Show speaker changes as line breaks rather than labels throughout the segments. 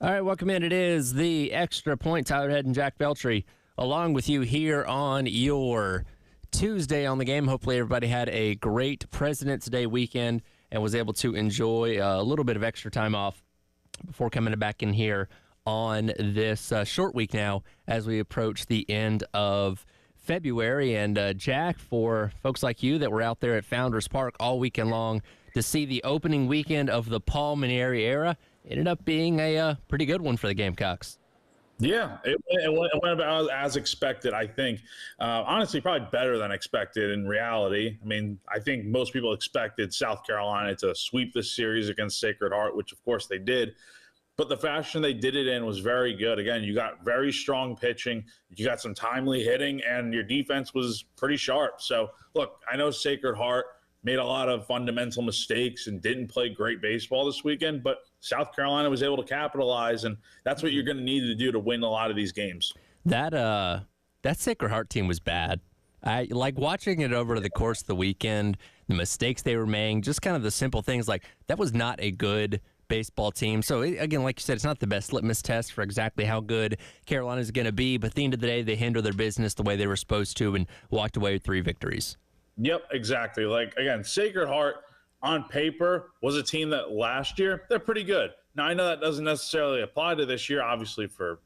All right, welcome in. It is the Extra Point. Tyler Head and Jack Beltry along with you here on your Tuesday on the game. Hopefully everybody had a great President's Day weekend and was able to enjoy a little bit of extra time off before coming back in here on this short week now as we approach the end of February. And Jack, for folks like you that were out there at Founders Park all weekend long to see the opening weekend of the Paul Mainieri era, ended up being a pretty good one for the Gamecocks.
Yeah, it went about as expected, I think. Honestly, probably better than expected in reality. I mean, I think most people expected South Carolina to sweep this series against Sacred Heart, which, of course, they did. But the fashion they did it in was very good. Again, you got very strong pitching, you got some timely hitting, and your defense was pretty sharp. So, look, I know Sacred Heart made a lot of fundamental mistakes and didn't play great baseball this weekend, but South Carolina was able to capitalize, and that's what you're going to need to do to win a lot of these games.
That Sacred Heart team was bad. I like watching it over the course of the weekend, the mistakes they were making, just kind of the simple things like that was not a good baseball team. So, again, like you said, it's not the best litmus test for exactly how good Carolina is going to be, but at the end of the day, they handled their business the way they were supposed to and walked away with 3 victories.
Yep, exactly. Like, again, Sacred Heart on paper was a team that last year, they're pretty good. Now, I know that doesn't necessarily apply to this year, obviously, for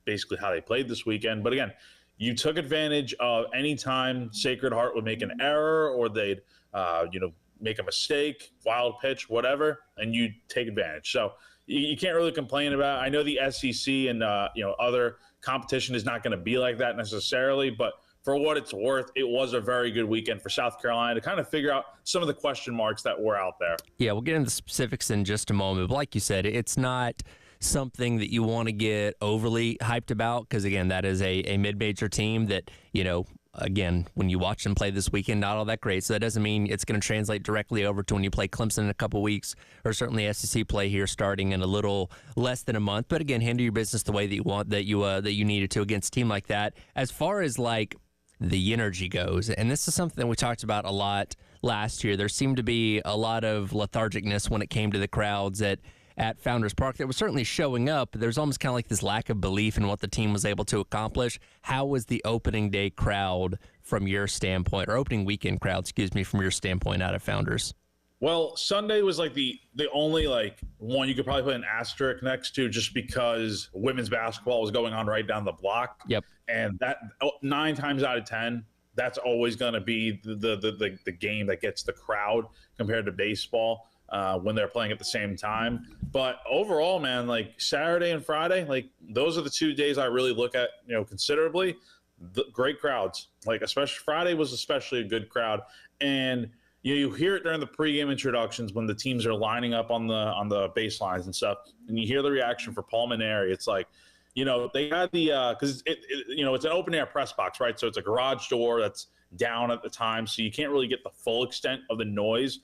basically how they played this weekend. But again, you took advantage of any time Sacred Heart would make an error or they'd, make a mistake, wild pitch, whatever, and you take advantage. So you can't really complain about it. I know the SEC and, other competition is not going to be like that necessarily, but for what it's worth, it was a very good weekend for South Carolina to kind of figure out some of the question marks that were out there.
Yeah, we'll get into the specifics in just a moment. But like you said, it's not something that you want to get overly hyped about because, again, that is a mid-major team that, again, when you watch them play this weekend, not all that great. So that doesn't mean it's going to translate directly over to when you play Clemson in a couple weeks, or certainly SEC play here starting in a little less than a month. But again, handle your business the way that you want, that you needed to against a team like that. As far as like the energy goes, and this is something that we talked about a lot last year, there seemed to be a lot of lethargicness when it came to the crowds at Founders Park that was certainly showing up. There's almost kind of like this lack of belief in what the team was able to accomplish. How was the opening day crowd from your standpoint, or opening weekend crowd, from your standpoint out of Founders?
Well, Sunday was like the only one you could probably put an asterisk next to, just because women's basketball was going on right down the block.
Yep.
And that 9 times out of 10, that's always going to be the game that gets the crowd compared to baseball when they're playing at the same time. But overall, man, like Saturday and Friday, like those are the 2 days I really look at, considerably. Great crowds. Like especially Friday was especially a good crowd. And you hear it during the pregame introductions when the teams are lining up on the baselines and stuff, and you hear the reaction for Paul Mainieri. It's like, they had the because it's an open air press box, right? So it's a garage door that's down at the time, so you can't really get the full extent of the noise,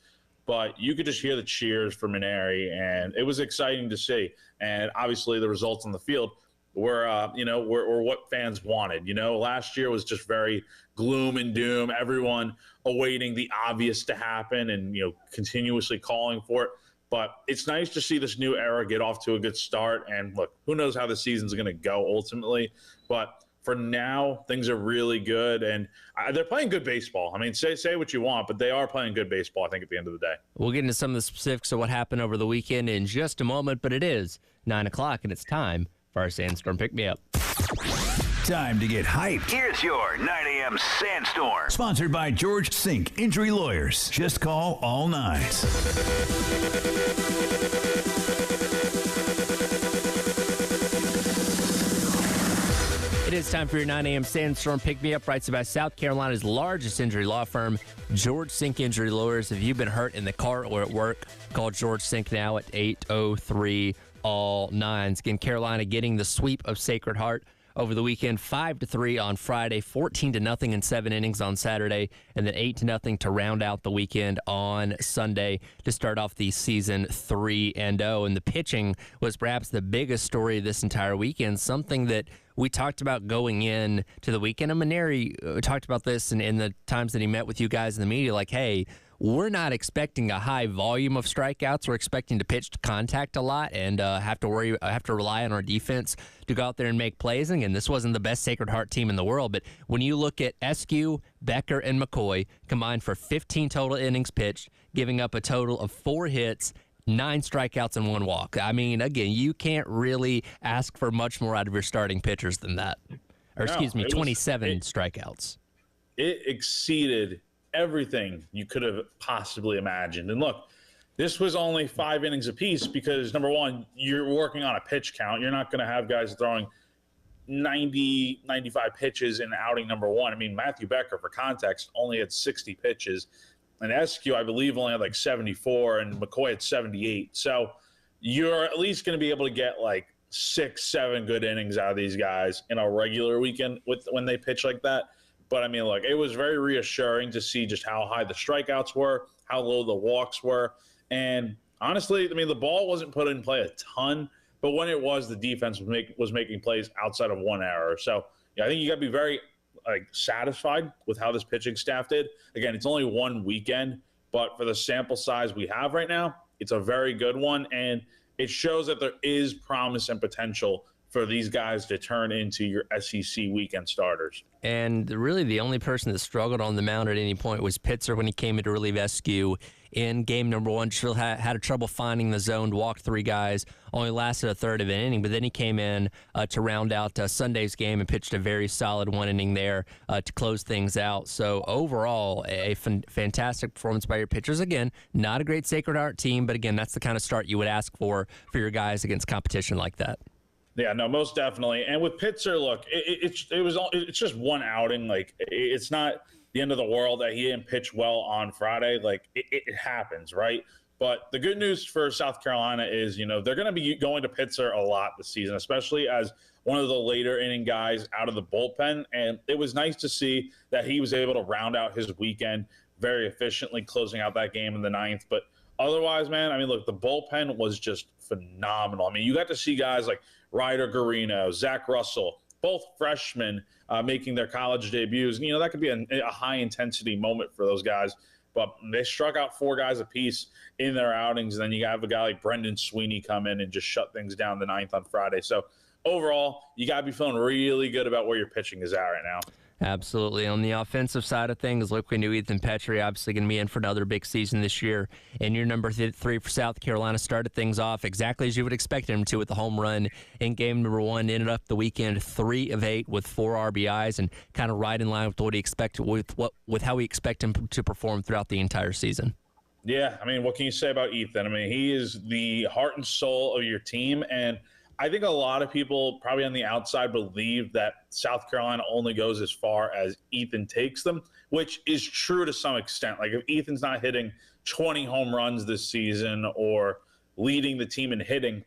but you could just hear the cheers for Mainieri, and it was exciting to see. And obviously, the results on the field were what fans wanted. Last year was just very gloom and doom, everyone awaiting the obvious to happen and, continuously calling for it. But it's nice to see this new era get off to a good start. And look, who knows how the season's going to go ultimately. But for now, things are really good. And they're playing good baseball. I mean, say what you want, but they are playing good baseball, I think, at the end of the day.
We'll get into some of the specifics of what happened over the weekend in just a moment. But it is 9 o'clock, and it's time for our Sandstorm Pick-Me-Up.
Time to get hyped.
Here's your 9 a.m. Sandstorm.
Sponsored by George Sink Injury Lawyers. Just call all nines.
It is time for your 9 a.m. Sandstorm Pick-Me-Up, brought to you by South Carolina's largest injury law firm, George Sink Injury Lawyers. If you've been hurt in the car or at work, call George Sink now at 803 all nines. Again, Carolina getting the sweep of Sacred Heart over the weekend, 5-3 on Friday, 14-0 in 7 innings on Saturday, and then 8-0 to round out the weekend on Sunday to start off the season 3-0. And the pitching was perhaps the biggest story of this entire weekend, something that we talked about going in to the weekend. And Mainieri talked about this in the times that he met with you guys in the media, like, hey, we're not expecting a high volume of strikeouts. We're expecting to pitch to contact a lot and have to rely on our defense to go out there and make plays. And again, this wasn't the best Sacred Heart team in the world, but when you look at Eskew, Becker, and McCoy combined for 15 total innings pitched, giving up a total of 4 hits, 9 strikeouts, and 1 walk. I mean, again, you can't really ask for much more out of your starting pitchers than that. Or excuse me, 27 strikeouts.
It exceeded everything you could have possibly imagined. And look, this was only 5 innings apiece because, number one, you're working on a pitch count. You're not going to have guys throwing 90, 95 pitches in outing number 1. I mean, Matthew Becker, for context, only had 60 pitches. And Eskew, I believe, only had like 74, and McCoy had 78. So you're at least going to be able to get like 6, 7 good innings out of these guys in a regular weekend when they pitch like that. But, I mean, look, it was very reassuring to see just how high the strikeouts were, how low the walks were. And honestly, I mean, the ball wasn't put in play a ton, but when it was, the defense was making plays outside of 1 error. So, yeah, I think you got to be very satisfied with how this pitching staff did. Again, it's only 1 weekend, but for the sample size we have right now, it's a very good one. And it shows that there is promise and potential for these guys to turn into your SEC weekend starters.
And really the only person that struggled on the mound at any point was Pitzer when he came in to relieve Eskew in game number 1. Just had a trouble finding the zone, walked 3 guys, only lasted a third of an inning, but then he came in to round out Sunday's game and pitched a very solid 1 inning there to close things out. So overall, a fantastic performance by your pitchers. Again, not a great Sacred Heart team, but again, that's the kind of start you would ask for your guys against competition like that.
Yeah, no, most definitely. And with Pitzer, look, it's just 1 outing. Like, it's not the end of the world that he didn't pitch well on Friday. Like, it happens, right? But the good news for South Carolina is, they're going to be going to Pitzer a lot this season, especially as one of the later inning guys out of the bullpen. And it was nice to see that he was able to round out his weekend very efficiently, closing out that game in the 9th. But otherwise, man, I mean, look, the bullpen was just phenomenal. I mean, you got to see guys like Ryder Garino, Zach Russell, both freshmen making their college debuts. And, that could be a high-intensity moment for those guys. But they struck out 4 guys apiece in their outings. And then you have a guy like Brendan Sweeney come in and just shut things down the 9th on Friday. So, overall, you got to be feeling really good about where your pitching is at right now.
Absolutely. On the offensive side of things, look, we knew Ethan Petrie obviously going to be in for another big season this year. And your number 3 for South Carolina started things off exactly as you would expect him to with the home run in game number 1. Ended up the weekend 3 of 8 with 4 RBIs and kind of right in line with what he expected with how we expect him to perform throughout the entire season.
Yeah, I mean, what can you say about Ethan? I mean, he is the heart and soul of your team, and I think a lot of people probably on the outside believe that South Carolina only goes as far as Ethan takes them, which is true to some extent. Like, if Ethan's not hitting 20 home runs this season or leading the team in hitting,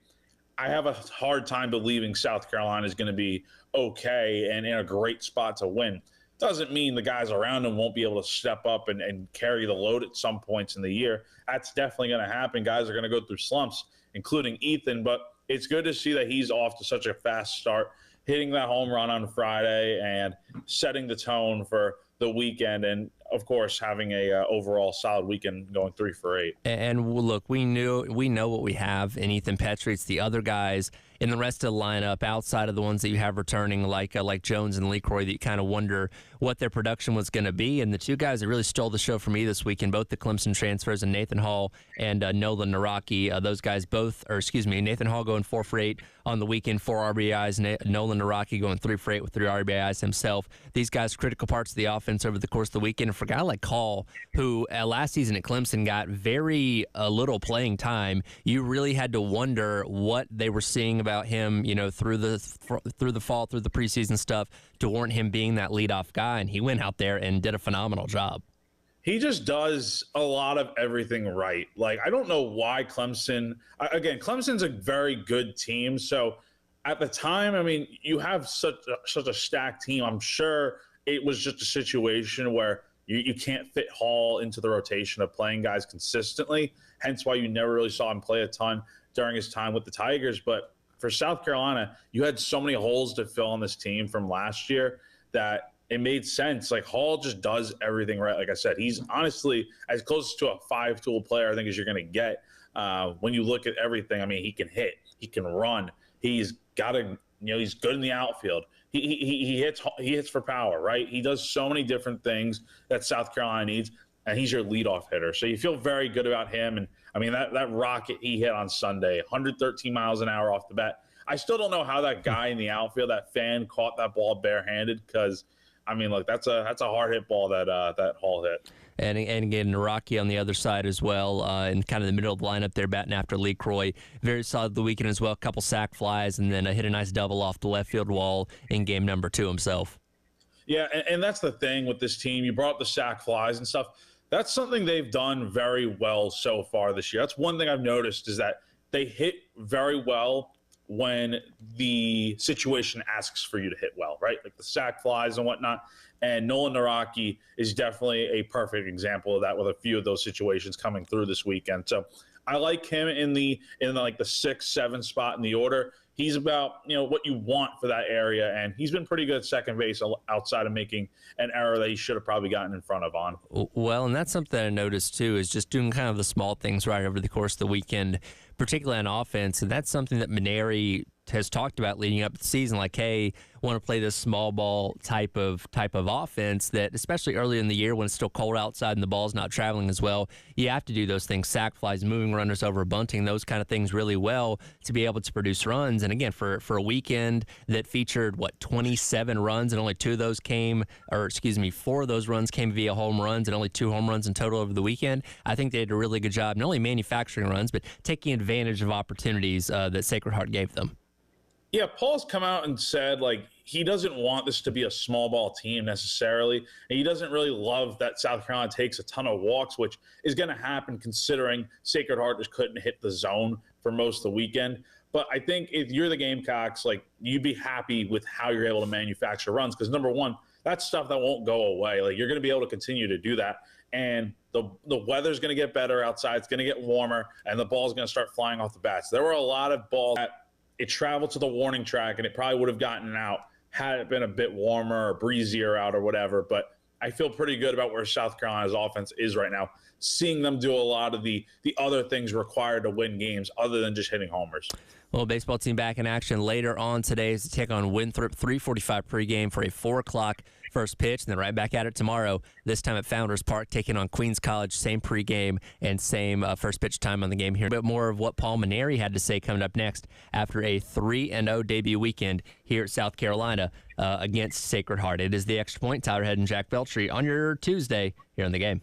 I have a hard time believing South Carolina is going to be okay and in a great spot to win. Doesn't mean the guys around him won't be able to step up and carry the load at some points in the year. That's definitely going to happen. Guys are going to go through slumps, including Ethan, but it's good to see that he's off to such a fast start, hitting that home run on Friday and setting the tone for the weekend. And, of course, having a overall solid weekend going 3 for 8.
And look, we know what we have in Ethan Petrie. It's the other guys in the rest of the lineup outside of the ones that you have returning like Jones and LeCroy that you kind of wonder what their production was going to be. And the 2 guys that really stole the show for me this weekend, both the Clemson transfers and Nathan Hall and Nolan Naraki. Those guys Nathan Hall going 4 for 8 on the weekend, 4 RBIs. Nolan Naraki going 3 for 8 with 3 RBIs himself. These guys critical parts of the offense over the course of the weekend. And for a guy like Hall, who last season at Clemson got very little playing time, you really had to wonder what they were seeing about him, through the fall, through the preseason stuff, to warrant him being that leadoff guy. And he went out there and did a phenomenal job.
He just does a lot of everything right. Like, I don't know why Clemson's a very good team. So at the time, I mean, you have such a stacked team. I'm sure it was just a situation where you can't fit Hall into the rotation of playing guys consistently, hence why you never really saw him play a ton during his time with the Tigers. But for South Carolina, you had so many holes to fill on this team from last year that it made sense. Like Hall just does everything right. Like I said, he's honestly as close to a 5-tool player I think as you're going to get when you look at everything. I mean, he can hit, he can run, he's got a he's good in the outfield. He hits for power, right? He does so many different things that South Carolina needs, and he's your leadoff hitter. So you feel very good about him. And I mean that rocket he hit on Sunday, 113 miles an hour off the bat. I still don't know how that guy in the outfield, that fan, caught that ball barehanded because, I mean, look, that's a hard hit ball that Hall hit.
And again, Rocky on the other side as well, in kind of the middle of the lineup there, batting after Lee Croy. Very solid the weekend as well. A couple sac flies, and then hit a nice double off the left field wall in game number 2 himself.
Yeah, and that's the thing with this team. You brought up the sac flies and stuff. That's something they've done very well so far this year. That's one thing I've noticed is that they hit very well when the situation asks for you to hit well, right? Like the sac flies and whatnot. And Nolan Naraki is definitely a perfect example of that with a few of those situations coming through this weekend. So I like him in the 6-7 spot in the order. He's about, what you want for that area, and he's been pretty good at second base outside of making an error that he should have probably gotten in front of on.
Well, and that's something I noticed too, is just doing kind of the small things right over the course of the weekend, particularly on offense, and that's something that Mainieri has talked about leading up to the season, like, hey, want to play this small ball type of offense that, especially early in the year when it's still cold outside and the ball's not traveling as well, you have to do those things, sac flies, moving runners over, bunting, those kind of things really well to be able to produce runs. And again, for a weekend that featured, 27 runs, and only 4 of those runs came via home runs, and only 2 home runs in total over the weekend, I think they did a really good job, not only manufacturing runs, but taking advantage of opportunities that Sacred Heart gave them.
Yeah, Paul's come out and said, he doesn't want this to be a small ball team necessarily. And he doesn't really love that South Carolina takes a ton of walks, which is going to happen considering Sacred Heart just couldn't hit the zone for most of the weekend. But I think if you're the Gamecocks, you'd be happy with how you're able to manufacture runs because, number one, that's stuff that won't go away. You're going to be able to continue to do that. And the weather's going to get better outside. It's going to get warmer, and the ball's going to start flying off the bats. There were a lot of balls that it traveled to the warning track, and it probably would have gotten out had it been a bit warmer or breezier out or whatever. But I feel pretty good about where South Carolina's offense is right now, seeing them do a lot of the other things required to win games other than just hitting homers.
Well, baseball team back in action later on today as they take on Winthrop, 3:45 pregame for a 4 o'clock first pitch, and then right back at it tomorrow, this time at Founders Park, taking on Queens College, same pregame and same first pitch time on the game here. A bit more of what Paul Mainieri had to say coming up next after a 3-0 debut weekend here at South Carolina against Sacred Heart. It is the Extra Point. Tyler Head and Jack Beltry on your Tuesday here on the game.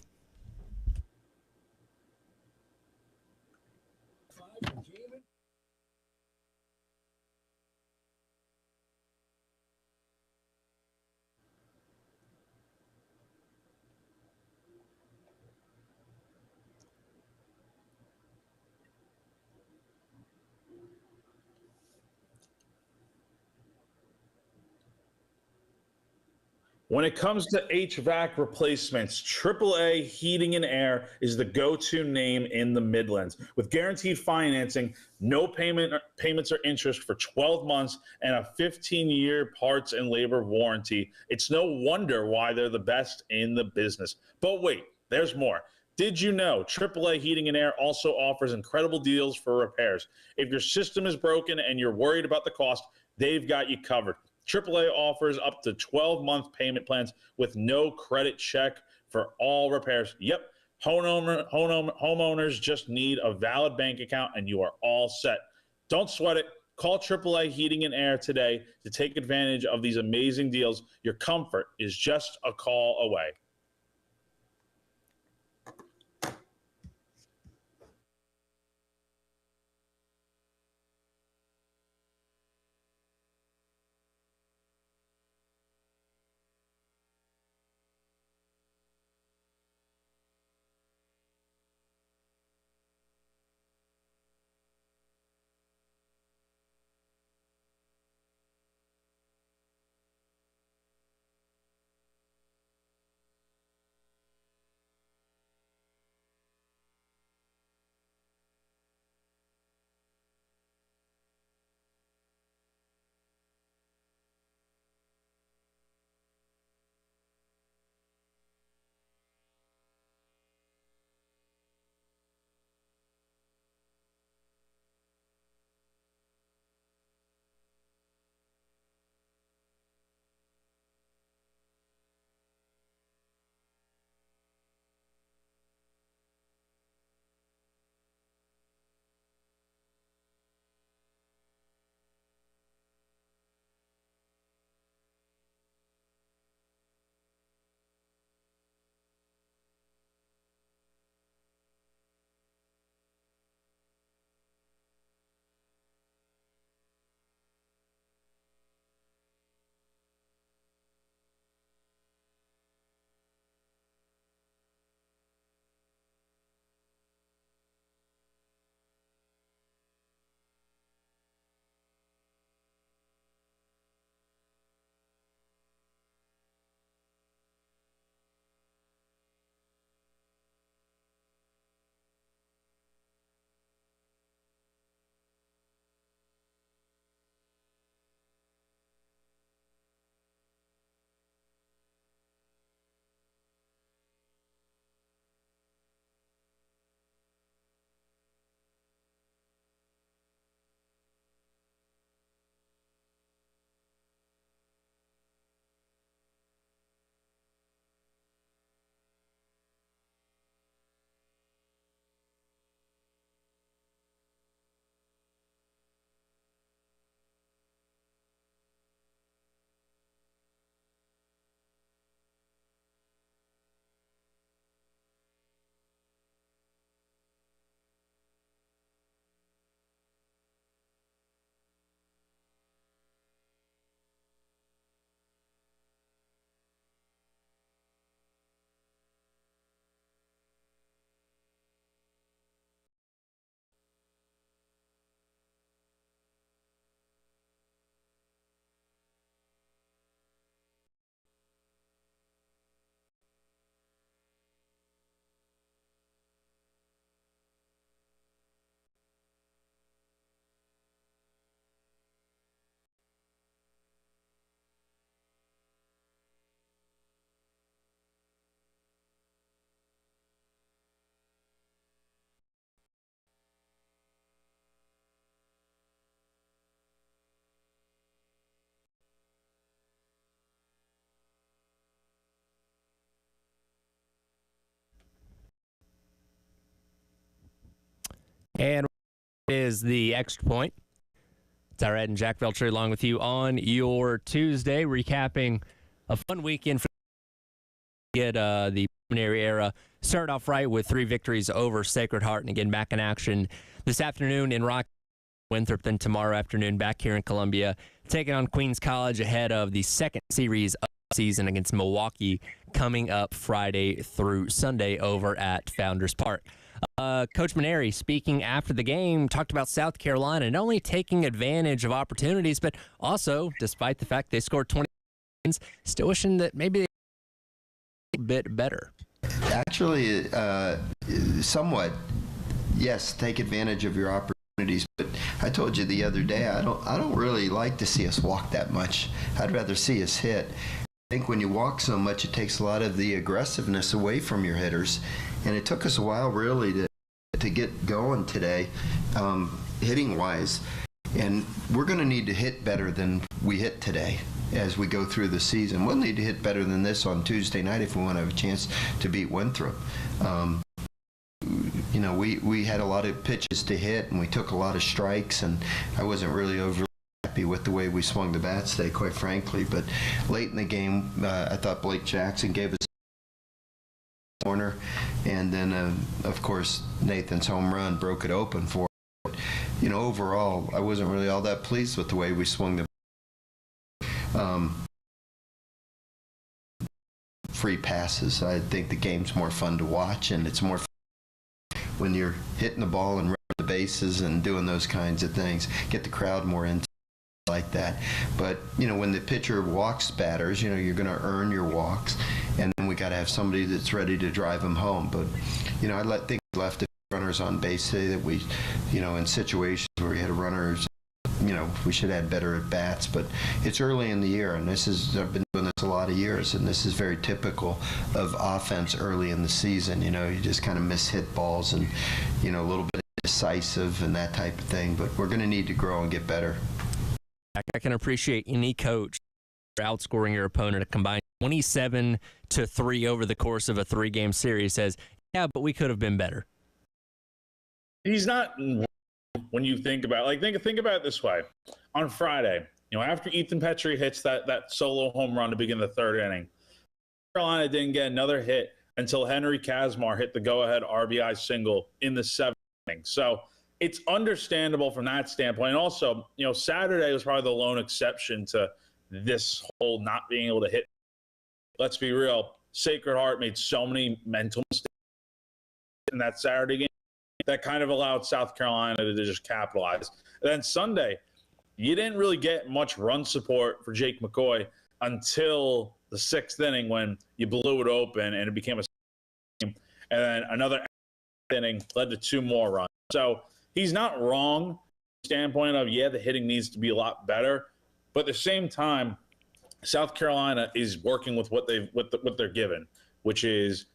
When it comes to HVAC replacements, AAA Heating and Air is the go-to name in the Midlands. With guaranteed financing, no payments or interest for 12 months, and a 15-year parts and labor warranty, it's no wonder why they're the best in the business. But wait, there's more. Did you know AAA Heating and Air also offers incredible deals for repairs? If your system is broken and you're worried about the cost, they've got you covered. AAA offers up to 12-month payment plans with no credit check for all repairs. Yep, homeowners just need a valid bank account and you are all set. Don't sweat it. Call AAA Heating and Air today to take advantage of these amazing deals. Your comfort is just a call away.
And is the extra point. It's our Ed and Jack Veltri along with you on your Tuesday, recapping a fun weekend for the preliminary era. Started off right with 3 victories over Sacred Heart, and again back in action this afternoon in Rock Winthrop, then tomorrow afternoon back here in Columbia, taking on Queens College ahead of the second series of the season against Milwaukee coming up Friday through Sunday over at Founders Park. Coach Maneri, speaking after the game, talked about South Carolina not only taking advantage of opportunities, but also, despite the fact they scored 20 points, still wishing that maybe they a bit better.
Actually, somewhat, yes, take advantage of your opportunities. But I told you the other day, I don't really like to see us walk that much. I'd rather see us hit. I think when you walk so much, it takes a lot of the aggressiveness away from your hitters. And it took us a while really to get going today, hitting-wise. And we're going to need to hit better than we hit today as we go through the season. We'll need to hit better than this on Tuesday night if we want to have a chance to beat Winthrop. You know, we had a lot of pitches to hit, and we took a lot of strikes, and I wasn't really overly happy with the way we swung the bat today, quite frankly. But late in the game, I thought Blake Jackson gave us a corner, and then, of course, Nathan's home run broke it open for us. But, you know, overall, I wasn't really all that pleased with the way we swung the free passes. I think the game's more fun to watch, and it's more fun when you're hitting the ball and running the bases and doing those kinds of things. Get the crowd more into like that. But, you know, when the pitcher walks batters, you know, you're going to earn your walks, and then we got to have somebody that's ready to drive them home. But, you know, think we left the runners on base today, that we, you know, in situations where we had runners, you know, we should have had better at bats. But it's early in the year, and I've been doing this a lot of years, and this is very typical of offense early in the season. You know, you just kind of miss hit balls and, you know, a little bit decisive and that type of thing. But we're going to need to grow and get better.
I can appreciate any coach outscoring your opponent a combined 27-3 over the course of a 3-game series says, yeah, but we could have been better.
He's not, when you think about it, think about it this way. On Friday, you know, after Ethan Petrie hits that solo home run to begin the 3rd inning, Carolina didn't get another hit until Henry Kazmar hit the go-ahead RBI single in the 7th inning. So it's understandable from that standpoint. And also, you know, Saturday was probably the lone exception to this whole not being able to hit. Let's be real. Sacred Heart made so many mental mistakes in that Saturday game that kind of allowed South Carolina to just capitalize. And then Sunday, you didn't really get much run support for Jake McCoy until the 6th inning when you blew it open and it became a game. And then another inning led to 2 more runs. So he's not wrong from the standpoint of, yeah, the hitting needs to be a lot better. But at the same time, South Carolina is working with what they're given, which is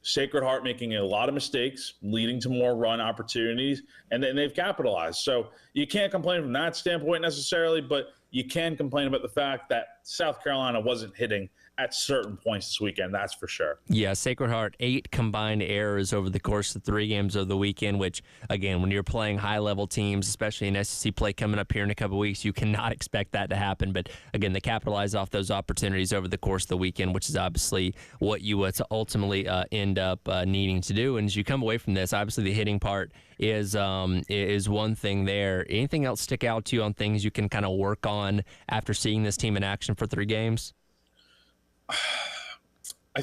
Sacred Heart making a lot of mistakes, leading to more run opportunities, and then they've capitalized. So you can't complain from that standpoint necessarily, but you can complain about the fact that South Carolina wasn't hitting at certain points this weekend, that's for sure.
Yeah, Sacred Heart, 8 combined errors over the course of 3 games of the weekend, which, again, when you're playing high-level teams, especially in SEC play coming up here in a couple weeks, you cannot expect that to happen. But, again, they capitalize off those opportunities over the course of the weekend, which is obviously what you ultimately end up needing to do. And as you come away from this, obviously the hitting part is one thing there. Anything else stick out to you on things you can kind of work on after seeing this team in action for 3 games?
I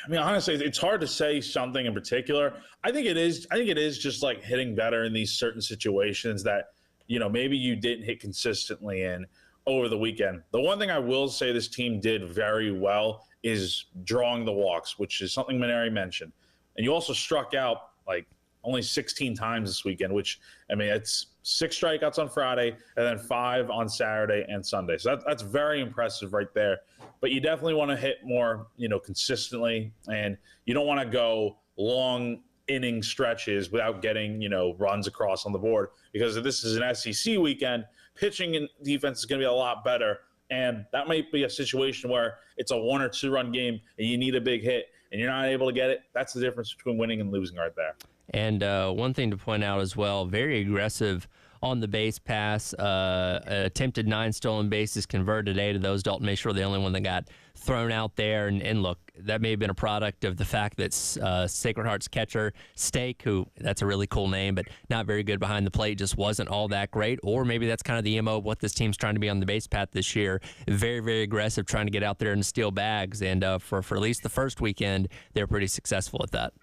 mean, honestly, it's hard to say something in particular. I think it is just like hitting better in these certain situations that, you know, maybe you didn't hit consistently in over the weekend. The one thing I will say this team did very well is drawing the walks, which is something Maneri mentioned. And you also struck out like only 16 times this weekend, which, I mean, it's 6 strikeouts on Friday and then 5 on Saturday and Sunday. So that's very impressive right there. But you definitely want to hit more, you know, consistently, and you don't want to go long inning stretches without getting, you know, runs across on the board, because if this is an SEC weekend, pitching and defense is going to be a lot better. And that might be a situation where it's a 1 or 2 run game and you need a big hit and you're not able to get it. That's the difference between winning and losing right there.
And one thing to point out as well, very aggressive on the base pass, attempted 9 stolen bases, converted 8 of those. Dalton Mayshore, the only one that got thrown out there. And look, that may have been a product of the fact that Sacred Heart's catcher, Stake, who that's a really cool name, but not very good behind the plate, just wasn't all that great. Or maybe that's kind of the MO of what this team's trying to be on the base path this year. Very, very aggressive, trying to get out there and steal bags. And for at least the first weekend, they're pretty successful at that.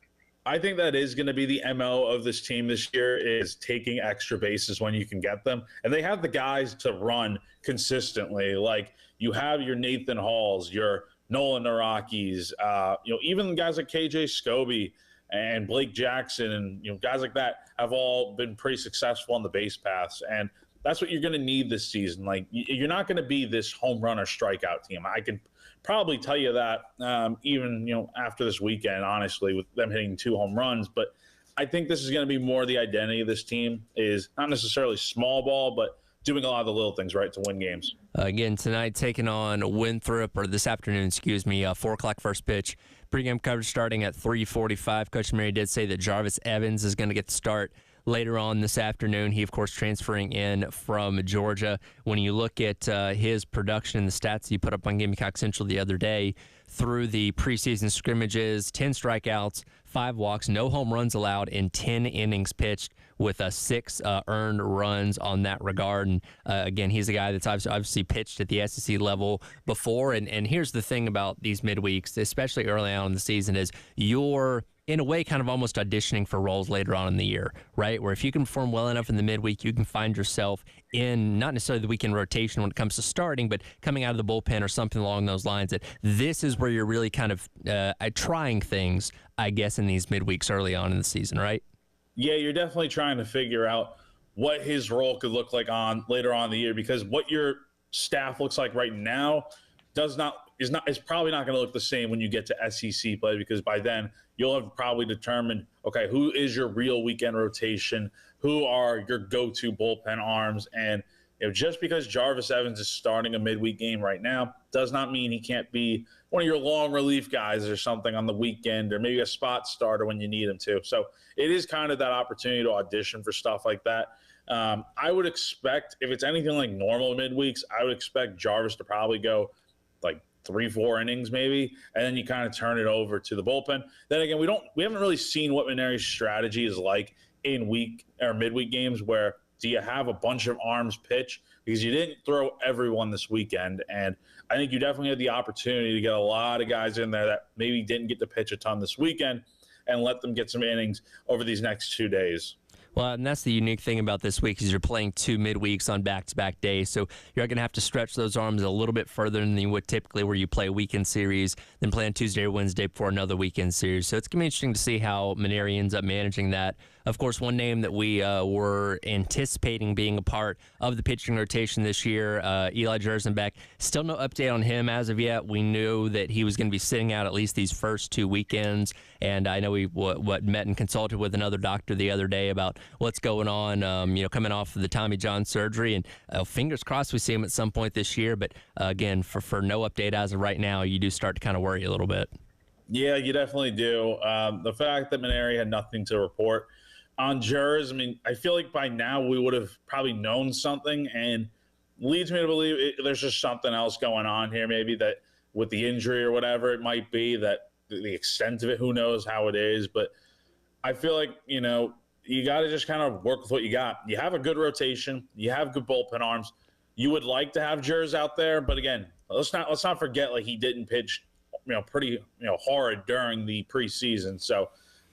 I think that is going to be the MO of this team this year, is taking extra bases when you can get them. And they have the guys to run consistently. Like, you have your Nathan Halls, your Nolan Narakis, even guys like KJ Scobie and Blake Jackson, and guys like that have all been pretty successful on the base paths. And that's what you're going to need this season. Like, you're not going to be this home run or strikeout team. I can probably tell you that even after this weekend, honestly, with them hitting 2 home runs. But I think this is going to be more the identity of this team, is not necessarily small ball, but doing a lot of the little things right to win games.
Again, tonight taking on Winthrop, or this afternoon, 4 o'clock first pitch. Pre-game coverage starting at 3:45. Coach Mary did say that Jarvis Evans is going to get the start later on this afternoon. He, of course, transferring in from Georgia. When you look at his production and the stats he put up on Gamecock Central the other day, through the preseason scrimmages, 10 strikeouts, 5 walks, no home runs allowed in 10 innings pitched, with 6 earned runs on that regard. And again, he's a guy that's obviously pitched at the SEC level before. And here's the thing about these midweeks, especially early on in the season, is you're in a way kind of almost auditioning for roles later on in the year, right? Where if you can perform well enough in the midweek, you can find yourself in not necessarily the weekend rotation when it comes to starting, but coming out of the bullpen or something along those lines. That this is where you're really kind of trying things, I guess, in these midweeks early on in the season, right?
Yeah, you're definitely trying to figure out what his role could look like later on in the year, because what your staff looks like right now is probably not going to look the same when you get to SEC play, because by then you'll have probably determined, okay, who is your real weekend rotation, who are your go-to bullpen arms. And just because Jarvis Evans is starting a midweek game right now does not mean he can't be one of your long relief guys or something on the weekend, or maybe a spot starter when you need him to. So it is kind of that opportunity to audition for stuff like that. I would expect, if it's anything like normal midweeks, I would expect Jarvis to probably go like 3-4 innings maybe, and then you kind of turn it over to the bullpen. Then again, we haven't really seen what Maneri's strategy is like in week or midweek games, where do you have a bunch of arms pitch, because you didn't throw everyone this weekend. And I think you definitely had the opportunity to get a lot of guys in there that maybe didn't get to pitch a ton this weekend, and let them get some innings over these next 2 days.
Well, and that's the unique thing about this week, is you're playing 2 midweeks on back-to-back days. So you're going to have to stretch those arms a little bit further than you would typically, where you play a weekend series, then play on Tuesday or Wednesday before another weekend series. So it's going to be interesting to see how Maneri ends up managing that. Of course, one name that we were anticipating being a part of the pitching rotation this year, Eli Jersenbeck. Still no update on him as of yet. We knew that he was going to be sitting out at least these first 2 weekends, and I know we met and consulted with another doctor the other day about what's going on, coming off of the Tommy John surgery, and fingers crossed we see him at some point this year. But again, for no update as of right now, you do start to kind of worry a little bit.
Yeah, you definitely do. The fact that Maneri had nothing to report on Jers, I mean, I feel like by now we would have probably known something, and leads me to believe there's just something else going on here, maybe that with the injury or whatever it might be, that the extent of it, who knows how it is. But I feel like, you got to just kind of work with what you got. You have a good rotation. You have good bullpen arms. You would like to have Jers out there, but again, let's not forget, like, he didn't pitch, pretty, hard during the preseason. So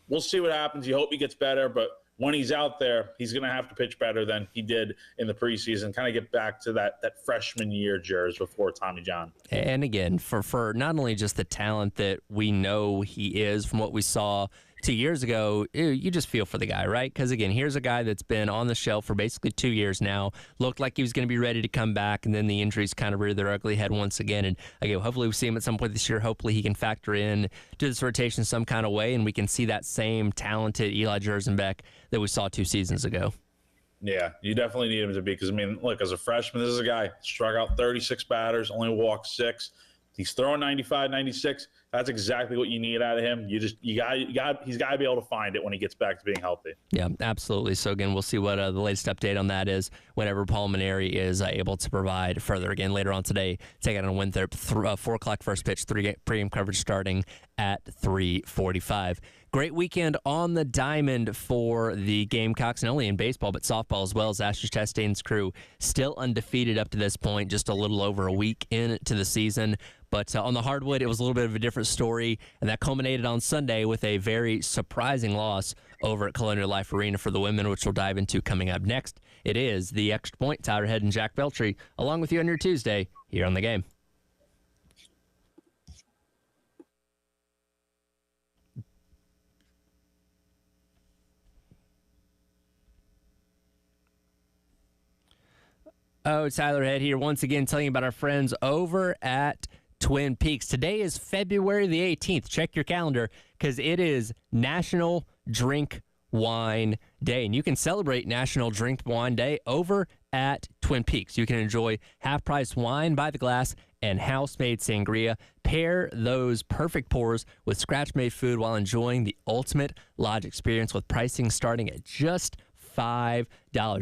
we'll see what happens. You hope he gets better, but when he's out there, he's going to have to pitch better than he did in the preseason, kind of get back to that freshman year Jers before Tommy John.
And again, for not only just the talent that we know he is from what we saw 2 years ago, you just feel for the guy, right? Because again, here's a guy that's been on the shelf for basically 2 years now, looked like he was going to be ready to come back, and then the injuries kind of reared their ugly head once again. And again, hopefully we see him at some point this year. Hopefully he can factor in to this rotation some kind of way, and we can see that same talented Eli Jersenbeck that we saw 2 seasons ago.
Yeah, you definitely need him to be, because, I mean, look, as a freshman, this is a guy struck out 36 batters, only walked 6. He's throwing 95, 96. That's exactly what you need out of him. He's got to be able to find it when he gets back to being healthy.
Yeah, absolutely. So again, we'll see what the latest update on that is whenever Paul Maneri is able to provide further. Again, later on today, take out on Winthrop, 4 o'clock first pitch, pregame coverage starting at 3:45. Great weekend on the diamond for the Gamecocks, not only in baseball, but softball as well, as Asher Chastain's crew still undefeated up to this point, just a little over a week into the season. But on the hardwood, it was a little bit of a different story, and that culminated on Sunday with a very surprising loss over at Colonial Life Arena for the women, which we'll dive into coming up next. It is the Extra Point, Tyler Head and Jack Beltry, along with you on your Tuesday here on The Game. Oh, Tyler Head here once again telling you about our friends over at Twin Peaks. Today is February the 18th. Check your calendar because it is National Drink Wine Day. And you can celebrate National Drink Wine Day over at Twin Peaks. You can enjoy half-price wine by the glass and house-made sangria. Pair those perfect pours with scratch-made food while enjoying the ultimate lodge experience with pricing starting at just $5.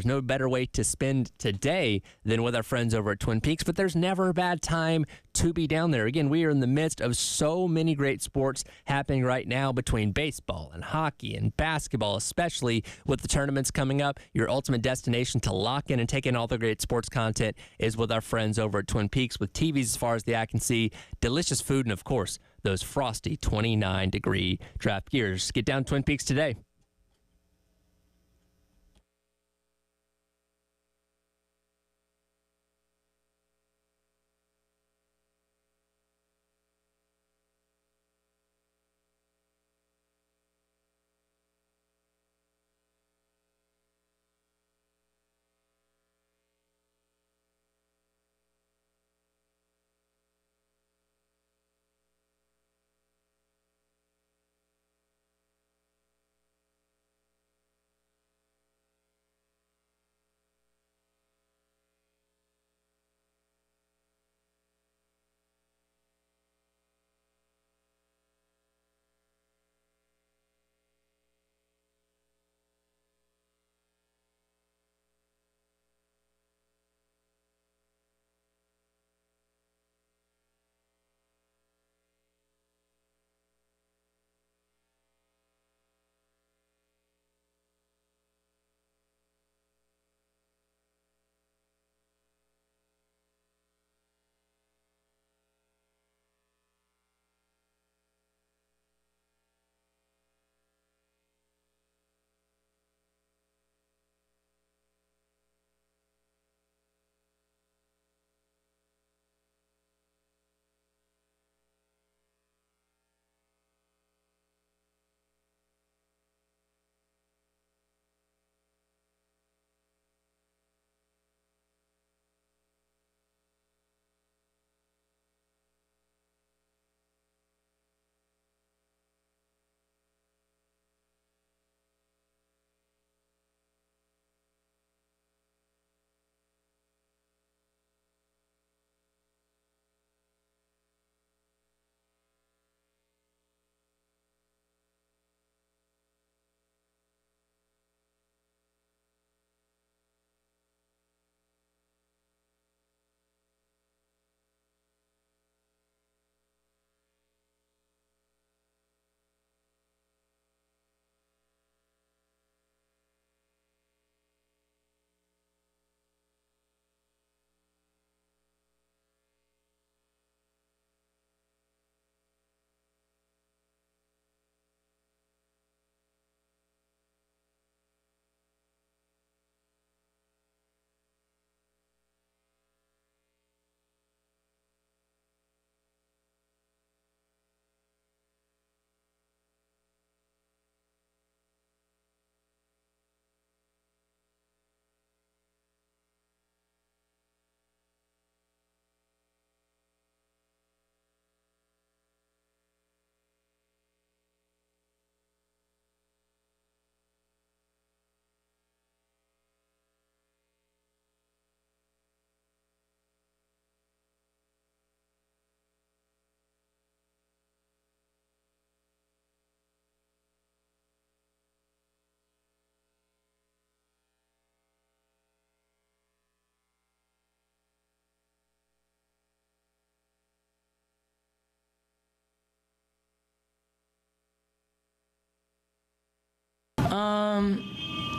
No better way to spend today than with our friends over at Twin Peaks, but there's never a bad time to be down there. Again, we are in the midst of so many great sports happening right now between baseball and hockey and basketball, especially with the tournaments coming up. Your ultimate destination to lock in and take in all the great sports content is with our friends over at Twin Peaks, with TVs as far as the eye can see, delicious food, and of course, those frosty 29-degree draft gears. Get down to Twin Peaks today.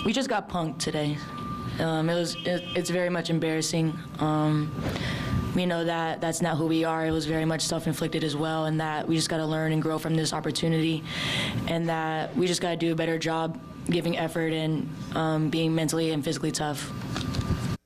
We just got punked today. It's very much embarrassing. We know that that's not who we are. It was very much self-inflicted as well, and that we just got to learn and grow from this opportunity, and that we just got to do a better job giving effort and being mentally and physically tough.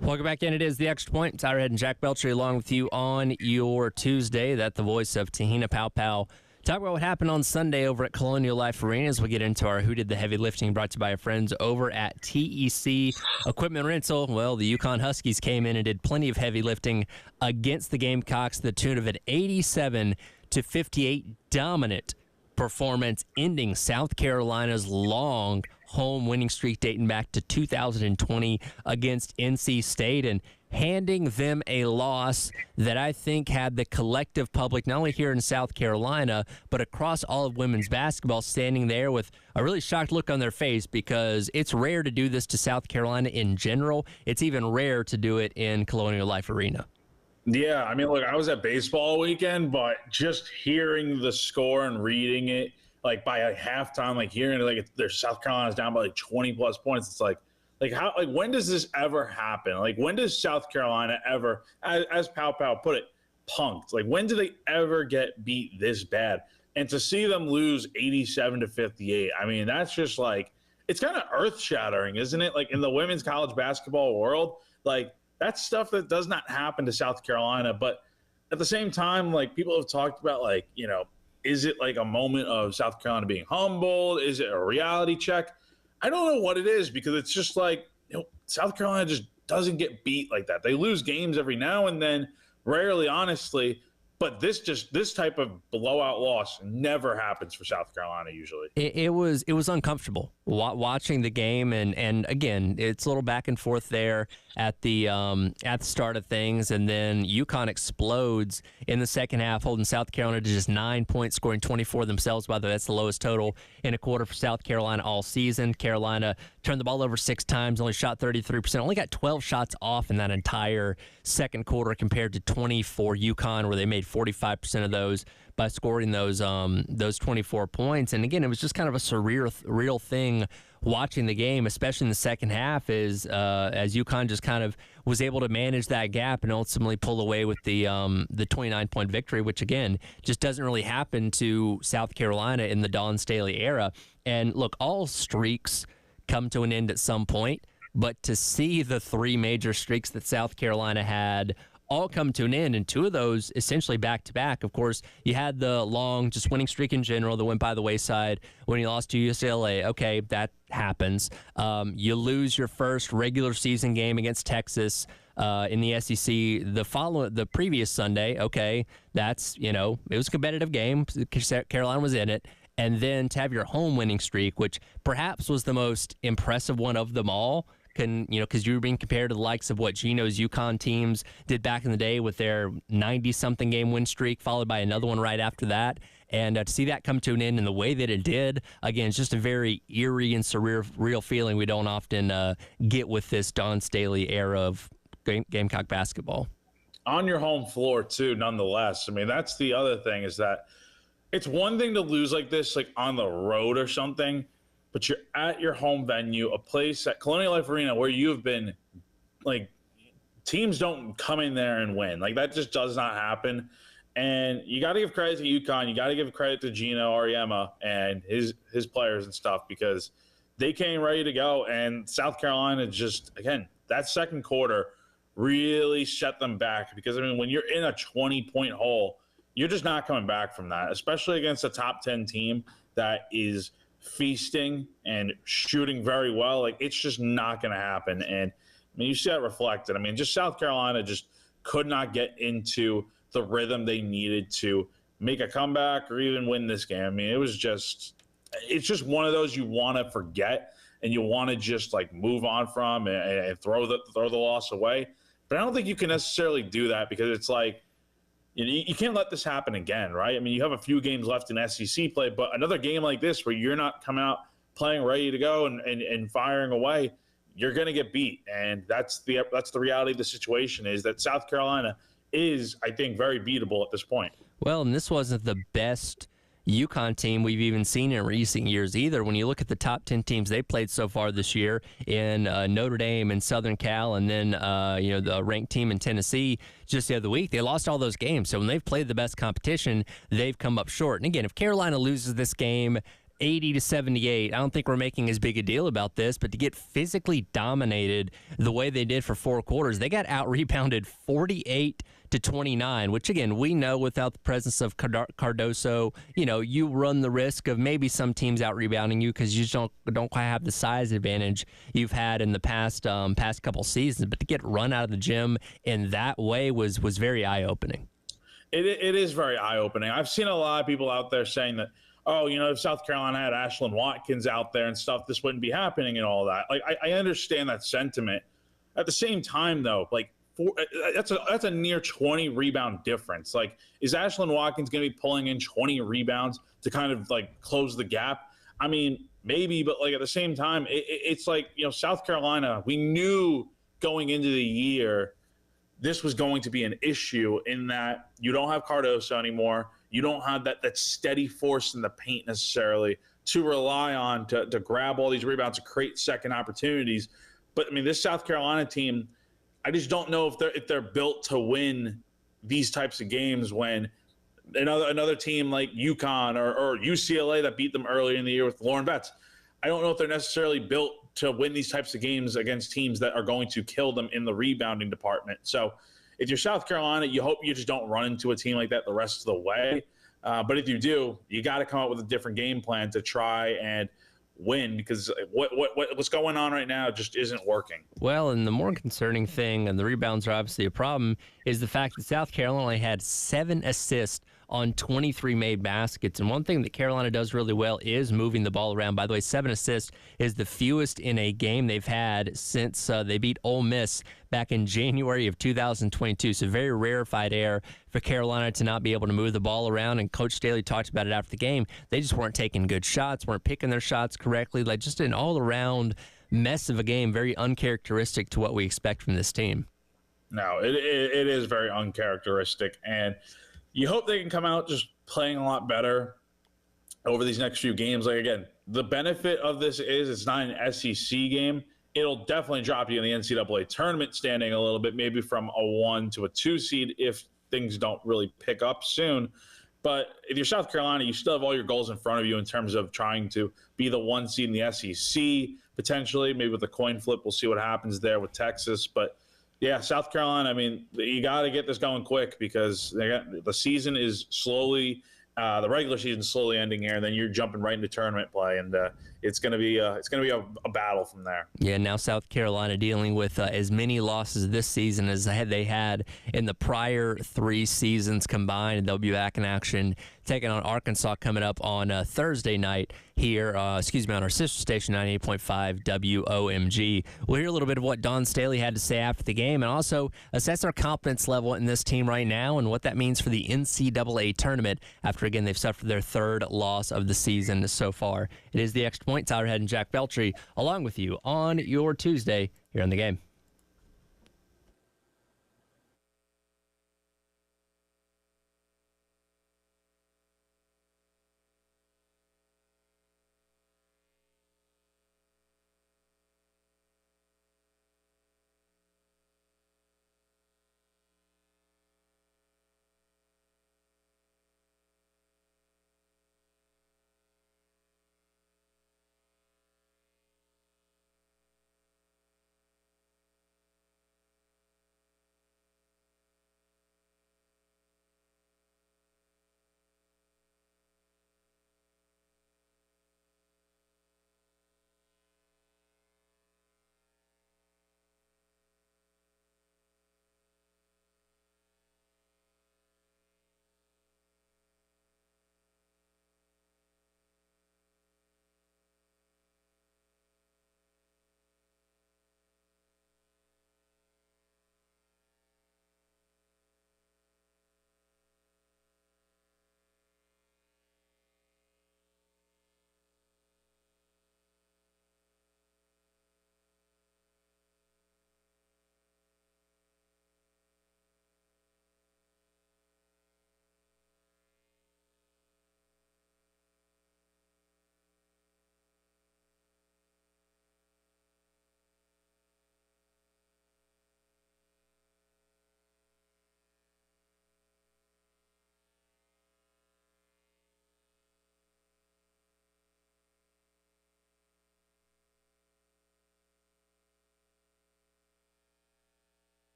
Welcome back in. It is The Extra Point. Tyler Head and Jack Belcher along with you on your Tuesday. That's the voice of Tahina Paopao. Talk about what happened on Sunday over at Colonial Life Arena as we get into our Who Did the Heavy Lifting, brought to you by our friends over at TEC Equipment Rental. Well, the UConn Huskies came in and did plenty of heavy lifting against the Gamecocks, the tune of an 87-58 dominant performance, ending South Carolina's long home winning streak dating back to 2020 against NC State, and handing them a loss that I think had the collective public, not only here in South Carolina, but across all of women's basketball, standing there with a really shocked look on their face, because it's rare to do this to South Carolina in general. It's even rare to do it in Colonial Life Arena.
Yeah, I mean, look, I was at baseball weekend, but just hearing the score and reading it, like by halftime, like hearing it, like there's South Carolina's down by like 20 plus points. It's like how, like when does this ever happen? Like when does South Carolina ever, as Pau put it, punked? Like when do they ever get beat this bad? And to see them lose 87-58, I mean, that's just like, it's kind of earth shattering, isn't it? Like in the women's college basketball world, like that's stuff that does not happen to South Carolina. But at the same time, like people have talked about, like, you know, is it like a moment of South Carolina being humbled? Is it a reality check? I don't know what it is, because it's just like, you know, South Carolina just doesn't get beat like that. They lose games every now and then, rarely, honestly. But this type of blowout loss never happens for South Carolina usually.
It was uncomfortable watching the game, and again, it's a little back and forth there at the start of things, and then UConn explodes in the second half, holding South Carolina to just 9 points, scoring 24 themselves. By the way, that's the lowest total in a quarter for South Carolina all season. Carolina turned the ball over 6 times, only shot 33%, only got 12 shots off in that entire second quarter compared to 20 for UConn, where they made 45% of those by scoring those 24 points. And again, it was just kind of a surreal thing watching the game, especially in the second half, as UConn just kind of was able to manage that gap and ultimately pull away with the 29-point victory, which again just doesn't really happen to South Carolina in the Dawn Staley era. And look, all streaks come to an end at some point, but to see the 3 major streaks that South Carolina had all come to an end, and 2 of those essentially back-to-back. Of course, you had the long just winning streak in general that went by the wayside when you lost to UCLA. Okay, that happens. You lose your first regular season game against Texas in the SEC the previous Sunday. Okay, that's, you know, it was a competitive game. Carolina was in it. And then to have your home winning streak, which perhaps was the most impressive one of them all, because you were being compared to the likes of what Gino's UConn teams did back in the day with their 90-something game win streak, followed by another one right after that. And to see that come to an end in the way that it did, again, it's just a very eerie and surreal feeling we don't often get with this Dawn Staley era of Gamecock basketball.
On your home floor, too, nonetheless. I mean, that's the other thing, is that it's one thing to lose like this, like on the road or something, but you're at your home venue, a place at Colonial Life Arena where you've been, like, teams don't come in there and win. Like, that just does not happen. And you got to give credit to UConn. You got to give credit to Gino Auriemma and his players and stuff, because they came ready to go. And South Carolina just, again, that second quarter really set them back, because, I mean, when you're in a 20-point hole, you're just not coming back from that, especially against a top 10 team that is feasting and shooting very well. Like, it's just not going to happen. And I mean, you see that reflected. I mean, just South Carolina just could not get into the rhythm they needed to make a comeback or even win this game. I mean, it's just one of those you want to forget and you want to just like move on from and throw the loss away. But I don't think you can necessarily do that, because it's like, you can't let this happen again, right? I mean, you have a few games left in SEC play, but another game like this where you're not coming out playing ready to go and firing away, you're going to get beat. And that's the reality of the situation, is that South Carolina is, I think, very beatable at this point.
Well, and this wasn't the best UConn team we've even seen in recent years either. When you look at the top 10 teams they played so far this year in Notre Dame and Southern Cal, and then the ranked team in Tennessee just the other week, they lost all those games. So when they've played the best competition, they've come up short. And again, if Carolina loses this game 80-78, I don't think we're making as big a deal about this, but to get physically dominated the way they did for 4 quarters, they got out-rebounded 48-29, which, again, we know without the presence of Cardoso, you run the risk of maybe some teams out-rebounding you because you just don't quite have the size advantage you've had in the past couple seasons. But to get run out of the gym in that way was very eye-opening.
It is very eye-opening. I've seen a lot of people out there saying that, if South Carolina had Ashlyn Watkins out there and stuff, this wouldn't be happening and all that. Like, I understand that sentiment. At the same time, though, that's a near 20 rebound difference. Like, is Ashlyn Watkins going to be pulling in 20 rebounds to kind of close the gap? I mean, maybe, but at the same time, it's South Carolina, we knew going into the year this was going to be an issue in that you don't have Cardoso anymore. You don't have that steady force in the paint necessarily to rely on to grab all these rebounds, to create second opportunities. But, I mean, this South Carolina team, I just don't know if they're built to win these types of games when another team like UConn or UCLA that beat them earlier in the year with Lauren Betts, I don't know if they're necessarily built to win these types of games against teams that are going to kill them in the rebounding department. So if you're South Carolina, you hope you just don't run into a team like that the rest of the way. But if you do, you got to come up with a different game plan to try and win, because what's going on right now just isn't working.
Well, and the more concerning thing, and the rebounds are obviously a problem, is the fact that South Carolina only had 7 assists on 23 made baskets. And one thing that Carolina does really well is moving the ball around. By the way, 7 assists is the fewest in a game they've had since they beat Ole Miss back in January of 2022. So very rarefied air for Carolina to not be able to move the ball around. And Coach Staley talked about it after the game. They just weren't taking good shots, weren't picking their shots correctly. Just an all-around mess of a game, very uncharacteristic to what we expect from this team.
No, it is very uncharacteristic. And you hope they can come out just playing a lot better over these next few games. Again, the benefit of this is it's not an SEC game. It'll definitely drop you in the NCAA tournament standing a little bit, maybe from a 1 to a 2 seed if things don't really pick up soon. But if you're South Carolina, you still have all your goals in front of you in terms of trying to be the 1 seed in the SEC, potentially. Maybe with a coin flip, we'll see what happens there with Texas. But yeah, South Carolina, I mean, you got to get this going quick because the season is slowly, the regular season is slowly ending here, and then you're jumping right into tournament play, and it's going to be a battle from there.
Yeah, now South Carolina dealing with as many losses this season as they had in the prior 3 seasons combined. They'll be back in action taking on Arkansas coming up on Thursday night here, on our sister station, 98.5 WOMG. We'll hear a little bit of what Don Staley had to say after the game and also assess our confidence level in this team right now and what that means for the NCAA tournament after, again, they've suffered their 3rd loss of the season so far. It is the Extra Point. Tyler Head and Jack Beltry along with you on your Tuesday here on The Game.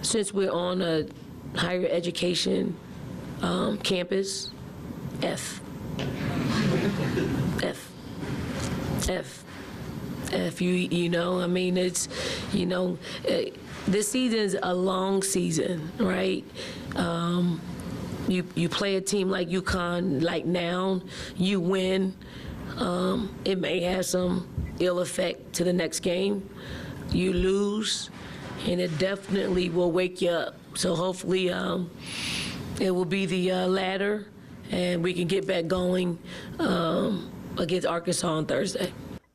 Since we're on a higher education campus, F. F. F. F. You know, I mean, it's, you know, this season's a long season, right? You play a team like UConn, like now, you win. It may have some ill effect to the next game. You lose, and it definitely will wake you up. So hopefully it will be the latter, and we can get back going against Arkansas on Thursday.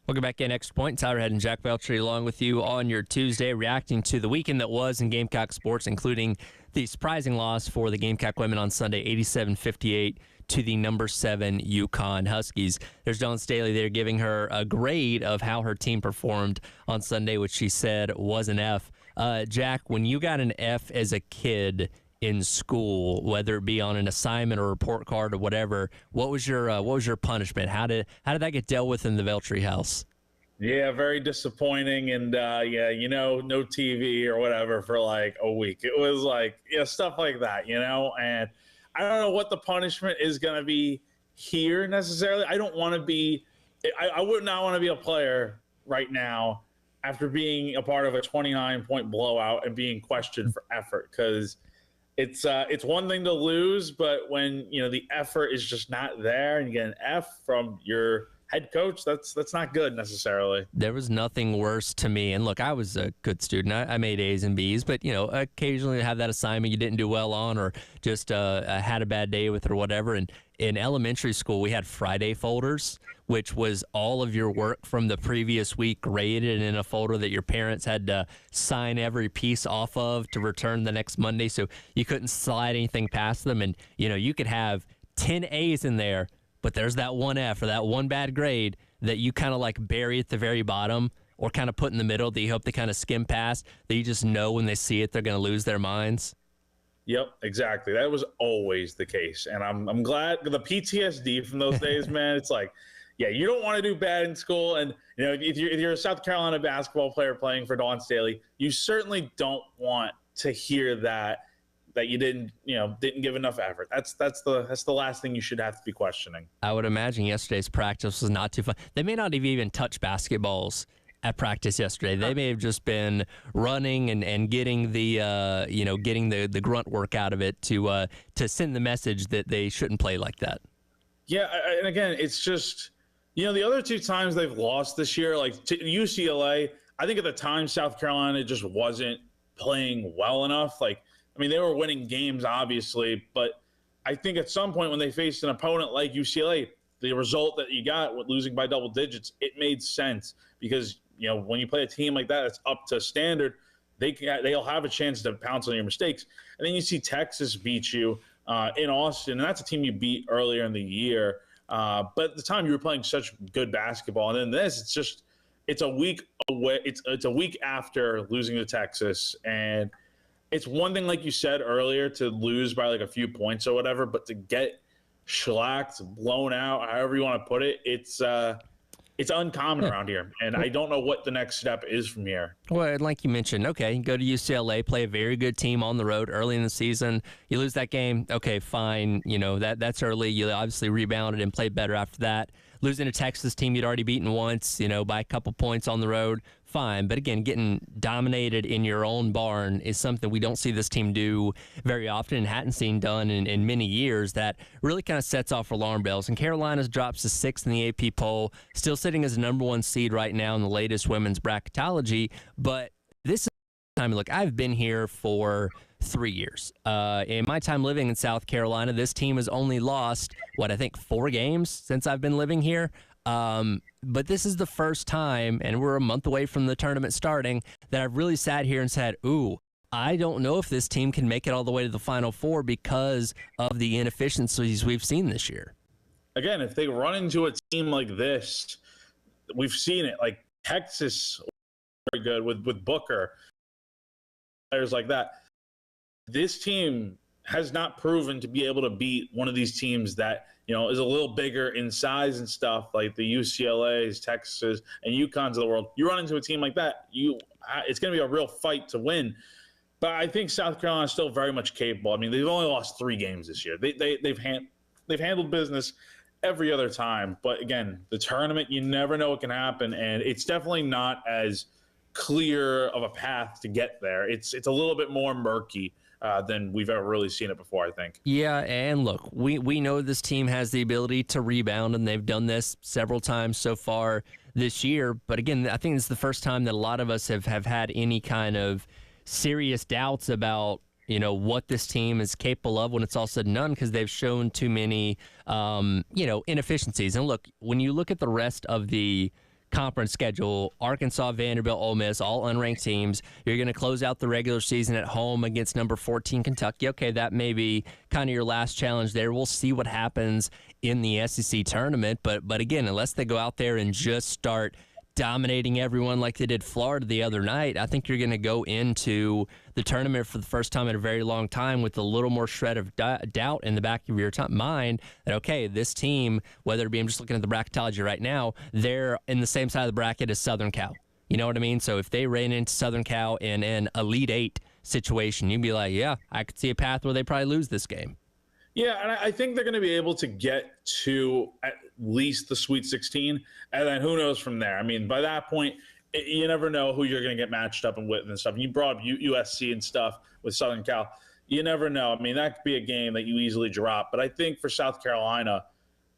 Welcome back in Extra Point. Tyler Head and Jack Beltry along with you on your Tuesday, reacting to the weekend that was in Gamecock sports, including the surprising loss for the Gamecock women on Sunday, 87-58 to the number 7 UConn Huskies. There's Dawn Staley there giving her a grade of how her team performed on Sunday, which she said was an F. Jack, when you got an F as a kid in school, whether it be on an assignment or report card or whatever, what was your punishment? How did that get dealt with in the Beltry house?
Yeah, very disappointing. And yeah, you know, no TV or whatever for like a week. It was like, yeah, stuff like that, you know. And I don't know what the punishment is going to be here necessarily. I don't want to be, I would not want to be a player right now after being a part of a 29-point blowout and being questioned for effort, because it's one thing to lose, but when, you know, the effort is just not there and you get an F from your head coach, that's not good necessarily.
There was nothing worse to me. And look, I was a good student. I made A's and B's, but, you know, occasionally have that assignment you didn't do well on, or just had a bad day with it or whatever. And in elementary school, we had Friday folders, which was all of your work from the previous week graded in a folder that your parents had to sign every piece off of to return the next Monday. So you couldn't slide anything past them. And, you know, you could have 10 A's in there, but there's that one F or that one bad grade that you kind of like bury at the very bottom, or kind of put in the middle that you hope they kind of skim past, that you just know when they see it, they're going to lose their minds.
Yep, exactly. That was always the case. And I'm glad the PTSD from those days, man, it's like, yeah, you don't want to do bad in school. And, you know, if you're a South Carolina basketball player playing for Dawn Staley, you certainly don't want to hear that you didn't give enough effort. That's the last thing you should have to be questioning.
I would imagine yesterday's practice was not too fun. They may not have even touched basketballs at practice yesterday. They may have just been running and getting the getting the grunt work out of it to send the message that they shouldn't play like that.
Yeah, and again, it's just, you know, the other two times they've lost this year, like to UCLA, I think at the time South Carolina just wasn't playing well enough. Like, I mean, they were winning games, obviously, but I think at some point when they faced an opponent like UCLA, the result that you got with losing by double digits, it made sense, because, you know, when you play a team like that, it's up to standard. They'll have a chance to pounce on your mistakes. And then you see Texas beat you in Austin, and that's a team you beat earlier in the year. But at the time, you were playing such good basketball. And then this, it's a week away. It's a week after losing to Texas, and it's one thing, like you said earlier, to lose by like a few points or whatever, but to get shellacked, blown out, however you want to put it, it's uncommon around here. And I don't know what the next step is from here.
Well, like you mentioned, okay, you go to UCLA, play a very good team on the road early in the season. You lose that game, okay, fine. You know, that's early. You obviously rebounded and played better after that. Losing to Texas team you'd already beaten once, you know, by a couple points on the road, fine. But again, getting dominated in your own barn is something we don't see this team do very often and hadn't seen done in many years. That really kind of sets off alarm bells. And Carolina's drops to 6th in the AP poll, still sitting as the number 1 seed right now in the latest women's bracketology. But this time, look, I've been here for 3 years. In my time living in South Carolina, this team has only lost, I think 4 games since I've been living here. But this is the first time, and we're a month away from the tournament starting, that I've really sat here and said, ooh, I don't know if this team can make it all the way to the Final Four because of the inefficiencies we've seen this year.
Again, if they run into a team like this, we've seen it. Like Texas, very good with Booker, players like that. This team has not proven to be able to beat one of these teams that, you know, is a little bigger in size and stuff, like the UCLAs, Texas, and UConns of the world. You run into a team like that, it's going to be a real fight to win. But I think South Carolina is still very much capable. I mean, they've only lost 3 games this year. They've handled business every other time. But again, the tournament, you never know what can happen, and it's definitely not as clear of a path to get there. It's a little bit more murky than we've ever really seen it before, I think.
Yeah, and look, we know this team has the ability to rebound, and they've done this several times so far this year. But again, I think it's the first time that a lot of us have had any kind of serious doubts about what this team is capable of when it's all said and done, because they've shown too many inefficiencies. And look, when you look at the rest of the conference schedule, Arkansas, Vanderbilt, Ole Miss, all unranked teams, you're going to close out the regular season at home against number 14 Kentucky. Okay, that may be kind of your last challenge there. We'll see what happens in the SEC tournament, but again, unless they go out there and just start dominating everyone like they did Florida the other night, I think you're going to go into the tournament for the first time in a very long time with a little more shred of doubt in the back of your mind that, okay, this team, whether it be, I'm just looking at the bracketology right now, they're in the same side of the bracket as Southern Cal. You know what I mean? So if they ran into Southern Cal in an Elite Eight situation, you'd be like, yeah, I could see a path where they probably lose this game.
Yeah, and I think they're going to be able to get to at least the Sweet 16, and then who knows from there. I mean, by that point, you never know who you're going to get matched up with and stuff. And you brought up USC and stuff with Southern Cal. You never know. I mean, that could be a game that you easily drop. But I think for South Carolina,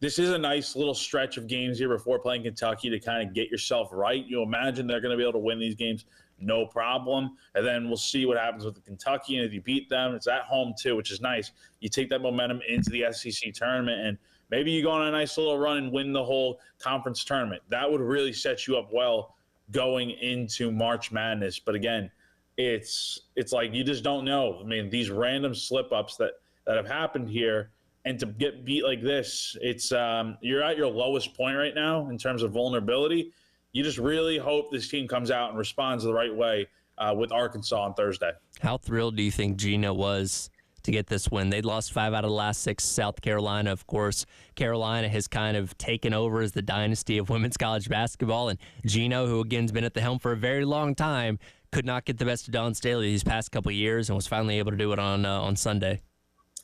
this is a nice little stretch of games here before playing Kentucky to kind of get yourself right. You imagine they're going to be able to win these games, no problem. And then we'll see what happens with the Kentucky. And if you beat them, it's at home too, which is nice. You take that momentum into the SEC tournament, and maybe you go on a nice little run and win the whole conference tournament. That would really set you up well going into March Madness. But again, it's like you just don't know. I mean, these random slip-ups that have happened here, and to get beat like this, it's you're at your lowest point right now in terms of vulnerability. You just really hope this team comes out and responds the right way with Arkansas on Thursday.
How thrilled do you think Gino was to get this win? They'd lost 5 out of the last 6. South Carolina, of course. Carolina has kind of taken over as the dynasty of women's college basketball, and Gino, who again has been at the helm for a very long time, could not get the best of Dawn Staley these past couple of years and was finally able to do it on Sunday.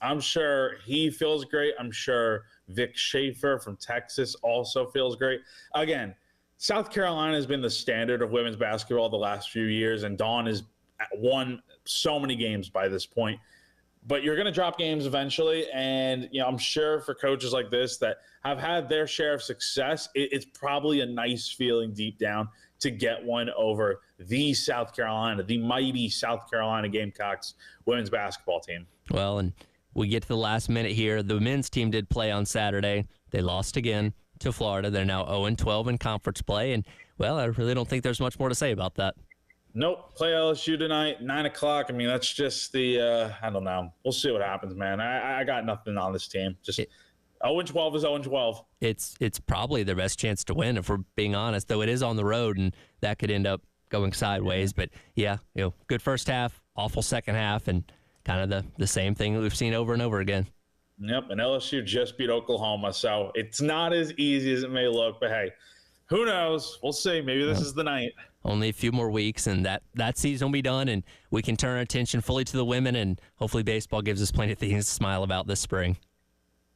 I'm sure he feels great. I'm sure Vic Schaefer from Texas also feels great. Again, South Carolina has been the standard of women's basketball the last few years, and Dawn has won so many games by this point. But you're going to drop games eventually, and I'm sure for coaches like this that have had their share of success, it's probably a nice feeling deep down to get one over the South Carolina, the mighty South Carolina Gamecocks women's basketball team.
Well, and we get to the last minute here. The men's team did play on Saturday. They lost again to Florida. They're now 0-12 in conference play, and, well, I really don't think there's much more to say about that.
Nope. Play LSU tonight, 9 o'clock. I mean, that's just the, I don't know. We'll see what happens, man. I got nothing on this team. Just 0-12 is 0-12.
It's probably their best chance to win, if we're being honest, though it is on the road, and that could end up going sideways. But, yeah, good first half, awful second half, and kind of the same thing that we've seen over and over again.
Yep, and LSU just beat Oklahoma, so it's not as easy as it may look. But, hey, who knows? We'll see. Maybe this is the night.
Only a few more weeks, and that season will be done, and we can turn our attention fully to the women, and hopefully baseball gives us plenty of things to smile about this spring.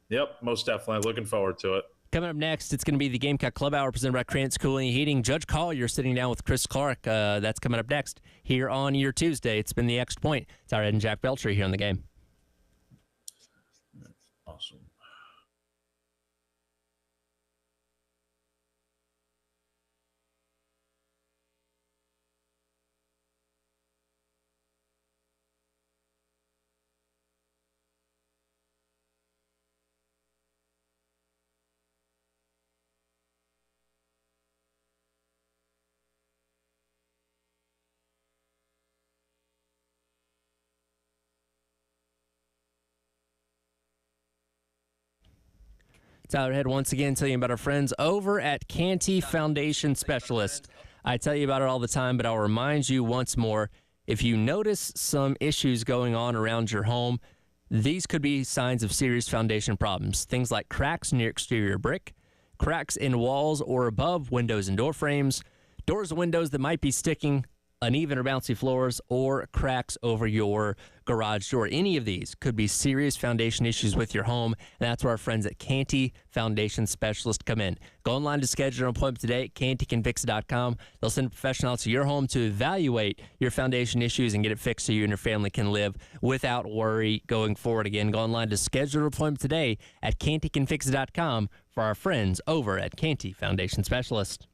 Yep, most definitely. Looking forward to it.
Coming up next, it's going to be the Gamecock Club Hour presented by Krantz Cooling and Heating. Judge Collier sitting down with Chris Clark. That's coming up next here on your Tuesday. It's been the Extra Point. It's our Ed and Jack Belcher here on the game.
Awesome.
Tyler Head once again telling you about our friends over at Canty Foundation Specialist. I tell you about it all the time, but I'll remind you once more, if you notice some issues going on around your home, these could be signs of serious foundation problems. Things like cracks in your exterior brick, cracks in walls or above windows and door frames, doors and windows that might be sticking, uneven or bouncy floors, or cracks over your garage door. Any of these could be serious foundation issues with your home, and that's where our friends at Canty Foundation Specialist come in. Go online to schedule an appointment today at cantycanfix.com. They'll send a professional out to your home to evaluate your foundation issues and get it fixed so you and your family can live without worry going forward. Again, go online to schedule an appointment today at cantycanfix.com for our friends over at Canty Foundation Specialist.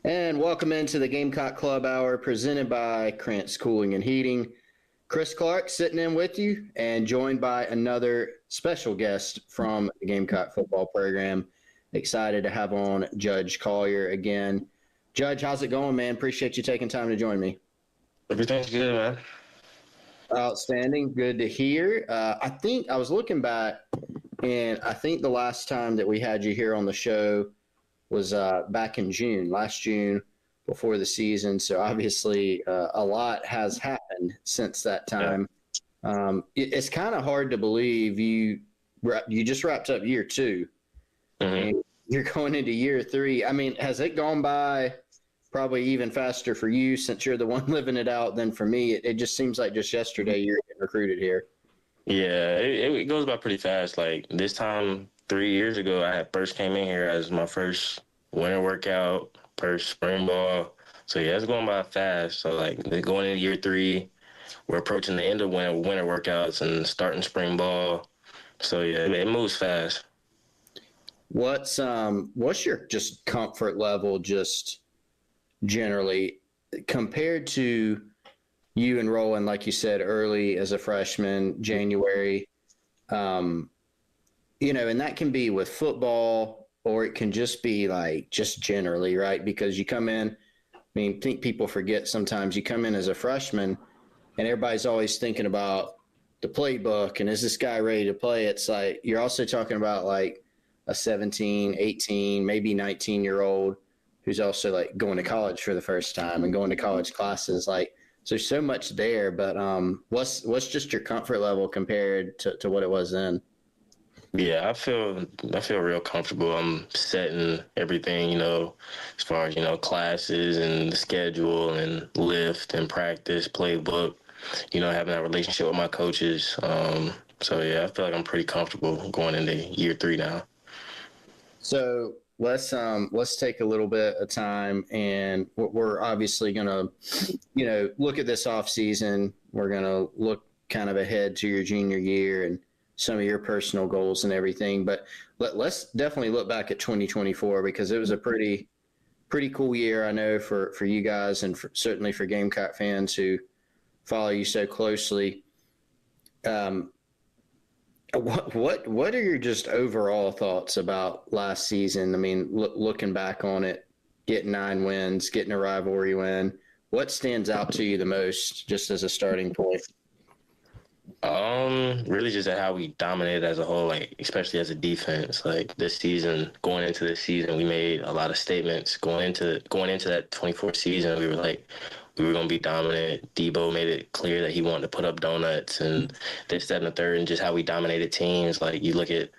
And welcome into the Gamecock Club Hour presented by Krantz Cooling and Heating. Chris Clark sitting in with you and joined by another special guest from the Gamecock football program. Excited to have on Judge Collier again. Judge, how's it going, man? Appreciate you taking time to join me.
Everything's good, man.
Outstanding. Good to hear. I think I was looking back, and I think the last time that we had you here on the show was back in June, last June, before the season. So obviously a lot has happened since that time. Yeah. It's kind of hard to believe you just wrapped up year 2 And you're going into year 3. I mean, has it gone by probably even faster for you since you're the one living it out than for me? It just seems like just yesterday you're getting recruited here.
Yeah, it goes by pretty fast. Like this time 3 years ago, I had first came in here as my first winter workout, first spring ball. So yeah, it's going by fast. So like going into year 3, we're approaching the end of winter workouts and starting spring ball. So yeah, it moves fast.
What's your just comfort level just generally compared to you enrolling, like you said, early as a freshman, January, and that can be with football or it can just be like just generally, right? Because you come in, I mean, I think people forget sometimes you come in as a freshman and everybody's always thinking about the playbook and is this guy ready to play? It's like you're also talking about like a 17, 18, maybe 19-year-old who's also like going to college for the first time and going to college classes. Like, so there's so much there, but what's just your comfort level compared to what it was then?
Yeah, I feel real comfortable. I'm setting everything, as far as, classes and the schedule and lift and practice, playbook, having that relationship with my coaches. So yeah, I feel like I'm pretty comfortable going into year 3 now.
So let's take a little bit of time, and we're obviously gonna, look at this off season. We're gonna look kind of ahead to your junior year and some of your personal goals and everything. But let's definitely look back at 2024 because it was a pretty cool year. I know for you guys and certainly for Gamecock fans who follow you so closely. What are your just overall thoughts about last season? I mean, looking back on it, getting 9 wins, getting a rivalry win, what stands out to you the most just as a starting point?
Really just at how we dominated as a whole, like especially as a defense. Like going into this season, we made a lot of statements. Going into that 24 season, we were going to be dominant. Debo made it clear that he wanted to put up donuts and this, that, and the third, and just how we dominated teams. Like you look at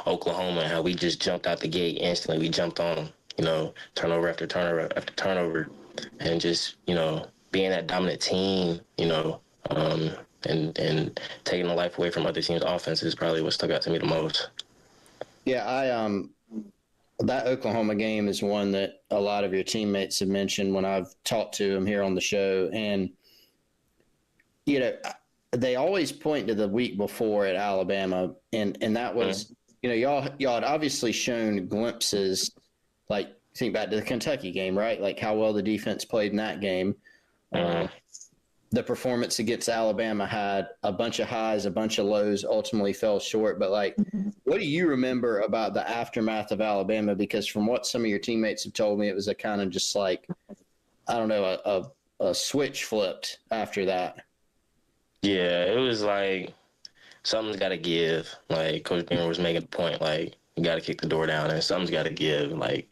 Oklahoma and how we just jumped out the gate instantly. We jumped on them, turnover after turnover after turnover, and just being that dominant team, and taking the life away from other teams' offense is probably what stuck out to me the most.
Yeah, that Oklahoma game is one that a lot of your teammates have mentioned when I've talked to them here on the show. And, they always point to the week before at Alabama. And that was, y'all had obviously shown glimpses, like think back to the Kentucky game, right? Like how well the defense played in that game. The performance against Alabama had a bunch of highs, a bunch of lows, ultimately fell short. But, what do you remember about the aftermath of Alabama? Because from what some of your teammates have told me, it was a kind of just like, I don't know, a switch flipped after that.
Yeah, it was like something's got to give. Like Coach Beamer was making the point, like you got to kick the door down and something's got to give. Like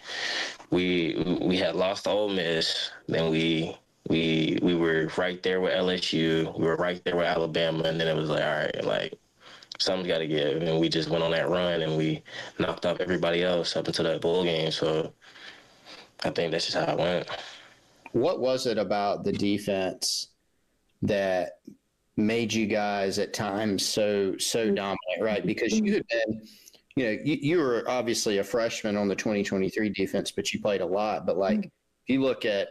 we had lost to Ole Miss, then we were right there with LSU. We were right there with Alabama. And then it was like, all right, like something's got to give. And we just went on that run and we knocked off everybody else up until that bowl game. So I think that's just how it went.
What was it about the defense that made you guys at times so dominant, right? Because you had been, you were obviously a freshman on the 2023 defense, but you played a lot. But if you look at,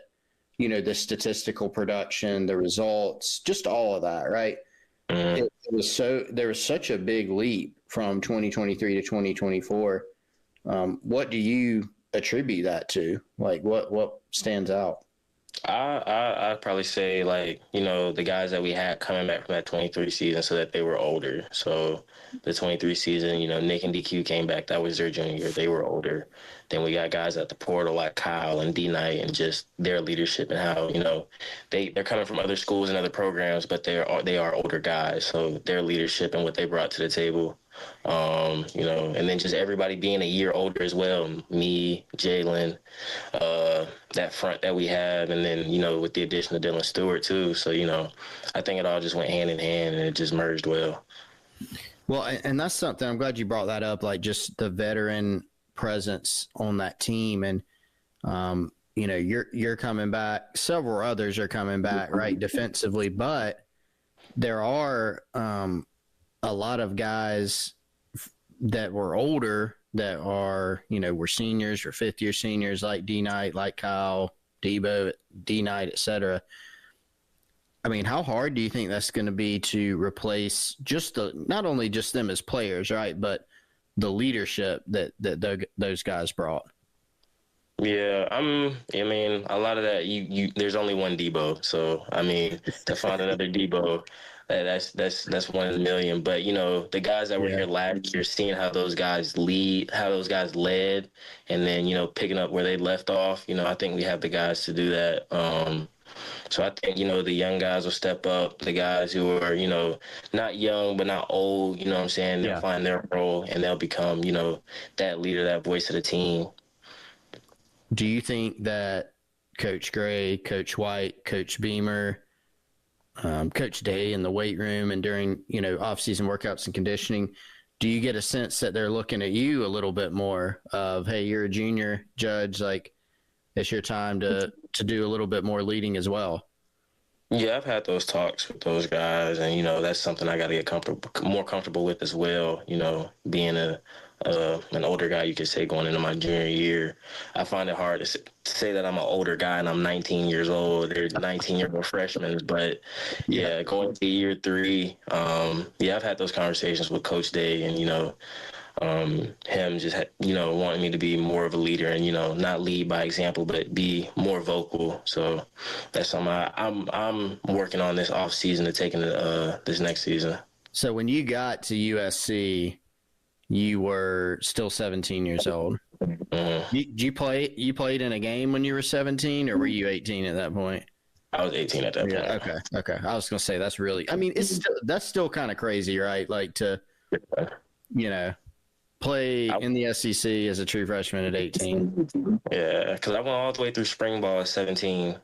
the statistical production, the results, just all of that, right? There was such a big leap from 2023 to 2024. What do you attribute that to? Like what stands out?
I'd probably say the guys that we had coming back from that 23 season so that they were older. So the 23 season, Nick and DQ came back. That was their junior year. They were older. Then we got guys at the portal like Kyle and D-Knight and just their leadership and how, they're coming from other schools and other programs, but they are older guys. So their leadership and what they brought to the table, and then just everybody being a year older as well. Me, Jalen, that front that we have, and then, with the addition of Dylan Stewart too. So, I think it all just went hand in hand and it just merged well.
Well, and that's something I'm glad you brought that up, like just the veteran presence on that team. And, you know, you're coming back. Several others are coming back, right, defensively. But there are a lot of guys that were older that are, you know, were seniors or fifth-year seniors like D-Knight, like Kyle, Debo, D-Knight, et cetera. I mean, how hard do you think that's going to be to replace just not only just them as players, right, but the leadership that those guys brought?
Yeah, I mean, a lot of that. There's only one Debo, so I mean, to find another Debo, that's one in a million. But you know, the guys that were here last year, seeing how those guys led, and then you know, picking up where they left off. You know, I think we have the guys to do that. So I think, you know, the young guys will step up. The guys who are, you know, not young but not old, you know what I'm saying? They'll find their role and they'll become, you know, that leader, that voice of the team.
Do you think that Coach Gray, Coach White, Coach Beamer, Coach Day in the weight room and during, you know, off-season workouts and conditioning, do you get a sense that they're looking at you a little bit more of, hey, you're a junior Judge, like it's your time to do a little bit more leading as well?
Yeah, I've had those talks with those guys, and you know that's something I got to get more comfortable with as well. You know, being an older guy, you could say, going into my junior year, I find it hard to say that I'm an older guy and I'm 19 years old. They're 19-year-old freshmen, but yeah, going to year 3, I've had those conversations with Coach Day, and you know. Him just, you know, wanting me to be more of a leader and, you know, not lead by example, but be more vocal. So that's something I'm working on this off season to take into this next season.
So when you got to USC, you were still 17 years old.
Mm-hmm.
You played in a game when you were 17, or were you 18 at that point?
I was 18 at that point.
Okay. I was gonna say that's really. I mean, that's still kind of crazy, right? Like to, you know, play in the SEC as a true freshman at 18.
Yeah, because I went all the way through spring ball at 17.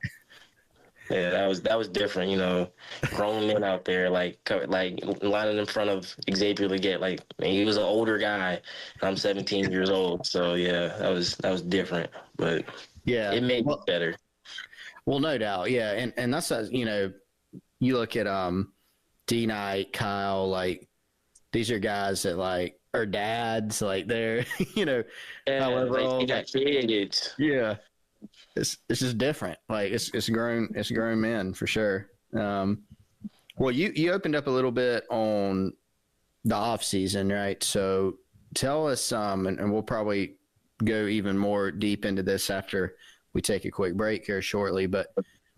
Yeah, that was different, you know, grown men out there like lining in front of Xavier Legette. Like, man, he was an older guy, and I'm 17 years old. So yeah, that was different, but yeah, it made me better.
Well, no doubt, yeah, and that's, you know, you look at D-Knight, Kyle, like these are guys that like are dads, like they're, you know, however,
like, they got kids.
Yeah. It's just different. Like it's grown men for sure. Well, you opened up a little bit on the off season, right? So tell us, and we'll probably go even more deep into this after we take a quick break here shortly. But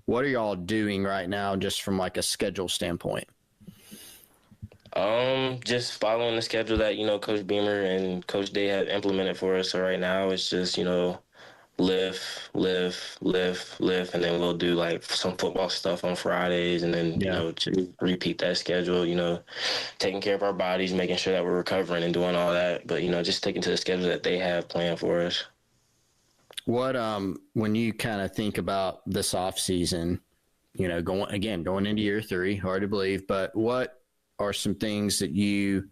what are y'all doing right now, just from like a schedule standpoint?
Just following the schedule that, you know, Coach Beamer and Coach Day have implemented for us. So right now it's just, you know, lift, and then we'll do like some football stuff on Fridays, and then, you know, just repeat that schedule, you know, taking care of our bodies, making sure that we're recovering and doing all that. But, you know, just sticking to the schedule that they have planned for us.
What, when you kind of think about this off season, you know, going into year 3, hard to believe, but what are some things that you,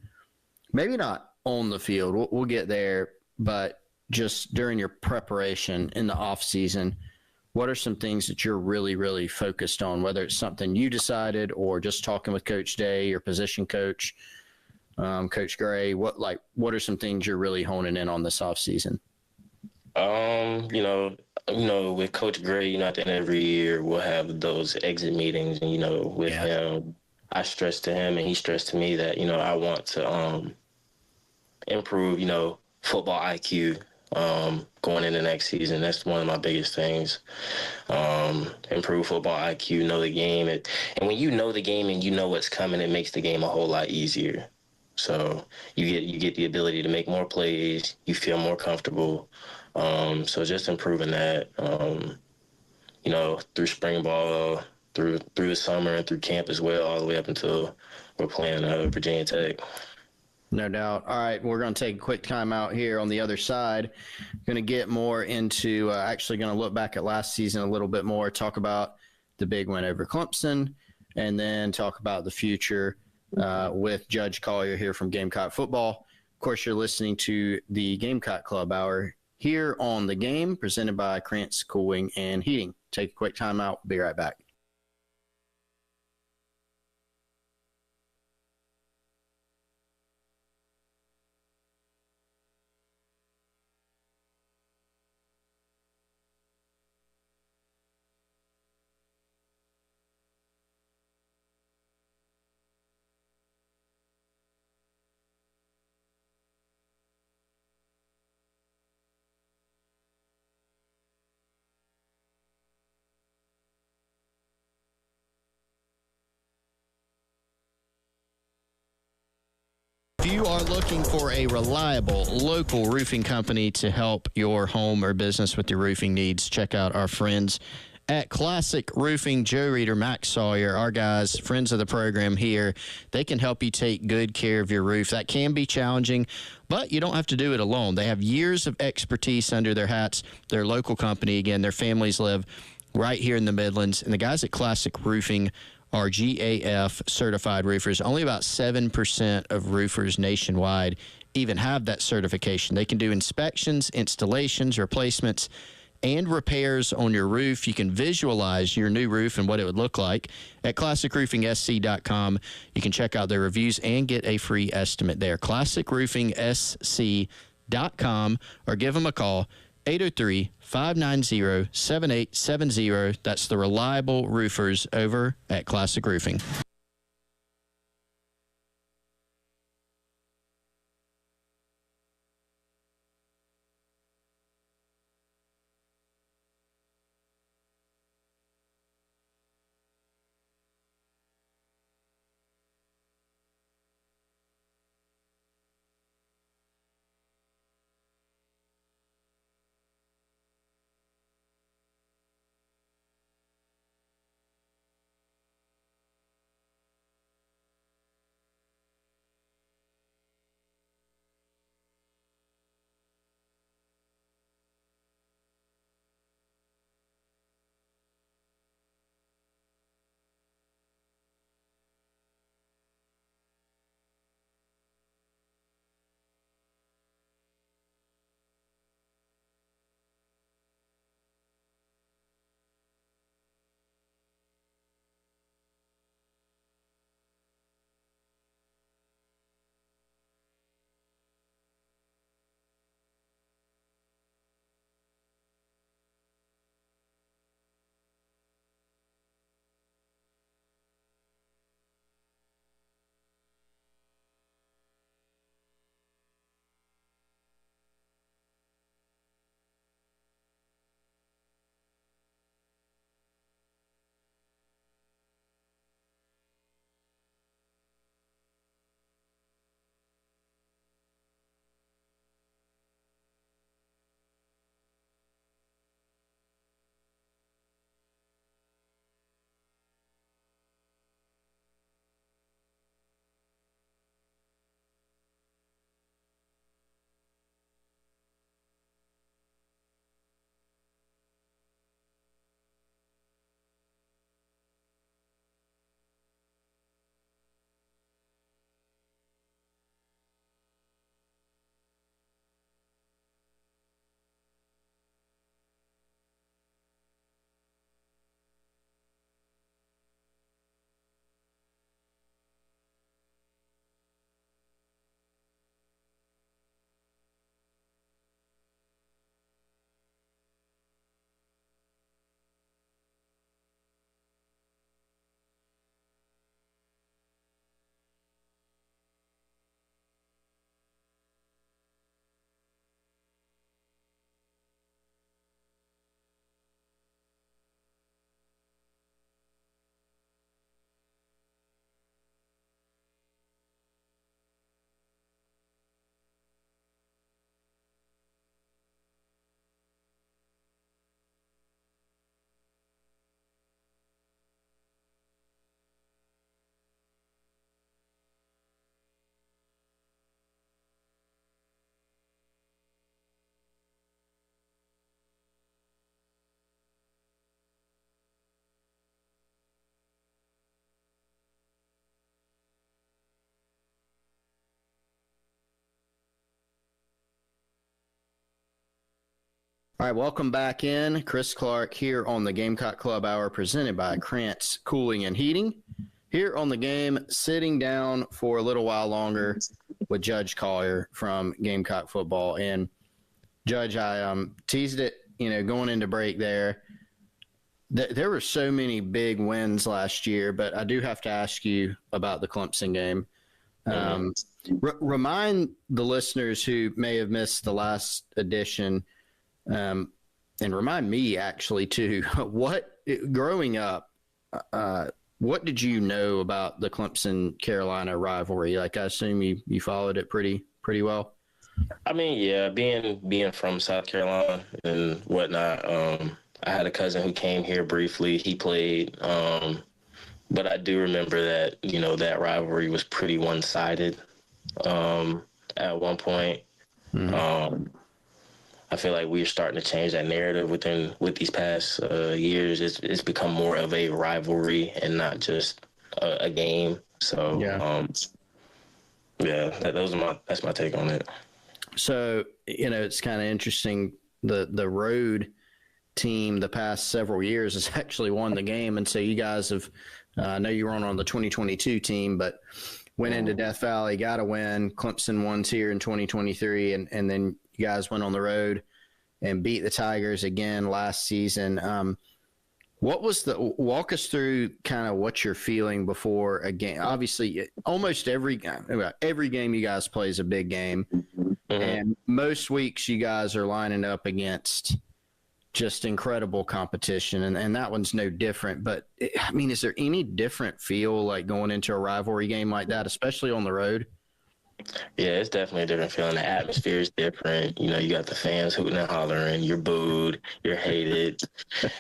maybe not on the field, we'll get there, but just during your preparation in the off season, what are some things that you're really, really focused on, whether it's something you decided or just talking with Coach Day, your position coach, Coach Gray, what are some things you're really honing in on this off season?
You know, with Coach Gray, you know, at the end of every year, we'll have those exit meetings, and, you know, with him, I stressed to him and he stressed to me that, you know, I want to improve, you know, football IQ going into next season. That's one of my biggest things. Improve football IQ, know the game. And when you know the game and you know what's coming, it makes the game a whole lot easier. So you get the ability to make more plays. You feel more comfortable. So just improving that, you know, through spring ball, through the summer and through camp as well, all the way up until we're playing Virginia Tech.
No doubt. All right, we're going to take a quick time out here on the other side. Going to get more into actually going to look back at last season a little bit more, talk about the big win over Clemson, and then talk about the future with Judge Collier here from Gamecock Football. course, you're listening to the Gamecock Club Hour here on The Game, presented by Krantz Cooling and Heating. Take a quick time out. Be right back. If you are looking for a reliable local roofing company to help your home or business with your roofing needs, check out our friends at Classic Roofing. Joe Reeder, Max Sawyer, our guys, friends of the program here. They can help you take good care of your roof. That can be challenging, but you don't have to do it alone. They have years of expertise under their hats. They're a local company. Again, their families live right here in the Midlands, and the guys at Classic Roofing are GAF certified roofers. Only about 7% of roofers nationwide even have that certification. They can do inspections, installations, replacements, and repairs on your roof. You can visualize your new roof and what it would look like at classicroofingsc.com. You can check out their reviews and get a free estimate there. classicroofingsc.com, or give them a call, 803-590-7870. That's the reliable roofers over at Classic Roofing. All right, welcome back in. Chris Clark here on the Gamecock Club Hour presented by Krantz Cooling and Heating. Here on the game, sitting down for a little while longer with Judge Collier from Gamecock Football. And Judge, I teased it, going into break there. There were so many big wins last year, but I do have to ask you about the Clemson game. Remind the listeners who may have missed the last edition, and remind me actually too, growing up, what did you know about the Clemson-Carolina rivalry? Like, I assume you followed it pretty well.
I mean, yeah, being from South Carolina and whatnot, I had a cousin who came here briefly. He played, but I do remember that, that rivalry was pretty one-sided at one point. Mm-hmm. I feel like we're starting to change that narrative with these past years. It's become more of a rivalry and not just a game. So, that's my take on it.
So, it's kind of interesting. The road team the past several years has actually won the game. And so you guys have, I know you were on the 2022 team, but went into Death Valley, got a win. Clemson won here in 2023, and then you guys went on the road and beat the Tigers again last season. Walk us through kind of what you're feeling before a game. Obviously, almost every game you guys play is a big game. Mm-hmm. And most weeks you guys are lining up against just incredible competition. And that one's no different. But, I mean, is there any different feel like going into a rivalry game like that, especially on the road?
Yeah, it's definitely a different feeling. The atmosphere is different. You got the fans hooting and hollering. You're booed. You're hated.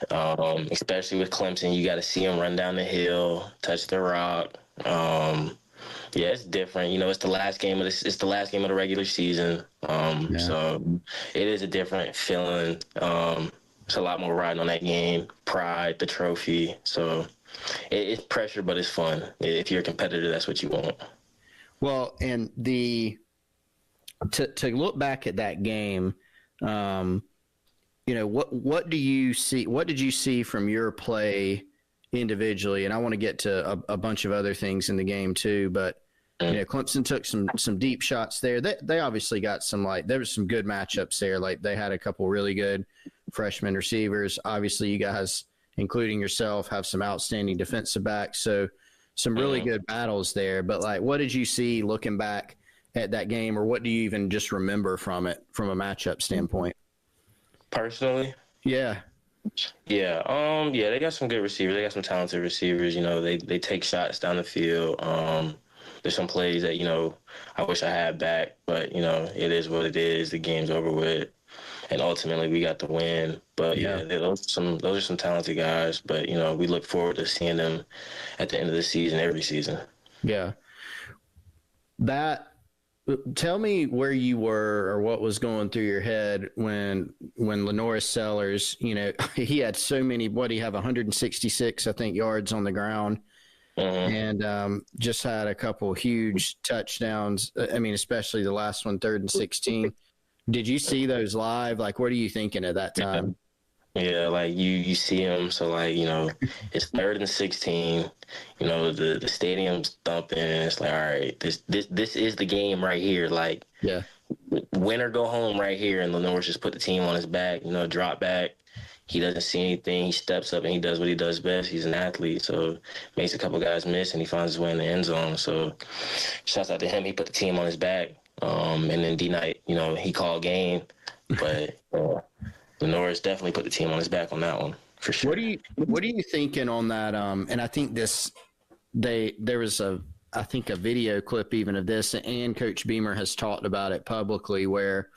Especially with Clemson, you got to see them run down the hill, touch the rock. Yeah, it's different. It's the last game of this. It's the last game of the regular season. So it is a different feeling. It's a lot more riding on that game, pride, the trophy. So it's pressure, but it's fun. If you're a competitor, that's what you want.
Well, and to look back at that game, what do you see? What did you see from your play individually? And I want to get to a bunch of other things in the game too. But Clemson took some deep shots there. They obviously got there was some good matchups there. Like, they had a couple really good freshman receivers. Obviously, you guys, including yourself, have some outstanding defensive backs. So some really good battles there. But, like, what did you see looking back at that game, or what do you even just remember from it from a matchup standpoint?
Personally?
Yeah.
Yeah. They got some good receivers. They got some talented receivers. They take shots down the field. There's some plays that, I wish I had back, but, it is what it is. The game's over with. And ultimately we got the win. But those are some talented guys. But, we look forward to seeing them at the end of the season, every season. Yeah.
Tell me where you were or what was going through your head when Lenoris Sellers, he had so many, he have 166, I think, yards on the ground. Mm-hmm. And just had a couple huge touchdowns. I mean, especially the last one, 3rd and 16. Did you see those live? Like, what are you thinking at that time?
Yeah, like you see them. So, like, it's 3rd and 16. The stadium's thumping. And it's like, all right, this is the game right here. Like, win or go home right here. And Lenoris just put the team on his back. Drop back. He doesn't see anything. He steps up and he does what he does best. He's an athlete, so makes a couple guys miss and he finds his way in the end zone. So, shouts out to him. He put the team on his back. And then D-Knight, he called game, but Lenoris definitely put the team on his back on that one for sure.
What are you thinking on that? And I think there was a video clip even of this, and Coach Beamer has talked about it publicly, where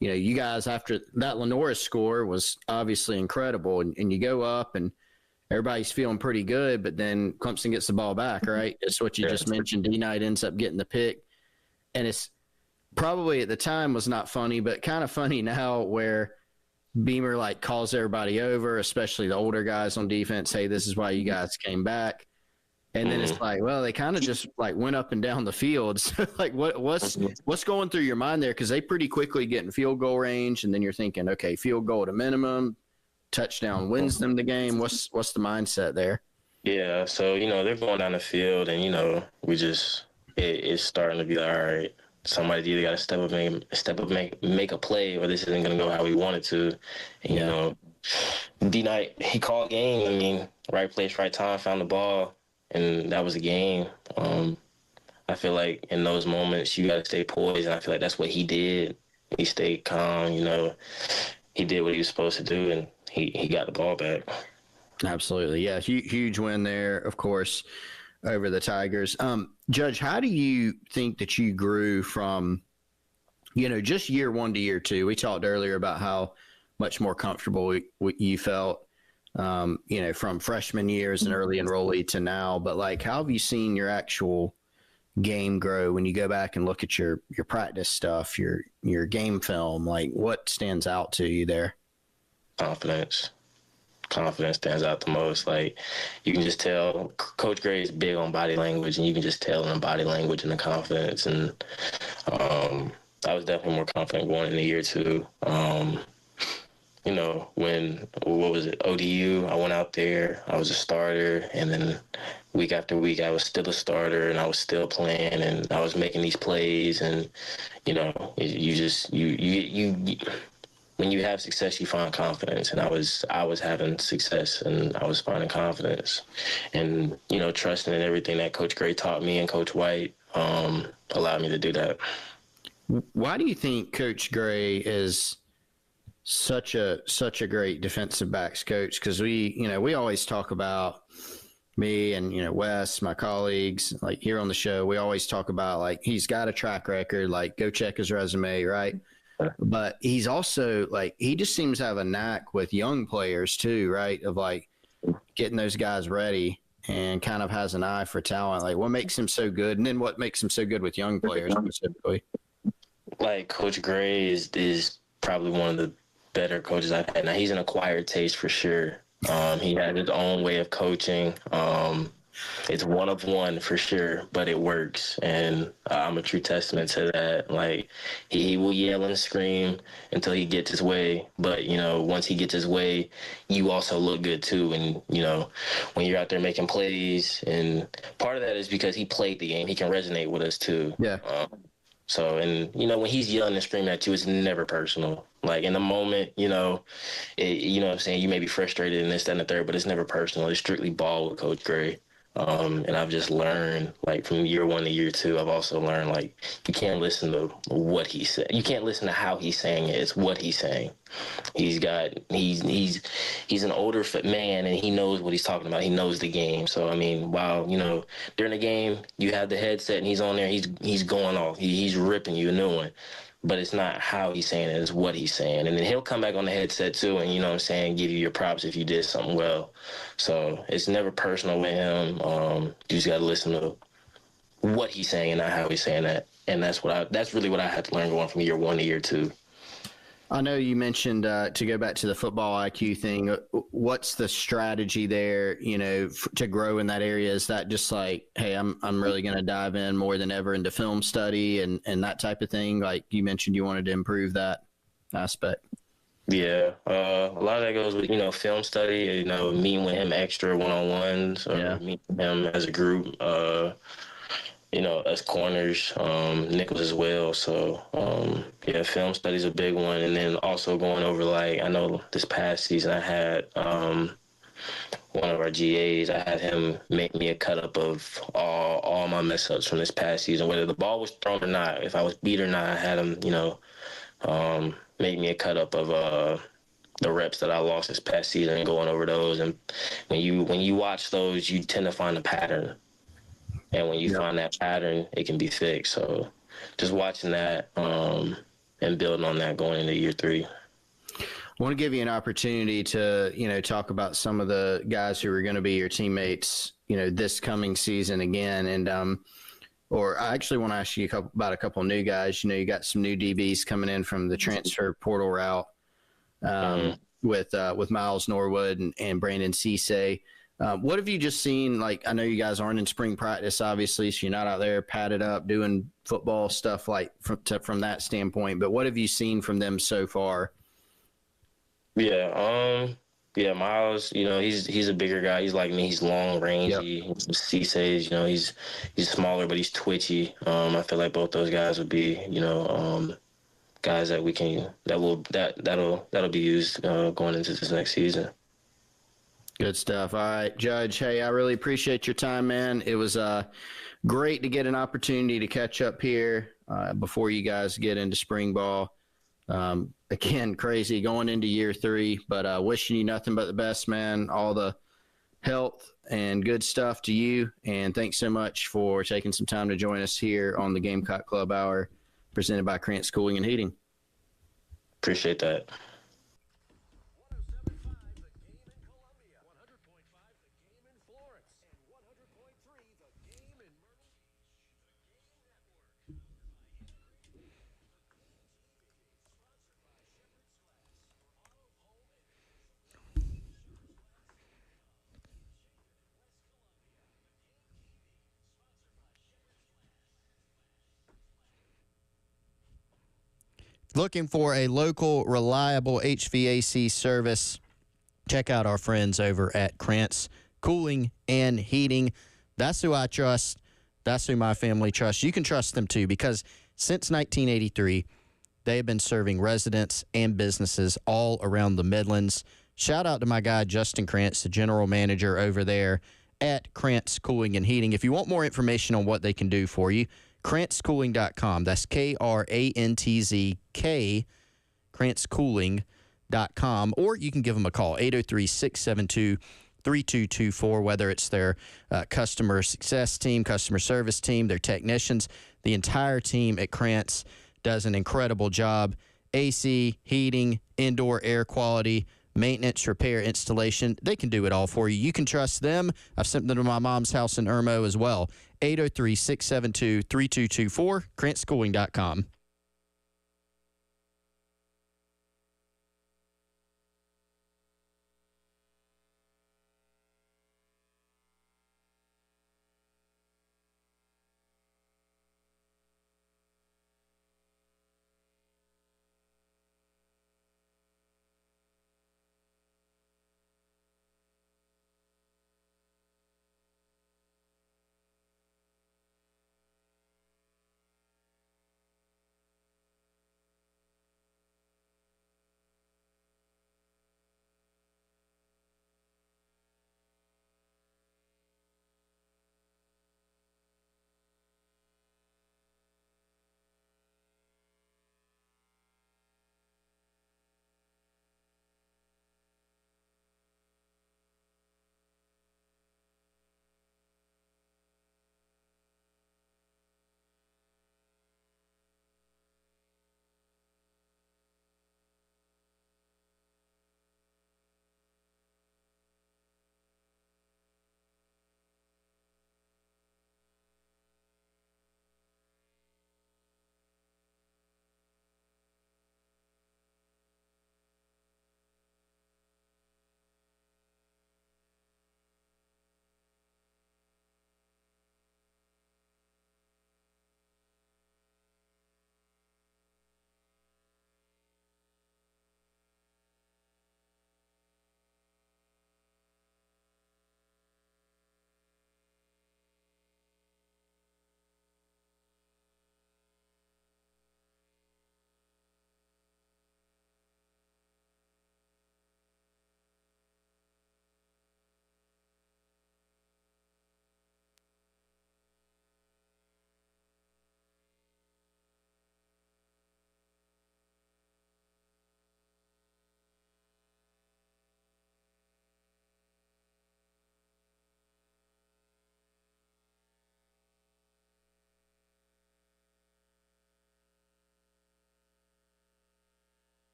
you guys, after that Lenoris score was obviously incredible, and you go up and everybody's feeling pretty good, but then Clemson gets the ball back, right? It's what you just mentioned. D-Knight ends up getting the pick. And it's probably at the time was not funny, but kind of funny now, where Beamer calls everybody over, especially the older guys on defense. Hey, this is why you guys came back. And then it's like, well, they kind of just like went up and down the field. So like, what's going through your mind there? Because they pretty quickly get in field goal range, and then you're thinking, okay, field goal at a minimum, touchdown wins them the game. What's the mindset there?
Yeah, so they're going down the field, and we just it's starting to be like, all right, somebody either got to step up, make a play, or this isn't gonna go how we want it to. And, D-Knight, he called game. I mean, right place, right time, found the ball, and that was the game. I feel like in those moments you got to stay poised, and I feel like that's what he did. He stayed calm. He did what he was supposed to do, and he got the ball back.
Absolutely. Yeah. Huge win there, of course, over the Tigers. Judge, how do you think that you grew from, just year one to year two? We talked earlier about how much more comfortable you felt, from freshman year as an early enrollee to now. But like, how have you seen your actual game grow when you go back and look at your practice stuff, your game film? Like, what stands out to you there?
Confidence stands out the most. Like, you can just tell Coach Gray is big on body language, and you can just tell in the body language and the confidence. And I was definitely more confident going into year two. What was it, ODU, I went out there, I was a starter, and then week after week I was still a starter, and I was still playing, and I was making these plays. And when you have success, you find confidence, and I was having success, and I was finding confidence, and trusting in everything that Coach Gray taught me and Coach White allowed me to do that.
Why do you think Coach Gray is such a great defensive backs coach? Because we always talk about, me and Wes, my colleagues, like here on the show, we always talk about like he's got a track record, like go check his resume, right? But he's also like, he just seems to have a knack with young players too, right? Of like getting those guys ready, and kind of has an eye for talent. Like, what makes him so good? And then what makes him so good with young players specifically? Like,
Coach Gray is probably one of the better coaches I've had. Now, he's an acquired taste for sure. He had his own way of coaching. It's one of one for sure, but it works, and I'm a true testament to that. Like, he will yell and scream until he gets his way, but once he gets his way, you also look good too. And when you're out there making plays, and part of that is because he played the game, he can resonate with us too.
Yeah.
So, and when he's yelling and screaming at you, it's never personal. Like, in the moment, what I'm saying, you may be frustrated and this, that, and the third, but it's never personal. It's strictly ball with Coach Gray. And I've just learned, like, from year one to year two, I've also learned, like, you can't listen to what he said. You can't listen to how he's saying it. It's what he's saying. He's an older man, and he knows what he's talking about. He knows the game. So, I mean, while, during the game, you have the headset and he's on there, he's going off. He's ripping you a new one. But it's not how he's saying it, it's what he's saying. And then he'll come back on the headset too, and give you your props if you did something well. So it's never personal with him. You just got to listen to what he's saying and not how he's saying that. And that's really what I had to learn going from year one to year two.
I know you mentioned, to go back to the football IQ thing, what's the strategy there, to grow in that area? Is that just like, hey, I'm really going to dive in more than ever into film study and that type of thing? Like you mentioned, you wanted to improve that aspect.
Yeah. A lot of that goes with, film study, meeting with him extra one-on-ones, or meeting him as a group, us corners, nickels as well. So, film study is a big one. And then also going over, like, I know this past season I had one of our GAs, I had him make me a cut-up of all my mess-ups from this past season, whether the ball was thrown or not. If I was beat or not, I had him, make me a cut-up of the reps that I lost this past season and going over those. And when you watch those, you tend to find a pattern. And when you find that pattern, it can be fixed. So just watching that and building on that going into year three.
I want to give you an opportunity to, talk about some of the guys who are going to be your teammates, this coming season again. And, or I actually want to ask you about a couple of new guys. You got some new DBs coming in from the transfer portal route with Miles Norwood and Brandon Cisse. What have you just seen? Like, I know you guys aren't in spring practice, obviously, so you're not out there padded up doing football stuff like from that standpoint. But what have you seen from them so far?
Yeah, Miles, he's a bigger guy. He's like me. He's long
Yep.
rangy. C says, he's smaller, but he's twitchy. I feel like both those guys would be, guys that we can that'll be used going into this next season.
Good stuff. All right, Judge. Hey, I really appreciate your time, man. It was great to get an opportunity to catch up here before you guys get into spring ball. Again, crazy going into year 3, but wishing you nothing but the best, man. All the health and good stuff to you. And thanks so much for taking some time to join us here on the Gamecock Club Hour presented by Krantz Cooling and Heating.
Appreciate that.
Looking for a local, reliable HVAC service? Check out our friends over at Krantz Cooling and Heating. That's who I trust. That's who my family trusts. You can trust them too, because since 1983, they have been serving residents and businesses all around the Midlands. Shout out to my guy, Justin Krantz, the general manager over there at Krantz Cooling and Heating. If you want more information on what they can do for you, KrantzCooling.com. That's KRANTZK, KrantzCooling.com. Or you can give them a call, 803-672-3224, whether it's their customer success team, customer service team, their technicians. The entire team at Krantz does an incredible job. AC, heating, indoor air quality, maintenance, repair, installation. They can do it all for you. You can trust them. I've sent them to my mom's house in Irmo as well. 803-672-3224, KrantzCooling.com.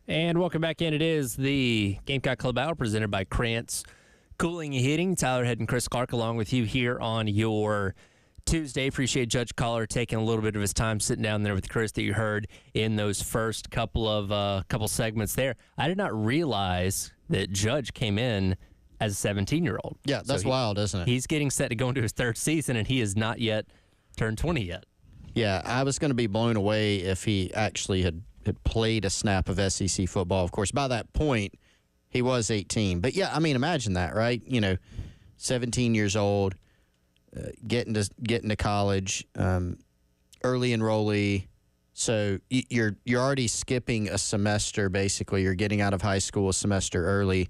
And welcome back in. It is the Gamecock Club Hour presented by Krantz Cooling and Heating. Tyler Head and Chris Clark along with you here on your Tuesday. Appreciate Judge Collar taking a little bit of his time sitting down there with Chris that you heard in those first couple segments there. I did not realize that Judge came in as a 17-year-old.
Yeah, that's wild, isn't it?
He's getting set to go into his third season, and he has not yet turned 20 yet.
Yeah, I was going to be blown away if he actually had played a snap of SEC football. Of course, by that point, he was 18. But, yeah, I mean, imagine that, right? 17 years old, getting to college, early enrollee. So you're already skipping a semester, basically. You're getting out of high school a semester early,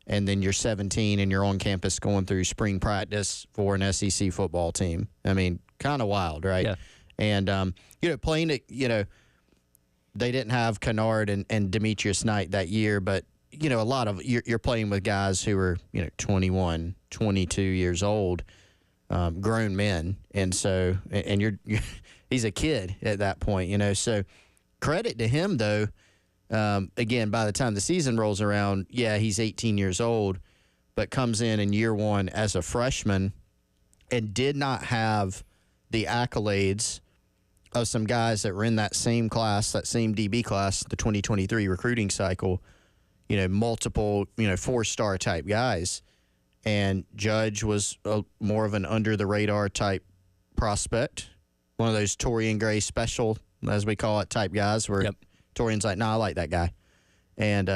and then you're 17 and you're on campus going through spring practice for an SEC football team. I mean, kind of wild, right?
Yeah.
And, playing it, they didn't have Kennard and Demetrius Knight that year, but, a lot of you're playing with guys who are, 21, 22 years old, grown men. And so, and you're he's a kid at that point, So credit to him, though. Again, by the time the season rolls around, yeah, he's 18 years old, but comes in year one as a freshman and did not have the accolades of some guys that were in that same class, that same DB class, the 2023 recruiting cycle, multiple, 4-star type guys. And Judge was more of an under-the-radar type prospect, one of those Torian Gray special, as we call it, type guys where Torian's like, I like that guy. And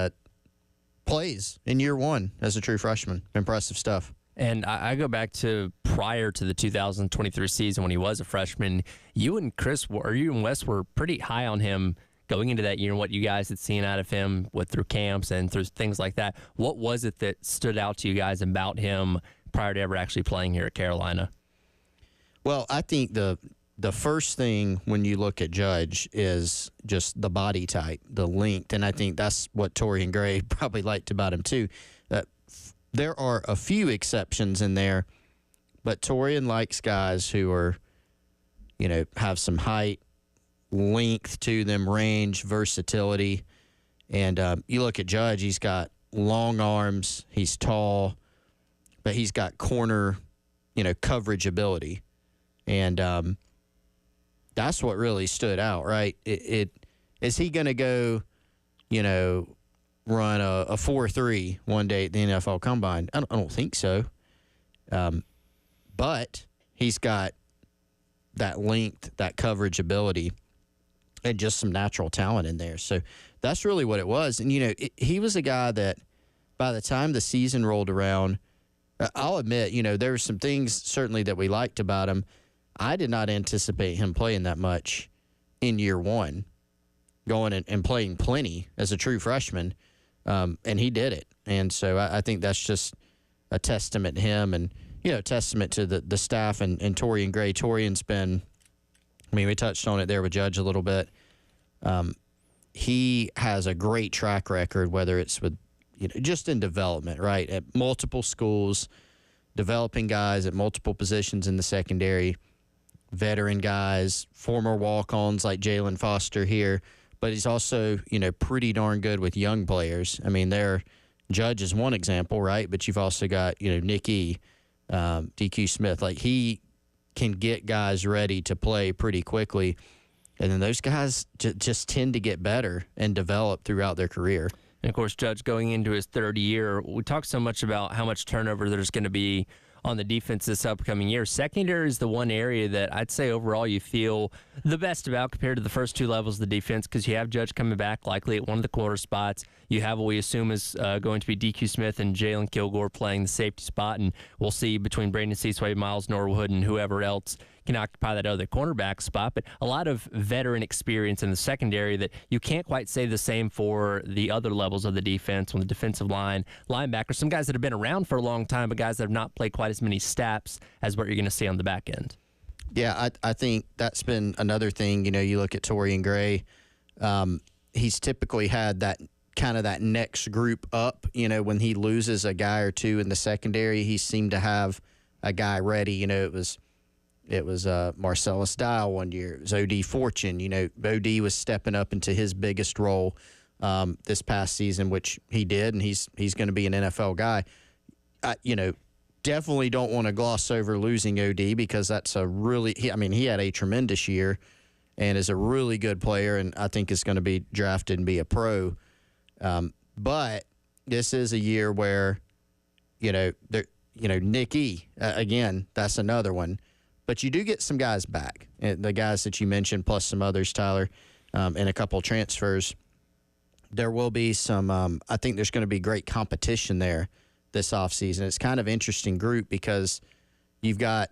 plays in year one as a true freshman. Impressive stuff.
And I go back to prior to the 2023 season when he was a freshman. You and Wes were pretty high on him going into that year and what you guys had seen out of him through camps and through things like that. What was it that stood out to you guys about him prior to ever actually playing here at Carolina?
Well, I think the first thing when you look at Judge is just the body type, the length, and I think that's what Torian Gray probably liked about him too. There are a few exceptions in there, but Torian likes guys who are, have some height, length to them, range, versatility. And you look at Judge, he's got long arms, he's tall, but he's got corner, coverage ability. And that's what really stood out, right? Is he going to go, run a 4.3 one day at the NFL Combine? I don't think so. But he's got that length, that coverage ability, and just some natural talent in there. So that's really what it was. And, he was a guy that by the time the season rolled around, I'll admit, there were some things certainly that we liked about him. I did not anticipate him playing that much in year one, going and playing plenty as a true freshman. And he did it. And so I think that's just a testament to him and, testament to the staff and Torian Gray. Torian's been, we touched on it there with Judge a little bit. He has a great track record, whether it's with, just in development, right? At multiple schools, developing guys at multiple positions in the secondary, veteran guys, former walk-ons like Jalen Foster here. But he's also, pretty darn good with young players. Judge is one example, right? But you've also got, Nicky, DQ Smith. Like, he can get guys ready to play pretty quickly. And then those guys just tend to get better and develop throughout their career.
And, of course, Judge going into his third year, we talk so much about how much turnover there's going to be on the defense this upcoming year. Secondary is the one area that I'd say overall you feel the best about compared to the first two levels of the defense, because you have Judge coming back likely at one of the corner spots. You have what we assume is going to be DQ Smith and Jalen Kilgore playing the safety spot, and we'll see between Brandon Ceaseway, Miles Norwood, and whoever else can occupy that other cornerback spot. But a lot of veteran experience in the secondary that you can't quite say the same for the other levels of the defense on the defensive line, linebackers, some guys that have been around for a long time, but guys that have not played quite as many snaps as what you're going to see on the back end.
Yeah, I think that's been another thing. You look at Torian Gray, he's typically had that kind of that next group up. When he loses a guy or two in the secondary, he seemed to have a guy ready. It was Marcellus Dial one year. It was O.D. Fortune. O.D. was stepping up into his biggest role this past season, which he did, and he's going to be an NFL guy. Definitely don't want to gloss over losing OD because that's he had a tremendous year and is a really good player, and I think is going to be drafted and be a pro. But this is a year where, Nick E, again, that's another one. But you do get some guys back, and the guys that you mentioned, plus some others, Tyler, and a couple transfers. There will be some, I think there's going to be great competition there this offseason. It's kind of interesting group because you've got,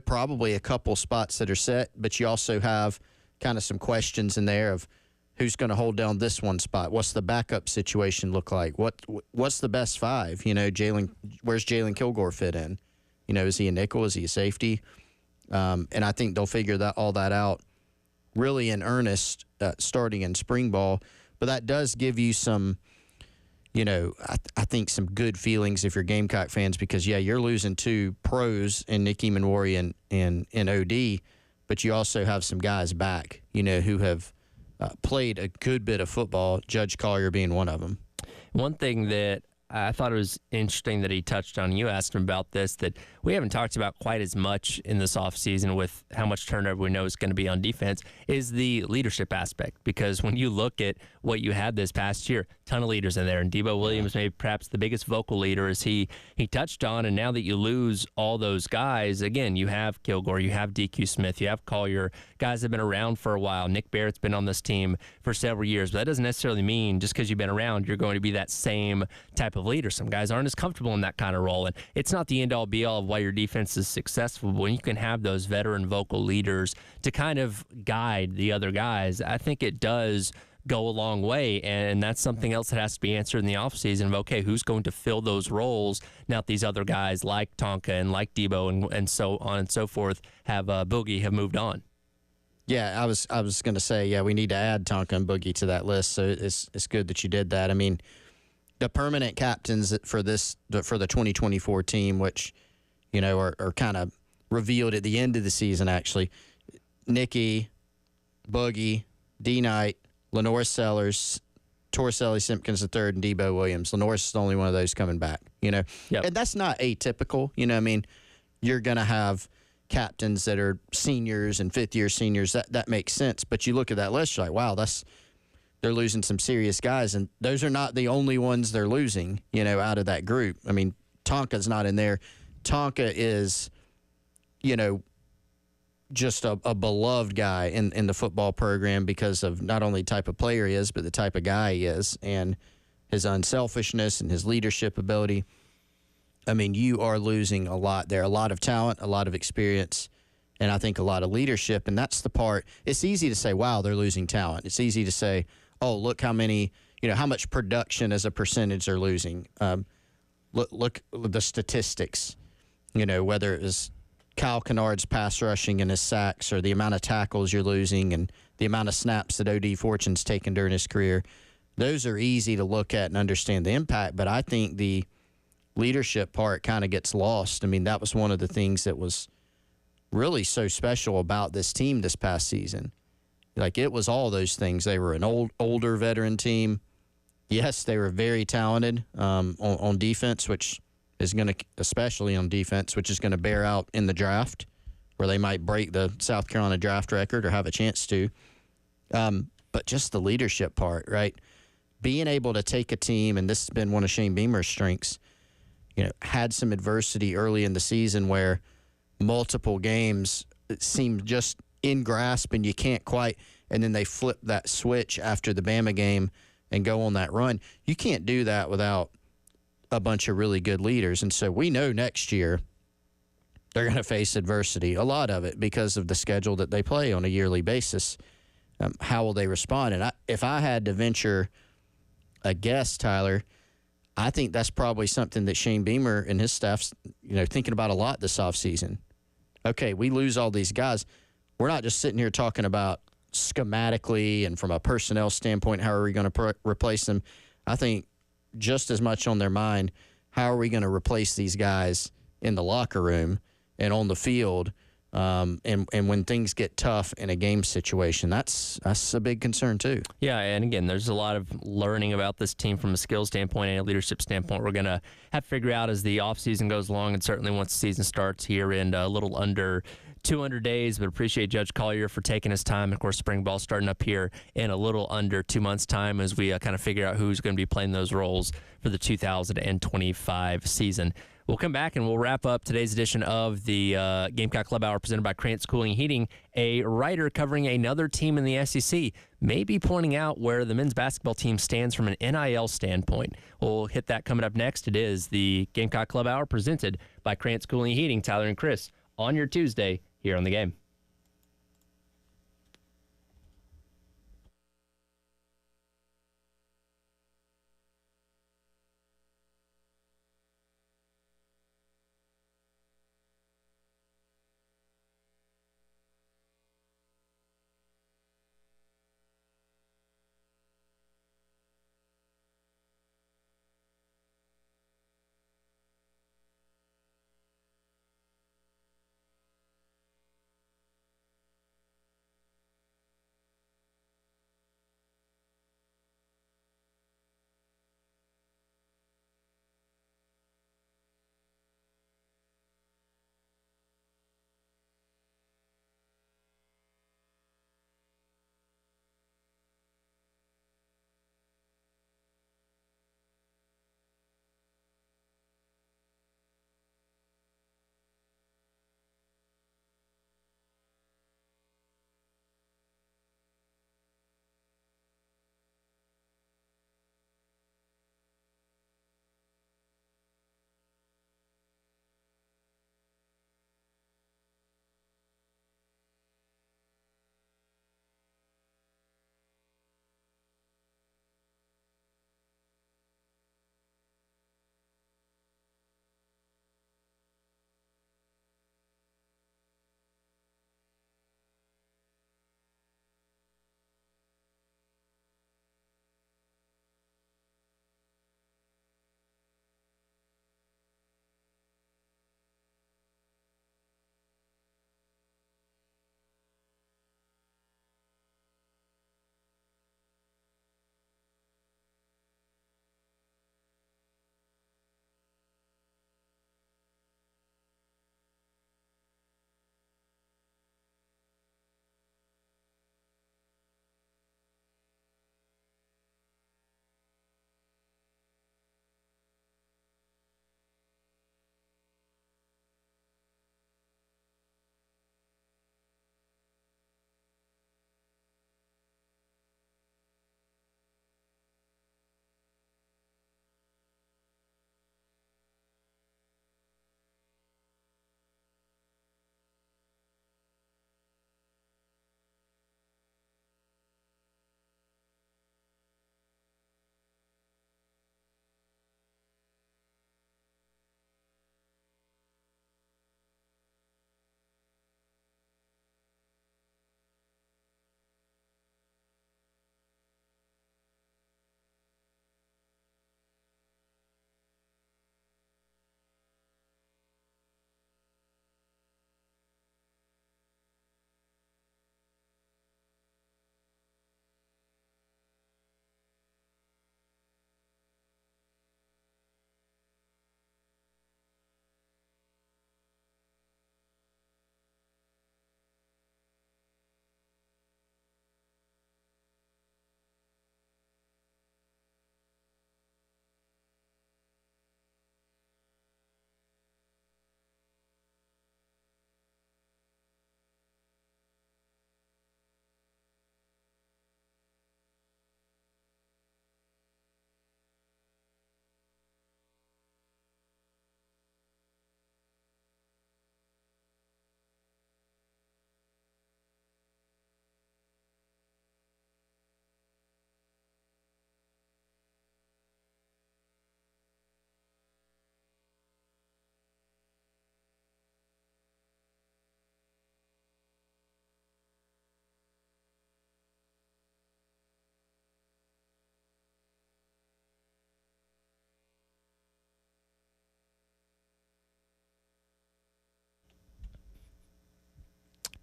probably a couple spots that are set, but you also have kind of some questions in there of who's going to hold down this one spot. What's the backup situation look like? What's the best five? Where's Jalen Kilgore fit in? Is he a nickel? Is he a safety? And I think they'll figure all that out really in earnest starting in spring ball. But that does give you some, I think some good feelings if you're Gamecock fans because, you're losing two pros in Nick Emanwari and OD, but you also have some guys back, who have played a good bit of football, Judge Collier being one of them.
One thing that I thought it was interesting that he touched on, you asked him about this, that we haven't talked about quite as much in this offseason with how much turnover we know is going to be on defense, is the leadership aspect. Because when you look at what you had this past year, ton of leaders in there, and Debo Williams maybe perhaps the biggest vocal leader as he touched on. And now that you lose all those guys, again, you have Kilgore, you have DQ Smith, you have Collier, guys that have been around for a while. Nick Barrett's been on this team for several years, but that doesn't necessarily mean just because you've been around, you're going to be that same type of leader. Some guys aren't as comfortable in that kind of role, and it's not the end-all be-all of why your defense is successful, but when you can have those veteran vocal leaders to kind of guide the other guys, I think it does go a long way, and that's something else that has to be answered in the offseason of, okay, who's going to fill those roles now that these other guys like Tonka and like Debo and so on and so forth have Boogie have moved on.
Yeah, I was going to say, we need to add Tonka and Boogie to that list, so it's good that you did that. I mean, the permanent captains for the 2024 team, which, are kind of revealed at the end of the season, actually. Nicky, Boogie, D. Knight, Lenore Sellers, Torricelli Simpkins III, and Debo Williams. Lenore's is the only one of those coming back, Yep. And that's not atypical. You're going to have captains that are seniors and fifth-year seniors. That makes sense. But you look at that list, you're like, wow, they're losing some serious guys, and those are not the only ones they're losing, out of that group. I mean, Tonka's not in there. Tonka is, just a beloved guy in the football program because of not only the type of player he is, but the type of guy he is and his unselfishness and his leadership ability. I mean, you are losing a lot there, a lot of talent, a lot of experience, and I think a lot of leadership. And that's the part. It's easy to say, wow, they're losing talent. It's easy to say, oh, look how many, how much production as a percentage they're losing. Look at the statistics, whether it was Kyle Kennard's pass rushing and his sacks or the amount of tackles you're losing and the amount of snaps that O.D. Fortune's taken during his career. Those are easy to look at and understand the impact, but I think the leadership part kind of gets lost. I mean, that was one of the things that was really so special about this team this past season. Like, it was all those things. They were an older veteran team. Yes, they were very talented on defense, which is going to, especially on defense, which is going to bear out in the draft, where they might break the South Carolina draft record or have a chance to. But just the leadership part, right? Being able to take a team, and this has been one of Shane Beamer's strengths, had some adversity early in the season where multiple games seemed just in grasp and you can't quite, and then they flip that switch after the Bama game and go on that run. You can't do that without a bunch of really good leaders. And so we know next year they're going to face adversity, a lot of it because of the schedule that they play on a yearly basis. How will they respond? And if I had to venture a guess, Tyler, I think that's probably something that Shane Beamer and his staff's, thinking about a lot this offseason. Okay, we lose all these guys. We're not just sitting here talking about schematically and from a personnel standpoint, how are we going to replace them? I think just as much on their mind, how are we going to replace these guys in the locker room and on the field And when things get tough in a game situation, that's a big concern too.
Yeah, and again, there's a lot of learning about this team from a skill standpoint and a leadership standpoint. We're going to have to figure out as the offseason goes along, and certainly once the season starts here in a little under 200 days. But appreciate Judge Collier for taking his time. Of course, spring ball starting up here in a little under 2 months' time as we kind of figure out who's going to be playing those roles for the 2025 season. We'll come back and we'll wrap up today's edition of the Gamecock Club Hour presented by Krantz Cooling and Heating. A writer covering another team in the SEC may be pointing out where the men's basketball team stands from an NIL standpoint. We'll hit that coming up next. It is the Gamecock Club Hour presented by Krantz Cooling and Heating. Tyler and Chris on your Tuesday here on The Game.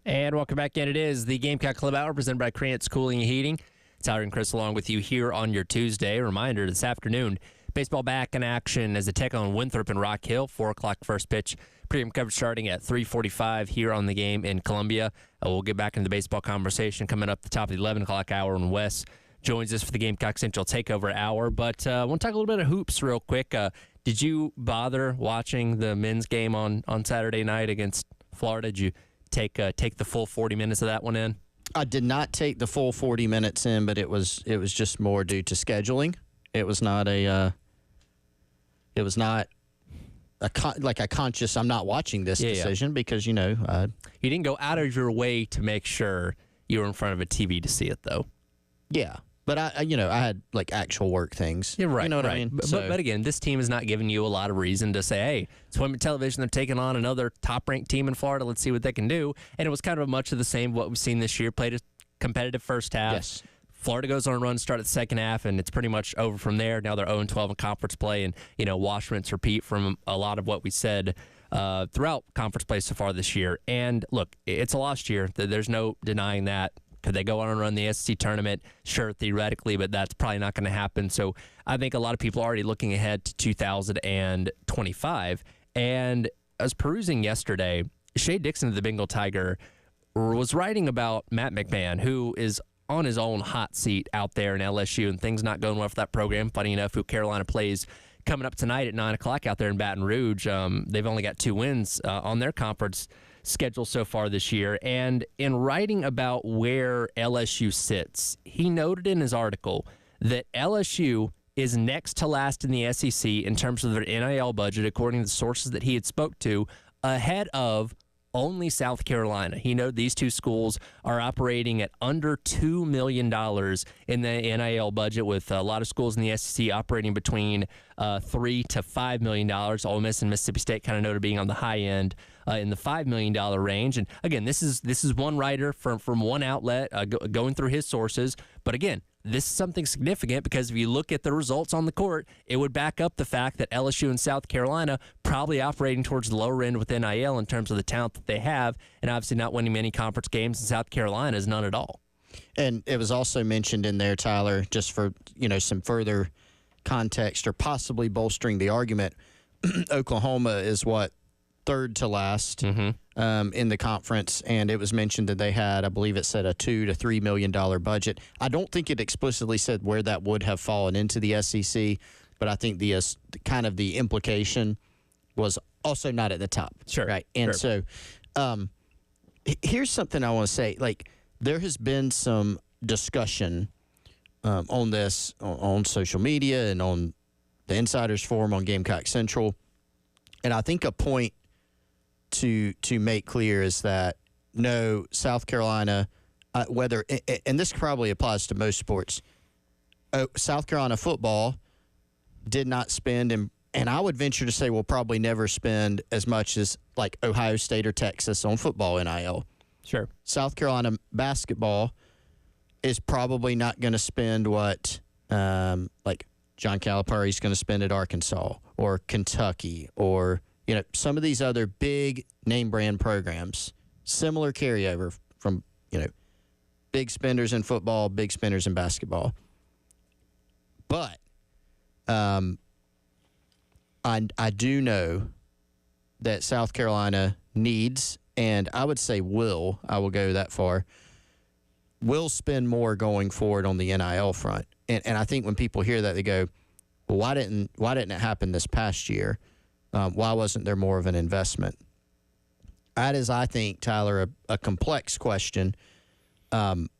And welcome back in. It is the Gamecock Club Hour presented by Krantz Cooling and Heating. Tyler and Chris along with you here on your Tuesday. Reminder this afternoon, baseball back in action as they take on Winthrop and Rock Hill. 4 o'clock first pitch. Pregame coverage starting at 3:45 here on the game in Columbia. We'll get back into the baseball conversation coming up the top of the 11 o'clock hour when Wes joins us for the Gamecock Central Takeover Hour. But I want to talk a little bit of hoops real quick. Did you bother watching the men's game on Saturday night against Florida? Did you take the full 40 minutes of that one in?
I did not take the full 40 minutes in, but it was just more due to scheduling. It was not a conscious. I'm not watching this decision because you
didn't go out of your way to make sure you were in front of a TV to see it though.
Yeah. But I had like actual work things.
Yeah, right.
You know what
right.
I mean?
But again, this team is not giving you a lot of reason to say, hey, it's women's television. They're taking on another top-ranked team in Florida. Let's see what they can do. And it was kind of much of the same what we've seen this year. Played a competitive first half.
Yes.
Florida goes on a run, start at the second half, and it's pretty much over from there. Now they're 0-12 in conference play, and wash, rinse, repeat from a lot of what we said throughout conference play so far this year. And look, it's a lost year. There's no denying that. Could they go on and run the SEC tournament? Sure, theoretically, but that's probably not going to happen. So I think a lot of people are already looking ahead to 2025. And I was perusing yesterday, Shea Dixon of the Bengal Tiger was writing about Matt McMahon, who is on his own hot seat out there in LSU, and things not going well for that program. Funny enough, who Carolina plays coming up tonight at 9 o'clock out there in Baton Rouge. They've only got 2 wins on their conference schedule so far this year. And in writing about where LSU sits, he noted in his article that LSU is next to last in the SEC in terms of their NIL budget, according to the sources that he had spoke to, ahead of only South Carolina. He noted these two schools are operating at under $2 million in the NIL budget, with a lot of schools in the SEC operating between $3 to $5 million. Ole Miss and Mississippi State kind of noted being on the high end in the $5 million range. And again, this is one writer from one outlet going through his sources. But again, this is something significant because if you look at the results on the court, it would back up the fact that LSU and South Carolina probably operating towards the lower end with NIL in terms of the talent that they have, and obviously not winning many conference games, and South Carolina is none at all.
And it was also mentioned in there, Tyler, just for some further context or possibly bolstering the argument, Oklahoma is third to last in the conference, and it was mentioned that they had, I believe it said, a $2 to $3 million budget. I don't think it explicitly said where that would have fallen into the SEC, but I think the kind of the implication was also not at the top.
Sure.
Right. And
sure.
So here's something I want to say. Like, there has been some discussion on this on social media and on the Insiders Forum on Gamecock Central, and I think a point to make clear is that no, South Carolina, and this probably applies to most sports, South Carolina football did not spend, and I would venture to say will probably never spend as much as like Ohio State or Texas on football NIL.
Sure.
South Carolina basketball is probably not going to spend what like John Calipari's going to spend at Arkansas or Kentucky or some of these other big name brand programs. Similar carryover from big spenders in football, big spenders in basketball. But I do know that South Carolina needs, and I would say I will go that far, will spend more going forward on the NIL front. And I think when people hear that, they go, well, why didn't it happen this past year? Why wasn't there more of an investment? That is, I think, Tyler, a complex question.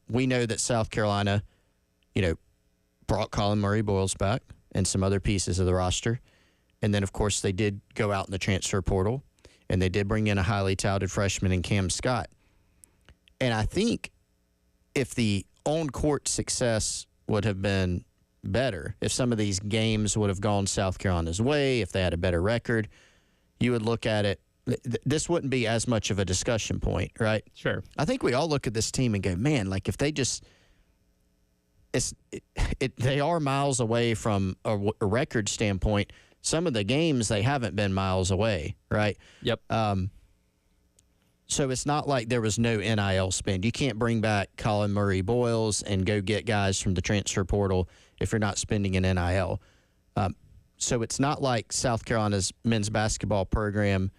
We know that South Carolina, brought Colin Murray-Boyles back and some other pieces of the roster. And then, of course, they did go out in the transfer portal, and they did bring in a highly touted freshman in Cam Scott. And I think if the on-court success would have been better, if some of these games would have gone South Carolina's way, if they had a better record, you would look at it. This wouldn't be as much of a discussion point, right?
Sure.
I think we all look at this team and go, man, like if they just, they are miles away from a record standpoint. Some of the games they haven't been miles away, right?
Yep.
So it's not like there was no NIL spend. You can't bring back Colin Murray Boyles and go get guys from the transfer portal if you're not spending in NIL. So it's not like South Carolina's men's basketball program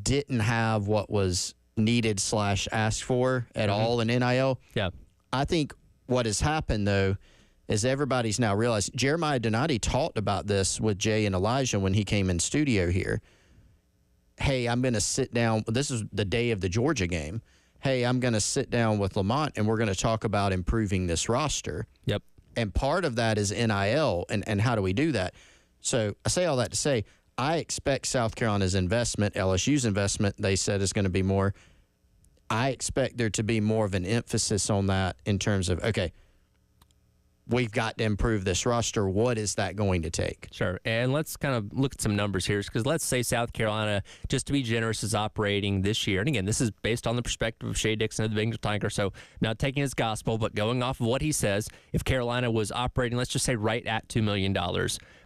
didn't have what was needed / asked for at all in NIL.
Yeah.
I think what has happened, though, is everybody's now realized. Jeremiah Donati talked about this with Jay and Elijah when he came in studio here. Hey, I'm going to sit down. This is the day of the Georgia game. Hey, I'm going to sit down with Lamont, and we're going to talk about improving this roster.
Yep.
And part of that is NIL, and how do we do that? So I say all that to say, I expect South Carolina's investment, LSU's investment, they said is going to be more. I expect there to be more of an emphasis on that in terms of, okay, we've got to improve this roster. What is that going to take?
Sure. And let's kind of look at some numbers here, because let's say South Carolina, just to be generous, is operating this year. And again, this is based on the perspective of Shea Dixon of the Bengal Tiger. So not taking his gospel, but going off of what he says, if Carolina was operating, let's just say right at $2 million.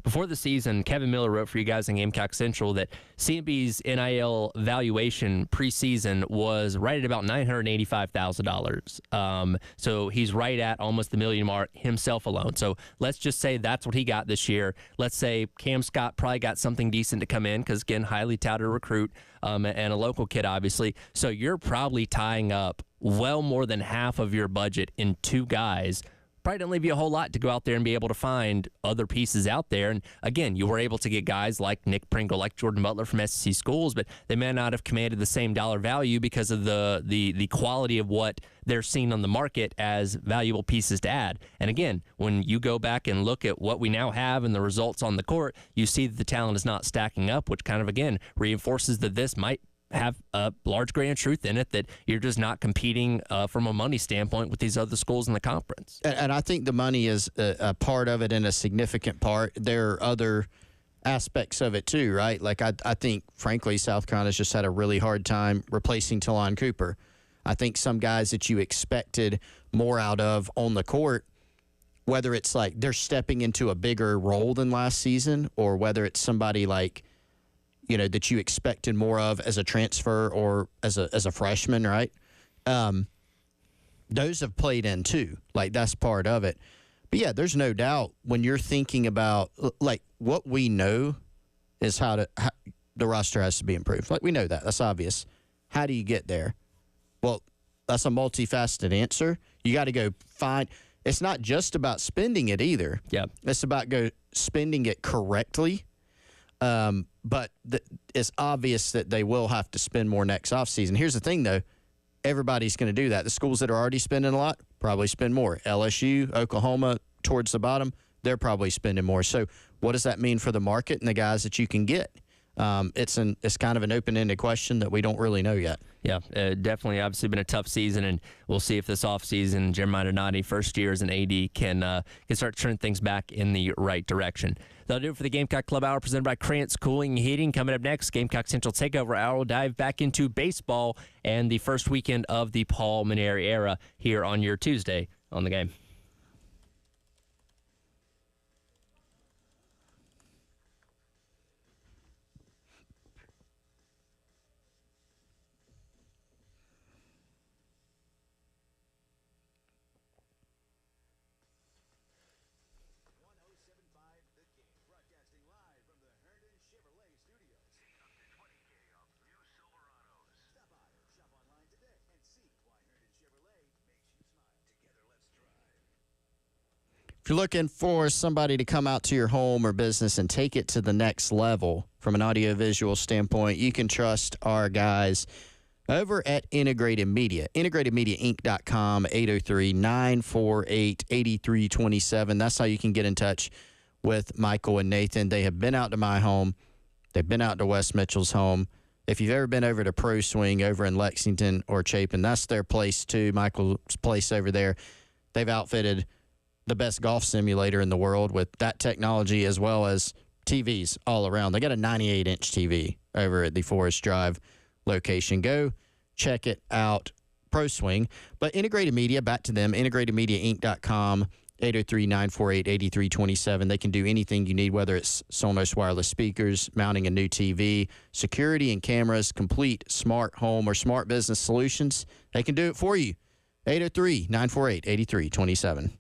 Before the season, Kevin Miller wrote for you guys in Gamecock Central that CMB's NIL valuation preseason was right at about $985,000. So he's right at almost the million mark himself alone. So let's just say that's what he got this year. Let's say Cam Scott probably got something decent to come in because, again, highly touted recruit and a local kid, obviously. So you're probably tying up well more than half of your budget in two guys. Probably didn't leave you a whole lot to go out there and be able to find other pieces out there. And again, you were able to get guys like Nick Pringle, like Jordan Butler from SEC schools, but they may not have commanded the same dollar value because of the quality of what they're seeing on the market as valuable pieces to add. And again, when you go back and look at what we now have and the results on the court, you see that the talent is not stacking up, which kind of, again, reinforces that this might have a large grain of truth in it, that you're just not competing from a money standpoint with these other schools in the conference.
And I think the money is a part of it and a significant part. There are other aspects of it too, right? Like I think, frankly, South Carolina's just had a really hard time replacing Talon Cooper. I think some guys that you expected more out of on the court, whether it's like they're stepping into a bigger role than last season, or whether it's somebody like, you know, that you expected more of as a transfer or as a freshman, right? Those have played in too. Like, that's part of it. But yeah, there's no doubt when you're thinking about, like, what we know is how the roster has to be improved. Like, we know that. That's obvious. How do you get there? Well, that's a multifaceted answer. You got to go find. It's not just about spending it either.
Yeah.
It's about spending it correctly. But it's obvious that they will have to spend more next offseason. Here's the thing, though. Everybody's going to do that. The schools that are already spending a lot probably spend more. LSU, Oklahoma, towards the bottom, they're probably spending more. So what does that mean for the market and the guys that you can get? It's kind of an open-ended question that we don't really know yet.
Yeah, definitely. Obviously, been a tough season, and we'll see if this offseason, Jeremiah Donati, first year as an AD, can start turning things back in the right direction. That'll do it for the Gamecock Club Hour presented by Krantz Cooling and Heating. Coming up next, Gamecock Central Takeover Hour will dive back into baseball and the first weekend of the Paul Mainieri era here on your Tuesday on the Game.
If you're looking for somebody to come out to your home or business and take it to the next level from an audiovisual standpoint, you can trust our guys over at Integrated Media. IntegratedMediaInc.com, 803-948-8327. That's how you can get in touch with Michael and Nathan. They have been out to my home. They've been out to Wes Mitchell's home. If you've ever been over to Pro Swing over in Lexington or Chapin, that's their place too, Michael's place over there. They've outfitted the best golf simulator in the world with that technology, as well as TVs all around. They got a 98-inch TV over at the Forest Drive location. Go check it out, Pro Swing. But Integrated Media, back to them, IntegratedMediaInc.com. 803-948-8327. They can do anything you need, whether it's Sonos wireless speakers, mounting a new TV, security and cameras, complete smart home or smart business solutions. They can do it for you. 803-948-8327.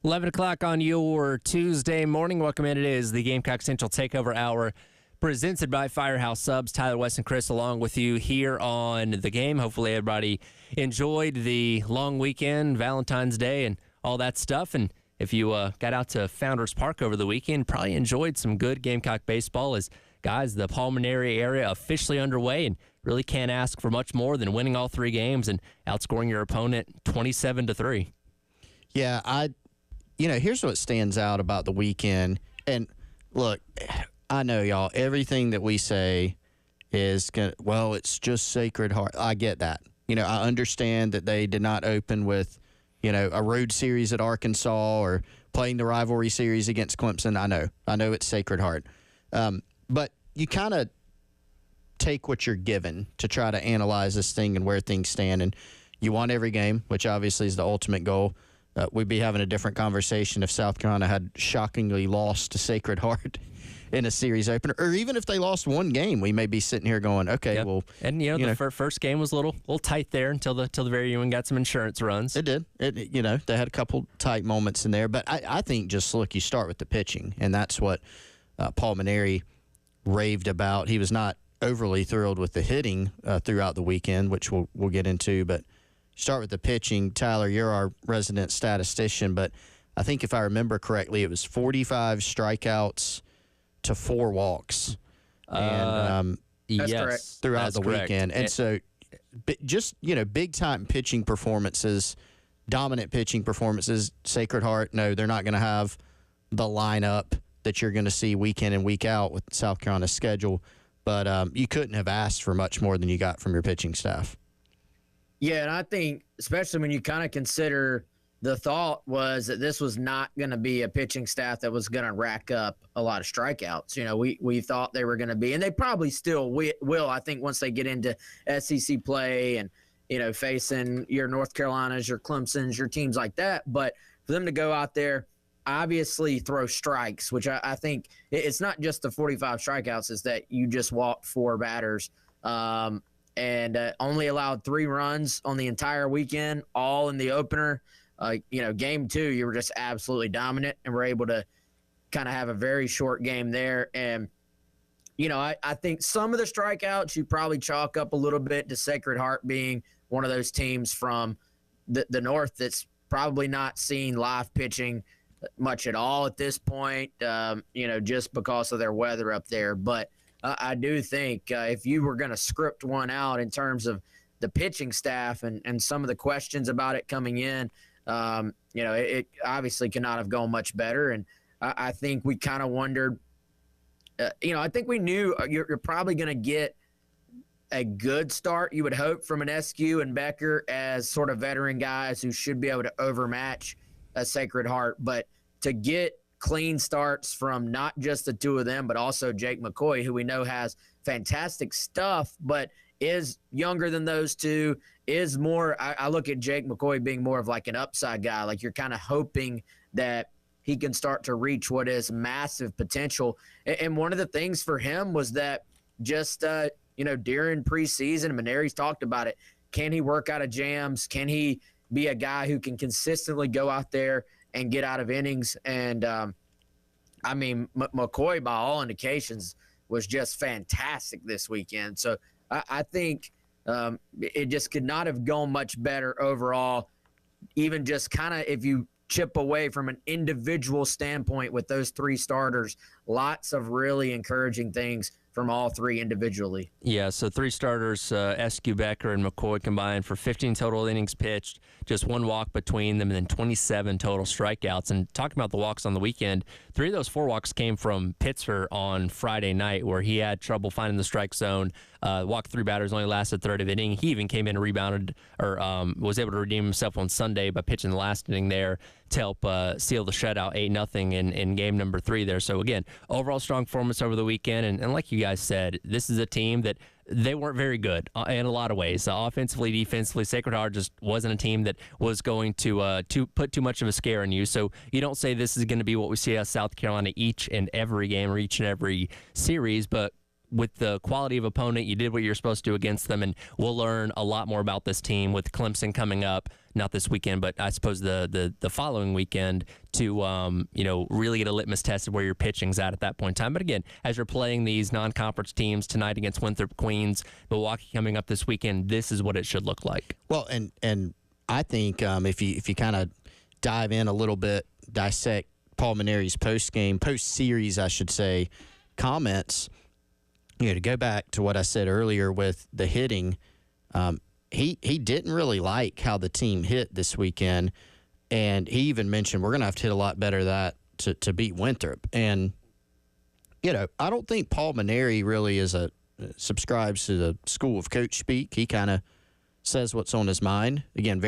$11 o'clock on your Tuesday morning. Welcome in. It is the Gamecock Central Takeover Hour presented by Firehouse Subs. Tyler, West, and Chris along with you here on the game. Hopefully everybody enjoyed the long weekend, Valentine's Day, and all that stuff. And if you got out to Founders Park over the weekend, probably enjoyed some good Gamecock baseball as, guys, the pulmonary area officially underway and really can't ask for much more than winning all three games and outscoring your opponent 27-3.
Yeah, here's what stands out about the weekend. And look, I know, y'all, everything that we say is it's just Sacred Heart. I get that. I understand that they did not open with, a road series at Arkansas or playing the rivalry series against Clemson. I know it's Sacred Heart. But you kind of take what you're given to try to analyze this thing and where things stand. And you won every game, which obviously is the ultimate goal. we'd be having a different conversation if South Carolina had shockingly lost to Sacred Heart in a series opener, or even if they lost one game, we may be sitting here going, okay,
Yep.
well,
And the first game was a little tight there until the very end, got some insurance runs.
It did. They had a couple tight moments in there, but I think just look, you start with the pitching, and that's what Paul Maneri raved about. He was not overly thrilled with the hitting throughout the weekend, which we'll get into, but start with the pitching. Tyler, you're our resident statistician, but I think if I remember correctly, it was 45 strikeouts to 4 walks. And
That's
yes,
correct.
throughout
that's
the
correct.
weekend. And so just, big-time pitching performances, dominant pitching performances. Sacred Heart, no, they're not going to have the lineup that you're going to see week in and week out with South Carolina's schedule. But you couldn't have asked for much more than you got from your pitching staff.
Yeah, and I think, especially when you kind of consider the thought was that this was not going to be a pitching staff that was going to rack up a lot of strikeouts. We thought they were going to be, and they probably still will, I think, once they get into SEC play and, facing your North Carolinas, your Clemsons, your teams like that. But for them to go out there, obviously throw strikes, which I think it's not just the 45 strikeouts, is that you just walked 4 batters and only allowed 3 runs on the entire weekend, all in the opener. Game 2, you were just absolutely dominant and were able to kind of have a very short game there. And, I think some of the strikeouts you probably chalk up a little bit to Sacred Heart being one of those teams from the North that's probably not seen live pitching much at all at this point, just because of their weather up there. But I do think if you were going to script one out in terms of the pitching staff and some of the questions about it coming in, it obviously could not have gone much better. And I think we kind of wondered, I think we knew you're probably going to get a good start, you would hope, from an SQ and Becker as sort of veteran guys who should be able to overmatch a Sacred Heart. But to get clean starts from not just the 2 of them, but also Jake McCoy, who we know has fantastic stuff, but is younger than those 2, is more, I look at Jake McCoy being more of like an upside guy. Like you're kind of hoping that he can start to reach what is massive potential. And one of the things for him was that just, during preseason, Maneri's talked about it. Can he work out of jams? Can he be a guy who can consistently go out there and get out of innings? And, McCoy, by all indications, was just fantastic this weekend. So I think it just could not have gone much better overall, even just kind of if you chip away from an individual standpoint with those 3 starters, lots of really encouraging things from all 3 individually.
Yeah, so 3 starters, SQ, Becker, and McCoy combined for 15 total innings pitched, just 1 walk between them, and then 27 total strikeouts. And talking about the walks on the weekend, 3 of those 4 walks came from Pitzer on Friday night, where he had trouble finding the strike zone. Walked 3 batters, only lasted third of inning. He even came in and rebounded, or was able to redeem himself on Sunday by pitching the last inning there to help seal the shutout 8-0 in game number 3 there. So again, overall strong performance over the weekend, and like you guys said, this is a team that they weren't very good in a lot of ways. Offensively, defensively, Sacred Heart just wasn't a team that was going to put too much of a scare on you. So you don't say this is going to be what we see out of South Carolina each and every game or each and every series, but with the quality of opponent, you did what you're supposed to do against them, and we'll learn a lot more about this team with Clemson coming up, not this weekend, but I suppose the following weekend to really get a litmus test of where your pitching's at that point in time. But again, as you're playing these non-conference teams tonight against Winthrop Queens, Milwaukee coming up this weekend, this is what it should look like.
Well, and I think if you kind of dive in a little bit, dissect Paul Maneri's post-series, I should say, comments. To go back to what I said earlier with the hitting, he didn't really like how the team hit this weekend, and he even mentioned we're going to have to hit a lot better that to beat Winthrop. And I don't think Paul Maneri really subscribes to the school of coach speak. He kind of says what's on his mind. Again,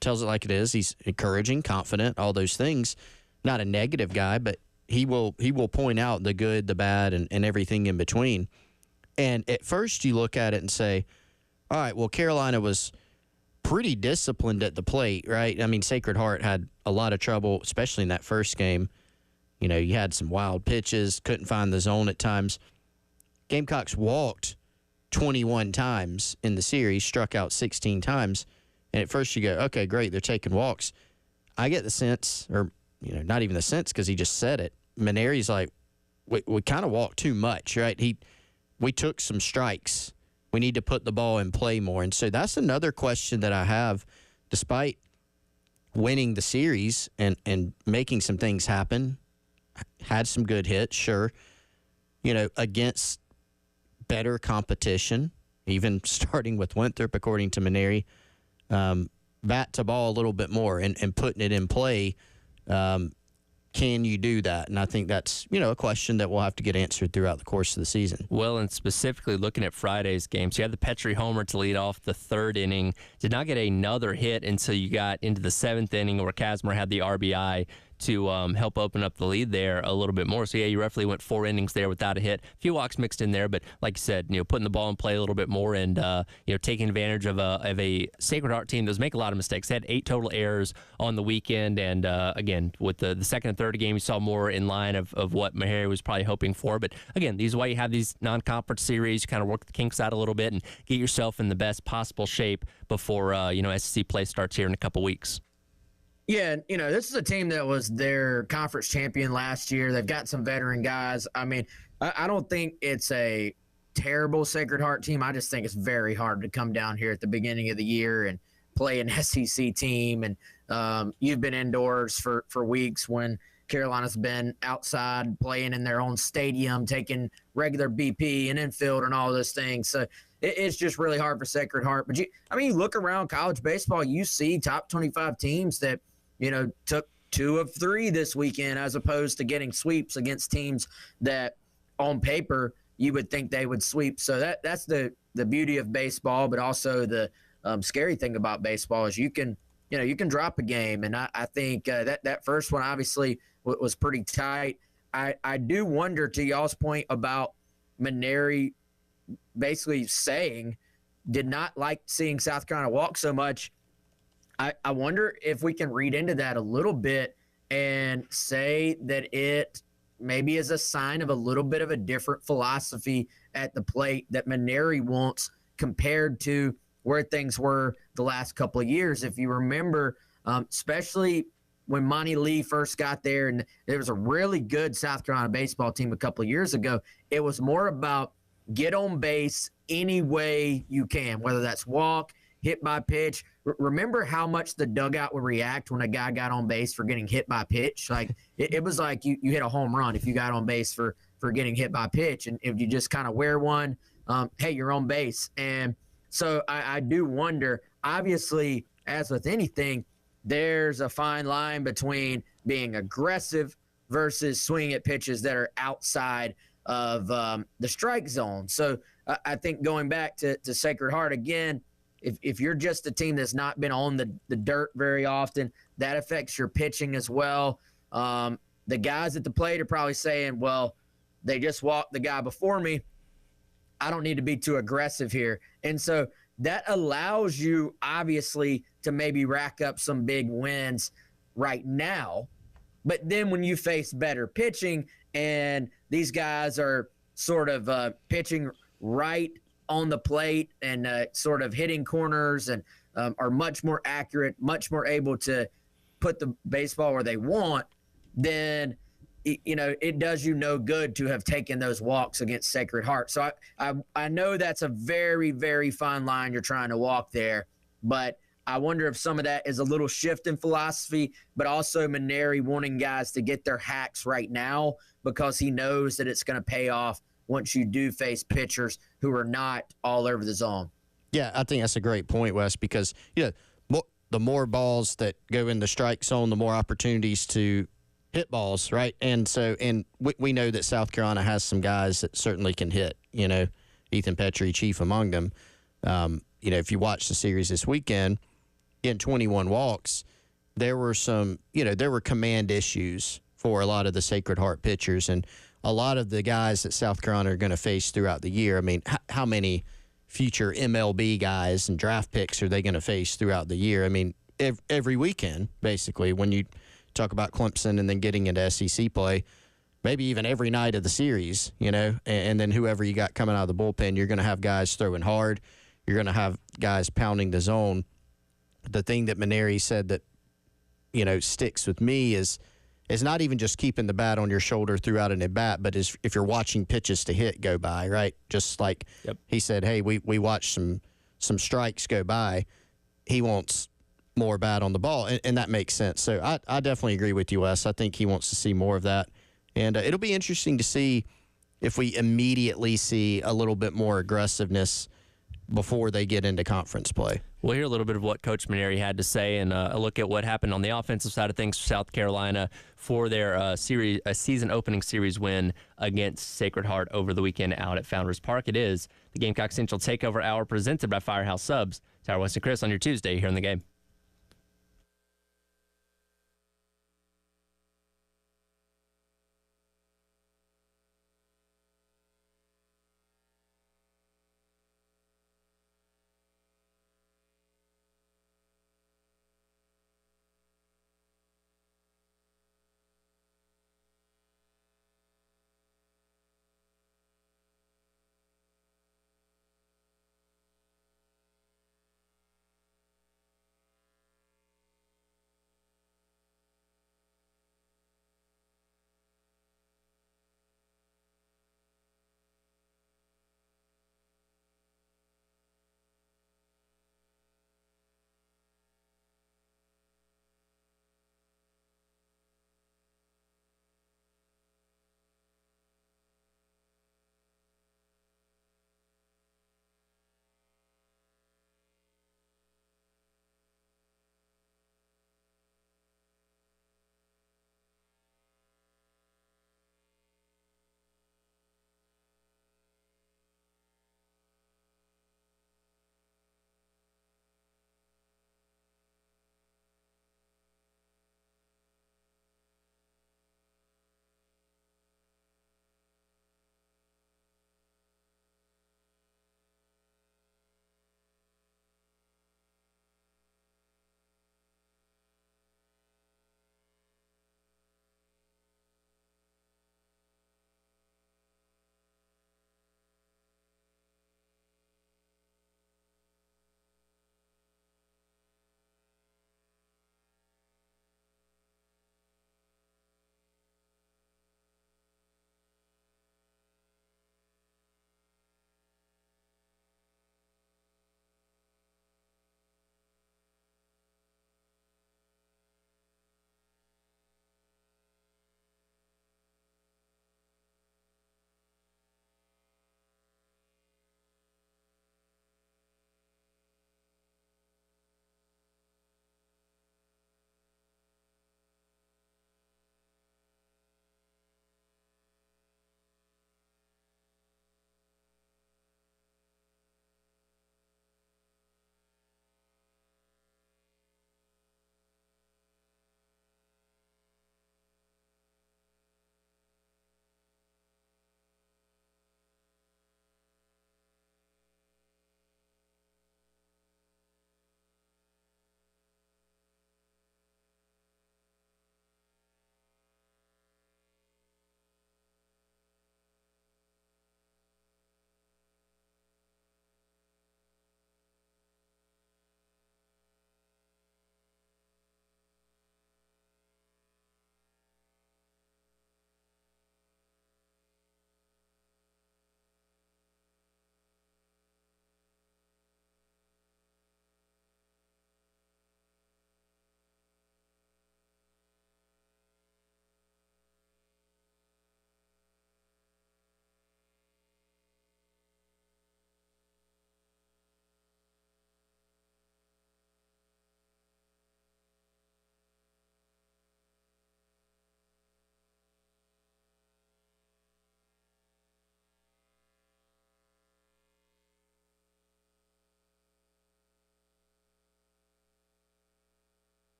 tells it like it is. He's encouraging, confident, all those things. Not a negative guy, but he will point out the good, the bad, and everything in between. And at first you look at it and say, all right, well, Carolina was pretty disciplined at the plate, right? I mean, Sacred Heart had a lot of trouble, especially in that first game. You know, you had some wild pitches, couldn't find the zone at times. Gamecocks walked 21 times in the series, struck out 16 times. And at first you go, okay, great, they're taking walks. I get the sense, or, you know, not even the sense because he just said it. Maneri's like, we kind of walked too much, right? We took some strikes. We need to put the ball in play more. And so that's another question that I have, despite winning the series and making some things happen, had some good hits, sure, you know, against better competition, even starting with Winthrop, according to Maneri, bat to ball a little bit more and putting it in play. Can you do that? And I think that's, you know, a question that we'll have to get answered throughout the course of the season.
Well, and specifically looking at Friday's game, so you had the Petrie homer to lead off the third inning. Did not get another hit until you got into the seventh inning where Kazmar had the RBI to help open up the lead there a little bit more. So, yeah, you roughly went 4 innings there without a hit. A few walks mixed in there, but like you said, you know, putting the ball in play a little bit more and, you know, taking advantage of a Sacred Heart team that was making a lot of mistakes. They had 8 total errors on the weekend, and, again, with the second and third game, you saw more in line of what Meharry was probably hoping for. But, again, these is why you have these non-conference series. You kind of work the kinks out a little bit and get yourself in the best possible shape before, you know, SEC play starts here in a couple weeks.
Yeah, you know, this is a team that was their conference champion last year. They've got some veteran guys. I mean, I don't think it's a terrible Sacred Heart team. I just think it's very hard to come down here at the beginning of the year and play an SEC team. And you've been indoors for weeks when Carolina's been outside playing in their own stadium, taking regular BP and infield and all those things. So it's just really hard for Sacred Heart. But, you look around college baseball, you see top 25 teams that, you know, took 2 of 3 this weekend as opposed to getting sweeps against teams that on paper you would think they would sweep. So that's the beauty of baseball, but also the scary thing about baseball is you can drop a game. And I think that first one obviously was pretty tight. I do wonder, to y'all's point about Maneri basically saying did not like seeing South Carolina walk so much. I wonder if we can read into that a little bit and say that it maybe is a sign of a little bit of a different philosophy at the plate that Maneri wants compared to where things were the last couple of years. If you remember, especially when Monty Lee first got there and there was a really good South Carolina baseball team a couple of years ago, it was more about get on base any way you can, whether that's walk, hit by pitch. Remember how much the dugout would react when a guy got on base for getting hit by pitch? Like it was like you hit a home run if you got on base for getting hit by pitch. And if you just kind of wear one, hey, you're on base. And so I do wonder, obviously, as with anything, there's a fine line between being aggressive versus swinging at pitches that are outside of the strike zone. So I think going back to Sacred Heart again, if you're just a team that's not been on the dirt very often, that affects your pitching as well. The guys at the plate are probably saying, well, they just walked the guy before me. I don't need to be too aggressive here. And so that allows you, obviously, to maybe rack up some big wins right now. But then when you face better pitching and these guys are sort of pitching right on the plate and sort of hitting corners and are much more accurate, much more able to put the baseball where they want, then, it does you no good to have taken those walks against Sacred Heart. So I know that's a very, very fine line you're trying to walk there, but I wonder if some of that is a little shift in philosophy, but also Maneri wanting guys to get their hacks right now because he knows that it's going to pay off once you do face pitchers who are not all over the zone.
Yeah, I think that's a great point, Wes, because the more balls that go in the strike zone, the more opportunities to hit balls, right? And so, we know that South Carolina has some guys that certainly can hit, Ethan Petrie, chief among them. If you watch the series this weekend, in 21 walks, there were some, there were command issues for a lot of the Sacred Heart pitchers and a lot of the guys that South Carolina are going to face throughout the year. I mean, how many future MLB guys and draft picks are they going to face throughout the year? I mean, every weekend, basically, when you talk about Clemson and then getting into SEC play, maybe even every night of the series, and then whoever you got coming out of the bullpen, you're going to have guys throwing hard. You're going to have guys pounding the zone. The thing that Maneri said that, sticks with me is not even just keeping the bat on your shoulder throughout an at-bat, but is if you're watching pitches to hit go by, right? Just like he said, hey, we watched some strikes go by. He wants more bat on the ball, and that makes sense. So I definitely agree with you, Wes. I think he wants to see more of that. And it'll be interesting to see if we immediately see a little bit more aggressiveness before they get into conference play.
We'll hear a little bit of what Coach Maneri had to say and a look at what happened on the offensive side of things for South Carolina for their season opening series win against Sacred Heart over the weekend out at Founders Park. It is the Gamecock Central Takeover Hour presented by Firehouse Subs. Tyler West and Chris on your Tuesday here in the game.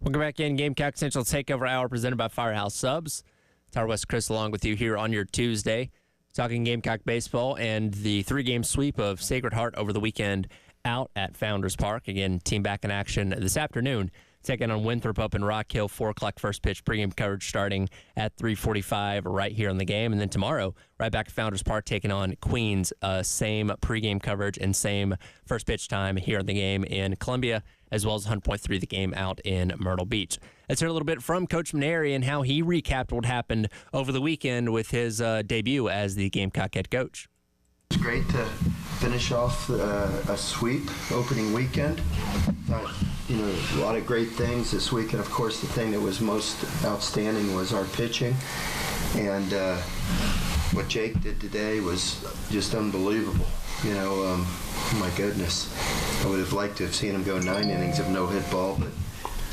Welcome back in. Gamecock Central Takeover Hour presented by Firehouse Subs. Tyler West Chris along with you here on your Tuesday, talking Gamecock baseball and the 3-game sweep of Sacred Heart over the weekend out at Founders Park. Again, team back in action this afternoon, taking on Winthrop up in Rock Hill, 4 o'clock first pitch, pregame coverage starting at 3:45 right here on the game. And then tomorrow, right back at Founders Park, taking on Queens, same pregame coverage and same first pitch time here on the game in Columbia, as well as 100.3 the game out in Myrtle Beach. Let's hear a little bit from Coach Maneri and how he recapped what happened over the weekend with his debut as the Gamecock head coach.
It's great to finish off a sweep opening weekend. A lot of great things this weekend. Of course, the thing that was most outstanding was our pitching. And what Jake did today was just unbelievable. Oh my goodness. I would have liked to have seen him go 9 innings of no-hit ball, but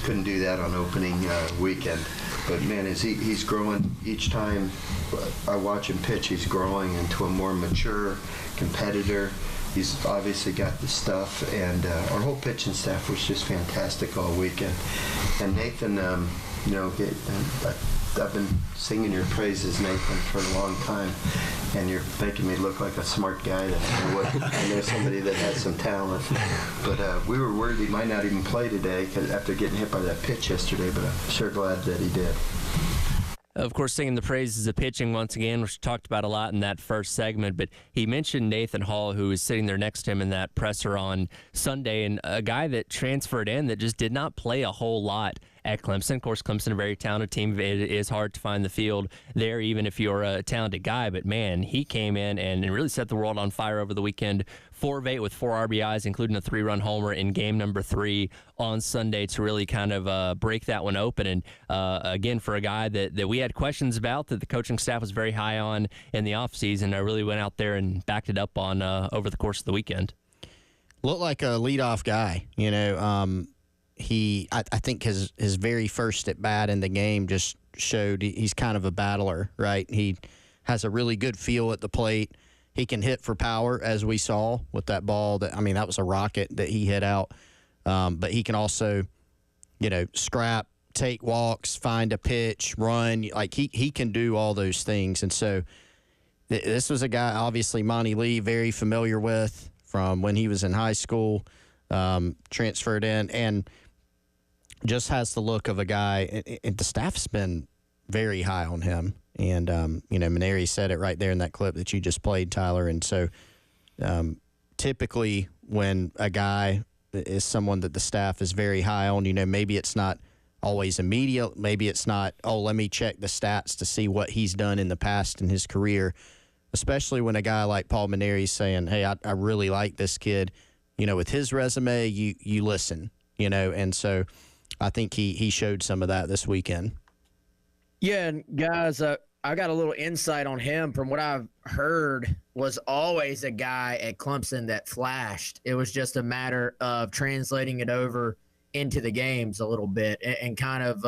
couldn't do that on opening weekend. But man, he's growing each time I watch him pitch. He's growing into a more mature competitor. He's obviously got the stuff, and our whole pitching staff was just fantastic all weekend. And Nathan, I've been singing your praises, Nathan, for a long time, and you're making me look like a smart guy. I know somebody that has some talent. But we were worried he might not even play today after getting hit by that pitch yesterday, but I'm sure glad that he did.
Of course, singing the praises of pitching once again, which we talked about a lot in that first segment, but he mentioned Nathan Hall, who was sitting there next to him in that presser on Sunday, and a guy that transferred in that just did not play a whole lot at Clemson. Of course, Clemson, a very talented team. It is hard to find the field there, even if you're a talented guy, but man, he came in and really set the world on fire over the weekend. 4 of 8 with 4 RBIs, including a 3-run homer in game number 3 on Sunday to really kind of break that one open. And again, for a guy that we had questions about, that the coaching staff was very high on in the offseason, I really went out there and backed it up on over the course of the weekend.
Looked like a leadoff guy, I think his very first at bat in the game just showed he's kind of a battler, right? He has a really good feel at the plate. He can hit for power, as we saw with that ball. That was a rocket that he hit out. But he can also, scrap, take walks, find a pitch, run. Like he can do all those things. And so this was a guy, obviously, Monty Lee, very familiar with from when he was in high school, transferred in, and just has the look of a guy. And the staff's been very high on him. And, Maneri said it right there in that clip that you just played, Tyler. And so typically when a guy is someone that the staff is very high on, maybe it's not always immediate. Maybe it's not, let me check the stats to see what he's done in the past in his career, especially when a guy like Paul Maneri is saying, hey, I really like this kid. With his resume, you listen, and so I think he showed some of that this weekend.
Yeah, and guys, I got a little insight on him. From what I've heard, was always a guy at Clemson that flashed. It was just a matter of translating it over into the games a little bit and kind of,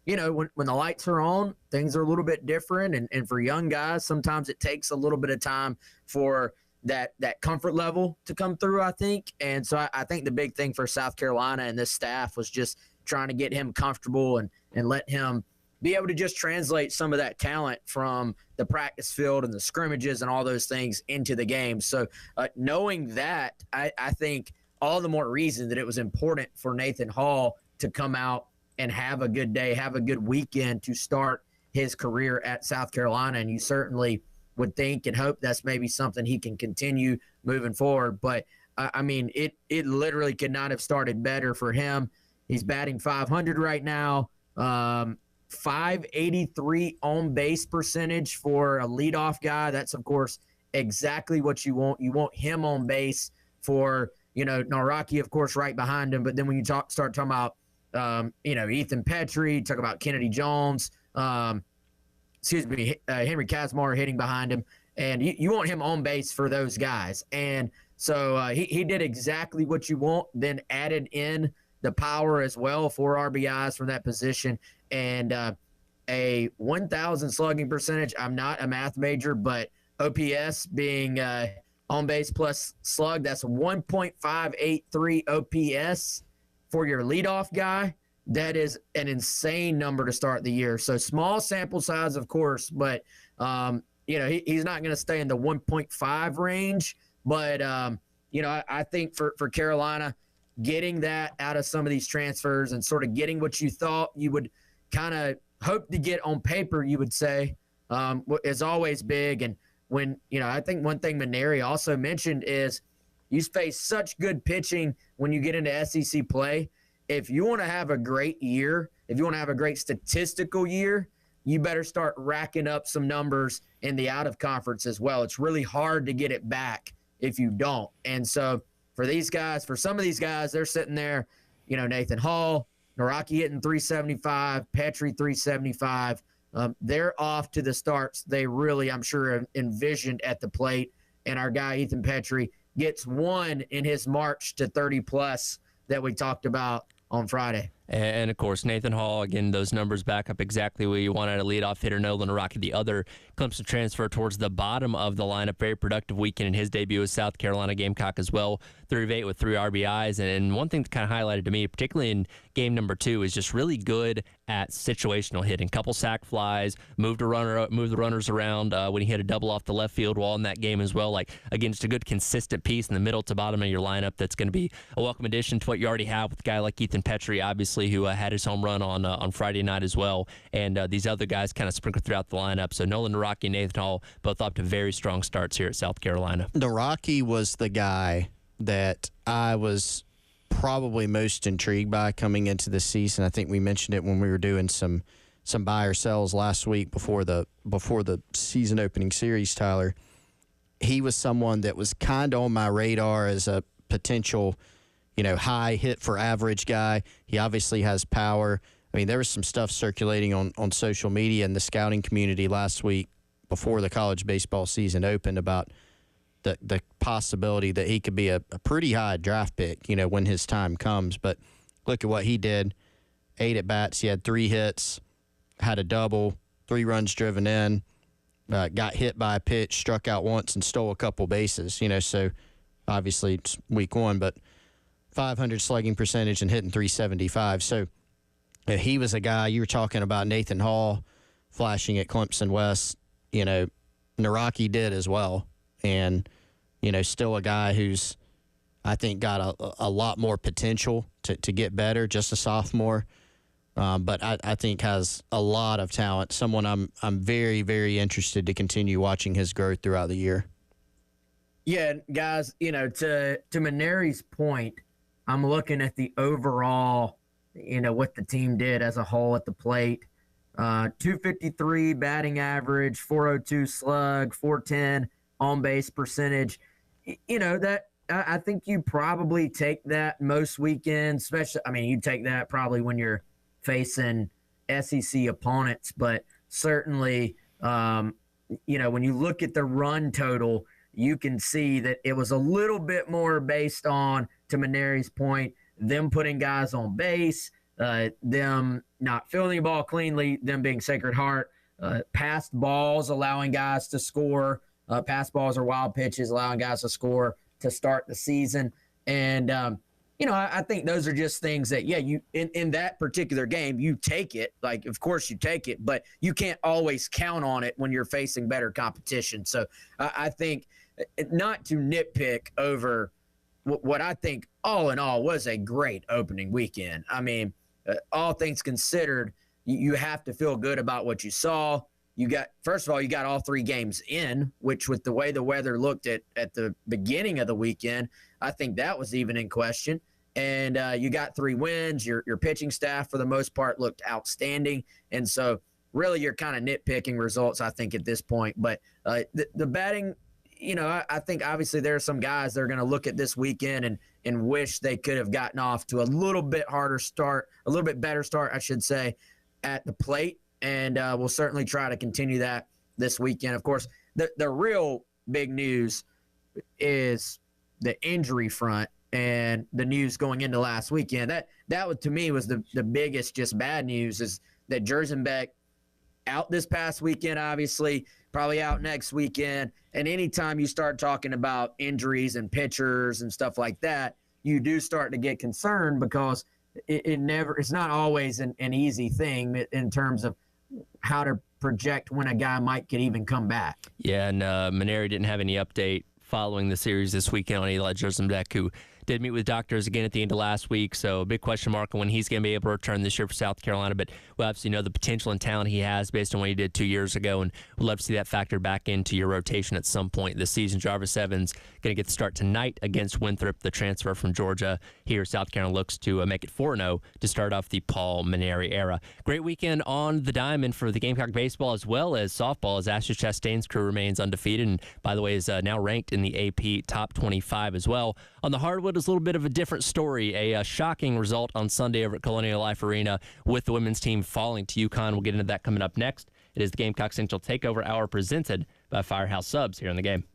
when the lights are on, things are a little bit different. And for young guys, sometimes it takes a little bit of time for that comfort level to come through, I think. And so I think the big thing for South Carolina and this staff was just trying to get him comfortable and let him be able to just translate some of that talent from the practice field and the scrimmages and all those things into the game. So knowing that, I think all the more reason that it was important for Nathan Hall to come out and have a good day, have a good weekend to start his career at South Carolina. And you certainly would think and hope that's maybe something he can continue moving forward. But, it literally could not have started better for him. He's batting .500 right now. 583 on base percentage for a leadoff guy. That's, of course, exactly what you want. You want him on base for, Naraki, of course, right behind him. But then when you start talking about, Ethan Petrie, talk about Kennedy Jones, Henry Kazmar hitting behind him. And you want him on base for those guys. And so he did exactly what you want, then added in the power as well, 4 RBIs from that position, and a 1,000 slugging percentage. I'm not a math major, but OPS being on base plus slug, that's 1.583 OPS for your leadoff guy. that is an insane number to start the year. So small sample size, of course, but he's not going to stay in the 1.5 range. But I think for Carolina, getting that out of some of these transfers and sort of getting what you thought you would kind of hope to get on paper, you would say, is always big. And when I think one thing Maneri also mentioned is you face such good pitching when you get into SEC play. If you want to have a great year, if you want to have a great statistical year, you better start racking up some numbers in the out of conference as well. It's really hard to get it back if you don't. And so for some of these guys, they're sitting there, Nathan Hall, Naraki hitting 375, Petrie 375. They're off to the starts they really, I'm sure, envisioned at the plate. And our guy, Ethan Petrie, gets one in his march to 30 plus that we talked about on Friday.
And, of course, Nathan Hall, again, those numbers back up exactly where you wanted a leadoff hitter. Nolan Araki, the other Clemson transfer towards the bottom of the lineup. Very productive weekend in his debut as South Carolina Gamecock as well. 3 of 8 with 3 RBIs. And one thing that kind of highlighted to me, particularly in game number 2, is just really good at situational hitting. Couple sac flies, moved the runners around when he hit a double off the left field wall in that game as well. Again, just a good consistent piece in the middle to bottom of your lineup that's going to be a welcome addition to what you already have with a guy like Ethan Petrie, obviously, who had his home run on Friday night as well. And these other guys kind of sprinkled throughout the lineup. So Nolan Naraki and Nathan Hall both off to very strong starts here at South Carolina.
Naraki was the guy that I was probably most intrigued by coming into the season. I think we mentioned it when we were doing some buy or sells last week before the season opening series, Tyler. He was someone that was kind of on my radar as a potential high hit for average guy. He obviously has power. I mean, there was some stuff circulating on social media and the scouting community last week before the college baseball season opened about the possibility that he could be a pretty high draft pick, when his time comes. But look at what he did. 8 at-bats. He had 3 hits, had a double, 3 runs driven in, got hit by a pitch, struck out once, and stole a couple bases. So obviously it's week 1, but 500 slugging percentage and hitting 375. So he was a guy. You were talking about Nathan Hall flashing at Clemson West. Naraki did as well. And, still a guy who's, I think, got a lot more potential to get better, just a sophomore. But I think has a lot of talent. Someone I'm very, very interested to continue watching his growth throughout the year.
Yeah, guys, to Maneri's point, I'm looking at the overall, what the team did as a whole at the plate. 253 batting average, 402 slug, 410 on base percentage. That I think you probably take that most weekends, especially. I mean, you take that probably when you're facing SEC opponents, but certainly, when you look at the run total, you can see that it was a little bit more based on, to Maneri's point, them putting guys on base, them not fielding the ball cleanly, them being Sacred Heart, passed balls allowing guys to score, passed balls or wild pitches allowing guys to score to start the season. And, I think those are just things that, you in that particular game, you take it. Like, of course you take it, but you can't always count on it when you're facing better competition. So I think not to nitpick over what I think all in all was a great opening weekend. I mean, all things considered, you have to feel good about what you saw. First of all, you got all 3 games in, which with the way the weather looked at the beginning of the weekend, I think that was even in question. And you got 3 wins. Your pitching staff, for the most part, looked outstanding. And so really you're kind of nitpicking results, I think, at this point. But the batting, I think obviously there are some guys that are going to look at this weekend and wish they could have gotten off to a little bit better start, I should say, at the plate. And we'll certainly try to continue that this weekend. Of course, the real big news is the injury front and the news going into last weekend. That to me was the biggest just bad news, is that Jerzenbeck out this past weekend, obviously, probably out next weekend. And anytime you start talking about injuries and pitchers and stuff like that, you do start to get concerned, because it's not always an easy thing in terms of how to project when a guy might could even come back.
Yeah, and Maneri didn't have any update following the series this weekend on Eli Jerzemdek, who did meet with doctors again at the end of last week. So a big question mark on when he's going to be able to return this year for South Carolina. But we obviously know the potential and talent he has based on what he did 2 years ago. And we'd love to see that factored back into your rotation at some point this season. Jarvis Evans going to get the start tonight against Winthrop, the transfer from Georgia. Here, South Carolina looks to make it 4-0 to start off the Paul Maneri era. Great weekend on the diamond for the Gamecock baseball as well as softball, as Asher Chastain's crew remains undefeated. And by the way, is now ranked in the AP top 25 as well. On the hardwood, is a little bit of a different story. A shocking result on Sunday over at Colonial Life Arena with the women's team falling to UConn. We'll get into that coming up next. It is the Gamecock Central Takeover Hour presented by Firehouse Subs here in the game.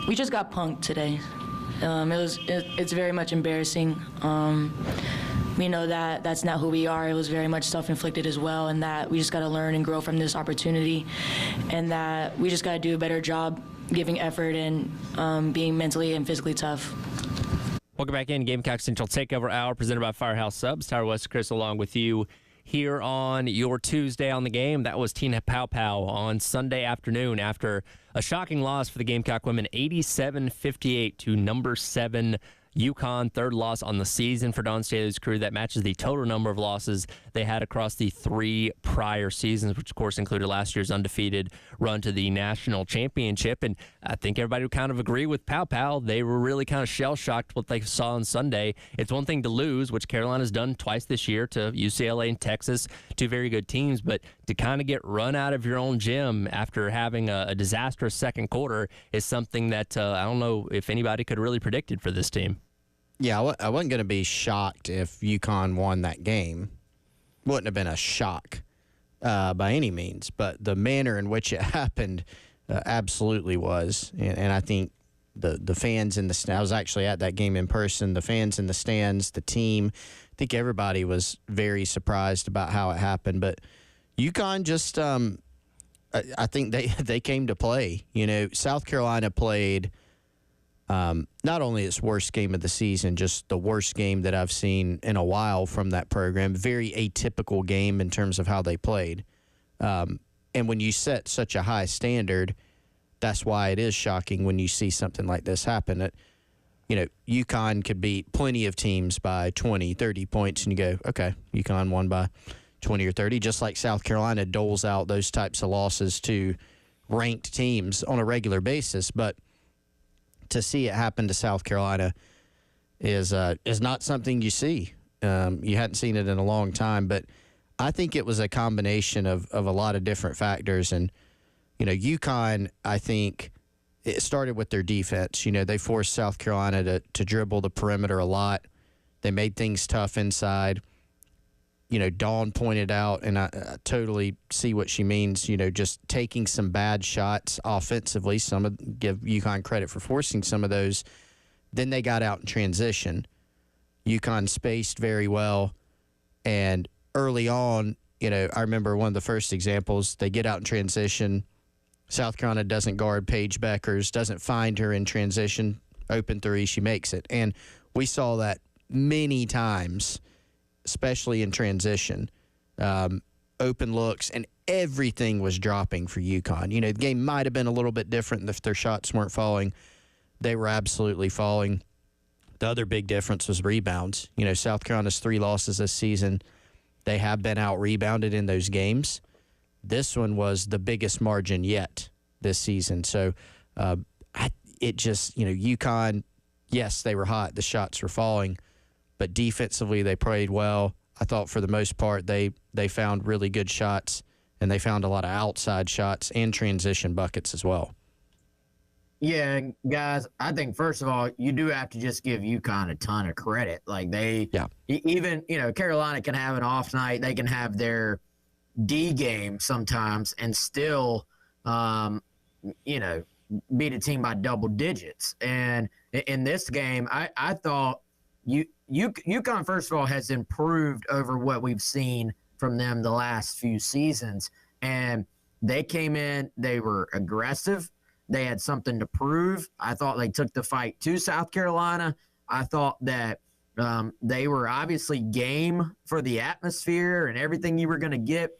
We just got punked today. It's very much embarrassing. We know that that's not who we are. It was very much self-inflicted as well, and that we just got to learn and grow from this opportunity, and that we just got to do a better job giving effort and being mentally and physically tough.
Welcome back in Gamecock Central Takeover Hour, presented by Firehouse Subs. Tyler West, Chris, along with you here on your Tuesday on the Game. That was Tina Pow Pow on Sunday afternoon after a shocking loss for the Gamecock women, 87-58 to number 7 UConn, third loss on the season for Dawn Staley's crew. That matches the total number of losses they had across the 3 prior seasons, which, of course, included last year's undefeated run to the national championship. And I think everybody would kind of agree with Pow Pow. They were really kind of shell-shocked what they saw on Sunday. It's one thing to lose, which Carolina's done twice this year, to UCLA and Texas, 2 very good teams, but to kind of get run out of your own gym after having a disastrous second quarter is something that I don't know if anybody could have really predicted for this team.
Yeah, I wasn't going to be shocked if UConn won that game. Wouldn't have been a shock by any means, but the manner in which it happened absolutely was. And I think the fans in the stands, I was actually at that game in person, the fans in the stands, the team, I think everybody was very surprised about how it happened. But UConn just, I think they came to play. You know, South Carolina played not only its worst game of the season, just the worst game that I've seen in a while from that program. Very atypical game in terms of how they played. And when you set such a high standard, that's why it is shocking when you see something like this happen. That, you know, UConn could beat plenty of teams by 20, 30 points, and you go, okay, UConn won by 20 or 30, just like South Carolina doles out those types of losses to ranked teams on a regular basis. But to see it happen to South Carolina is not something you see. You hadn't seen it in a long time, but I think it was a combination of a lot of different factors. And, you know, UConn, I think it started with their defense. You know, they forced South Carolina to dribble the perimeter a lot. They made things tough inside. You know, Dawn pointed out, and I totally see what she means, you know, just taking some bad shots offensively. Give UConn credit for forcing some of those. Then they got out in transition. UConn spaced very well. And early on, you know, I remember one of the first examples, they get out in transition. South Carolina doesn't guard Paige Beckers, doesn't find her in transition. Open three, she makes it. And we saw that many times, especially in transition, open looks, and everything was dropping for UConn. You know, the game might have been a little bit different if their shots weren't falling. They were absolutely falling. The other big difference was rebounds. You know, South Carolina's 3 losses this season, they have been out-rebounded in those games. This one was the biggest margin yet this season. So it just, you know, UConn, yes, they were hot. The shots were falling. But defensively, they played well. I thought for the most part they found really good shots, and they found a lot of outside shots and transition buckets as well.
Yeah, guys, I think, first of all, you do have to just give UConn a ton of credit. Like, even, you know, Carolina can have an off night. They can have their D game sometimes and still, you know, beat a team by double digits. And in this game, I thought UConn, first of all, has improved over what we've seen from them the last few seasons. And they came in, they were aggressive. They had something to prove. I thought they took the fight to South Carolina. I thought that they were obviously game for the atmosphere and everything you were going to get.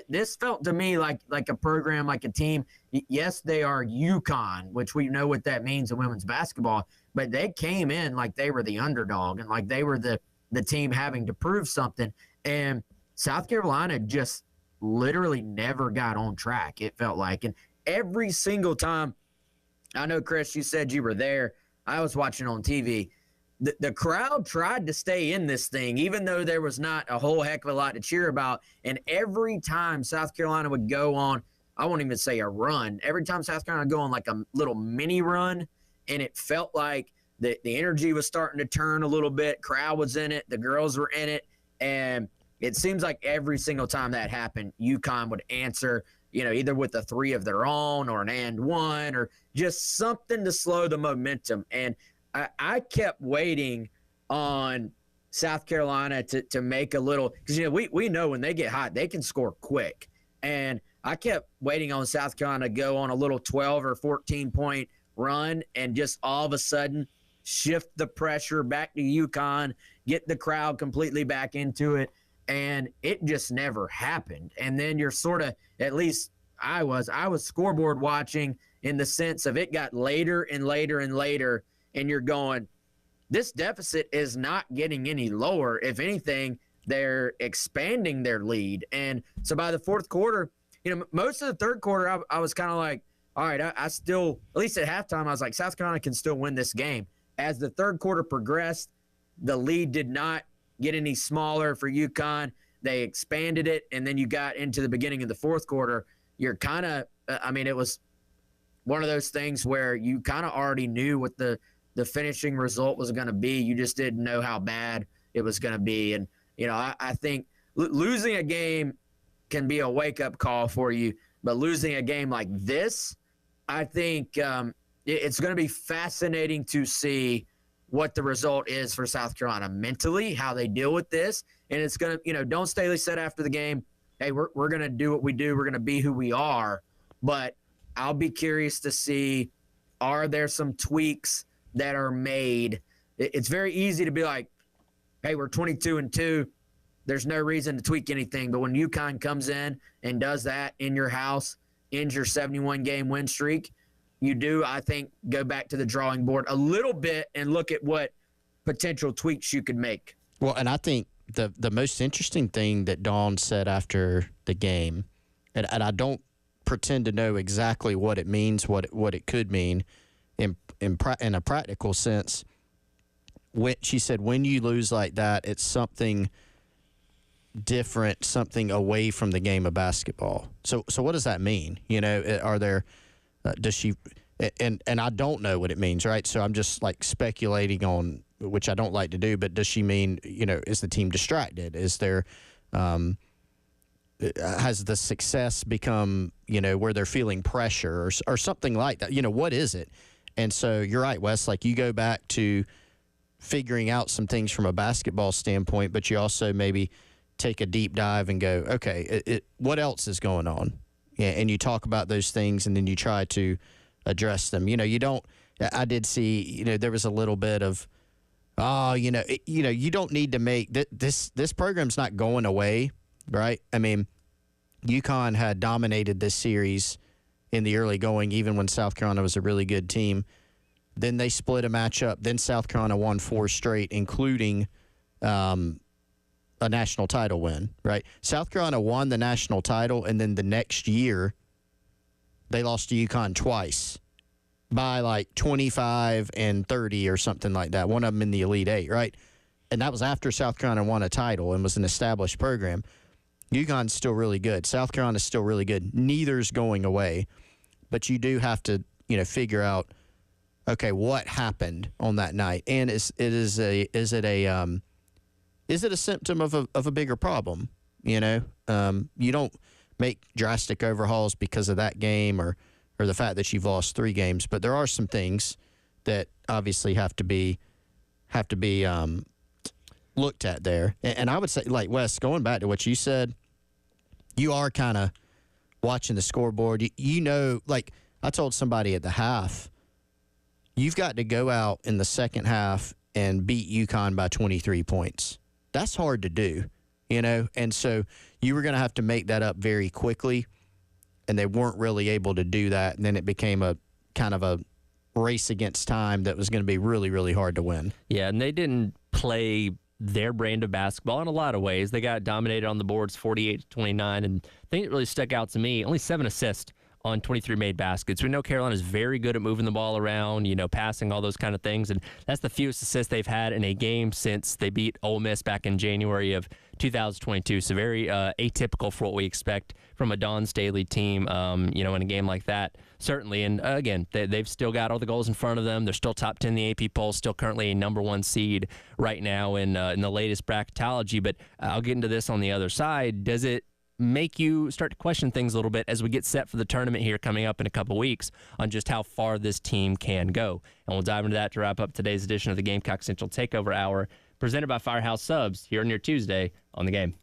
This felt to me like a program, like a team. Yes, they are UConn, which we know what that means in women's basketball, but they came in like they were the underdog and like they were the team having to prove something. And South Carolina just literally never got on track, it felt like. And every single time, I know, Chris, you said you were there. I was watching on TV. The crowd tried to stay in this thing, even though there was not a whole heck of a lot to cheer about. And every time South Carolina would go on, I won't even say a run, every time South Carolina would go on like a little mini run, and it felt like the energy was starting to turn a little bit. Crowd was in it. The girls were in it. And it seems like every single time that happened, UConn would answer. either with a three of their own or an and one or just something to slow the momentum. And I kept waiting on South Carolina to make a little, because we know when they get hot, they can score quick. And I kept waiting on South Carolina to go on a little 12 or 14 point run and just all of a sudden shift the pressure back to UConn, get the crowd completely back into it. And it just never happened. And then you're sort of, at least I was scoreboard watching in the sense of it got later and later and later. And you're going, this deficit is not getting any lower. If anything, they're expanding their lead. And so by the fourth quarter, most of the third quarter, I was kind of like, all right, I still, at least at halftime, I was like, South Carolina can still win this game. As the third quarter progressed, the lead did not get any smaller for UConn. They expanded it, and then you got into the beginning of the fourth quarter. You're kind of, it was one of those things where you kind of already knew what the finishing result was going to be. You just didn't know how bad it was going to be. And, I think losing a game can be a wake-up call for you, but losing a game like this, I think it's going to be fascinating to see what the result is for South Carolina mentally, how they deal with this. And it's going to, Don Staley said after the game, hey, we're going to do what we do. We're going to be who we are. But I'll be curious to see, are there some tweaks that are made? It's very easy to be like, hey, we're 22-2. There's no reason to tweak anything. But when UConn comes in and does that in your house, ends your 71-game win streak, you do, I think, go back to the drawing board a little bit and look at what potential tweaks you could make.
Well, and I think the most interesting thing that Dawn said after the game, and I don't pretend to know exactly what it means, what it could mean in a practical sense. She said, when you lose like that, it's something different, something away from the game of basketball. So what does that mean? Are there does she and I don't know what it means, right? So I'm just like speculating on, which I don't like to do, but does she mean, is the team distracted? Is there has the success become, where they're feeling pressure or something like that? What is it? And so you're right, Wes, like you go back to figuring out some things from a basketball standpoint, but you also maybe take a deep dive and go, okay, what else is going on? Yeah, and you talk about those things, and then you try to address them. You don't. I did see. There was a little bit of, you don't need to make this program's not going away, right? I mean, UConn had dominated this series in the early going, even when South Carolina was a really good team. Then they split a matchup. Then South Carolina won 4 straight, including a national title win, right? South Carolina won the national title, and then the next year they lost to UConn twice by like 25 and 30 or something like that. One of them in the Elite Eight, right? And that was after South Carolina won a title and was an established program. UConn's still really good. South Carolina's still really good. Neither's going away, but you do have to, figure out, okay, what happened on that night, and is it a symptom of a bigger problem? You don't make drastic overhauls because of that game or the fact that you've lost 3 games, but there are some things that obviously have to be looked at there. And I would say, like, Wes, going back to what you said, you are kind of watching the scoreboard. Like I told somebody at the half, you've got to go out in the second half and beat UConn by 23 points. That's hard to do, and so you were going to have to make that up very quickly, and they weren't really able to do that, and then it became a kind of a race against time that was going to be really, really hard to win.
Yeah, and they didn't play their brand of basketball in a lot of ways. They got dominated on the boards 48-29, and the thing that really stuck out to me, only 7 assists on 23 made baskets. We know Carolina's very good at moving the ball around, passing, all those kind of things, and that's the fewest assists they've had in a game since they beat Ole Miss back in January of 2022. So very atypical for what we expect from a Don Staley team, in a game like that, certainly. And again, they've still got all the goals in front of them. They're still top 10 in the AP poll, still currently a number 1 seed right now in the latest bracketology. But I'll get into this on the other side. Does it make you start to question things a little bit as we get set for the tournament here coming up in a couple weeks on just how far this team can go. And we'll dive into that to wrap up today's edition of the Gamecock Central Takeover Hour, presented by Firehouse Subs here on your Tuesday on The Game.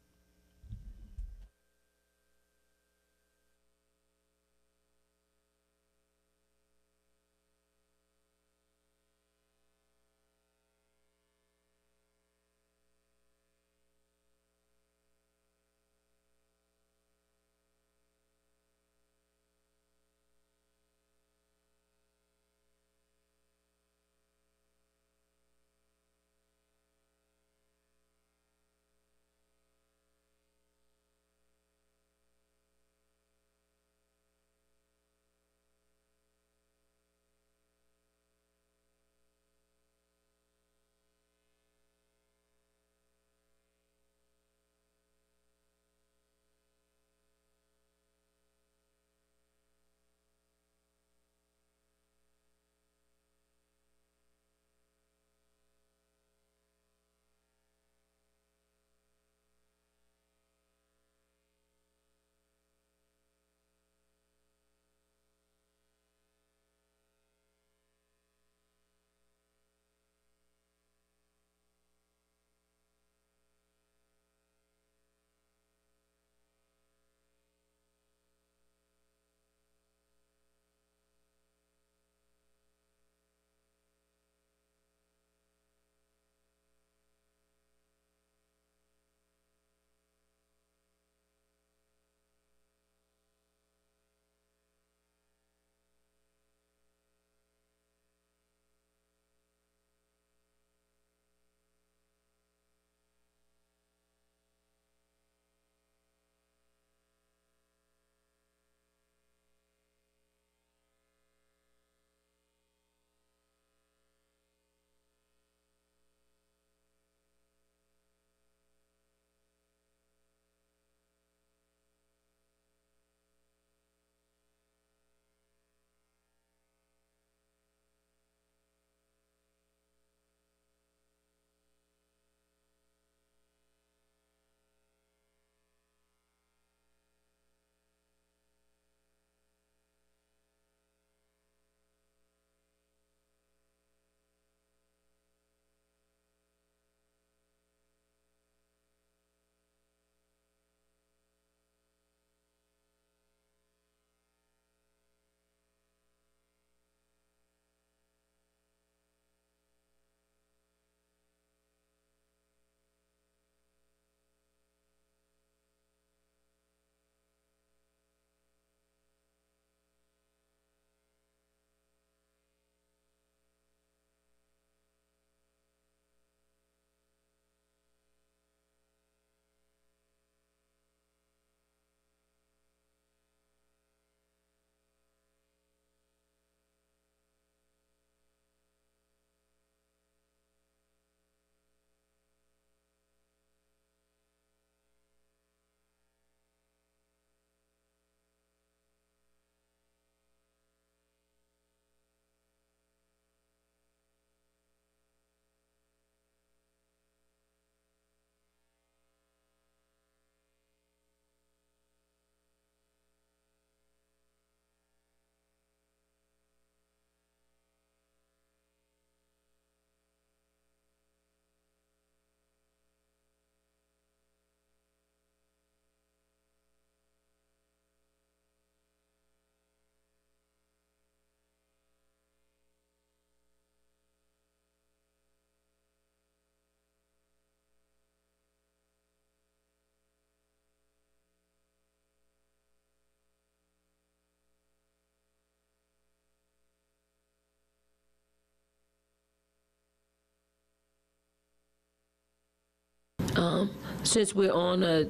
Since we're on a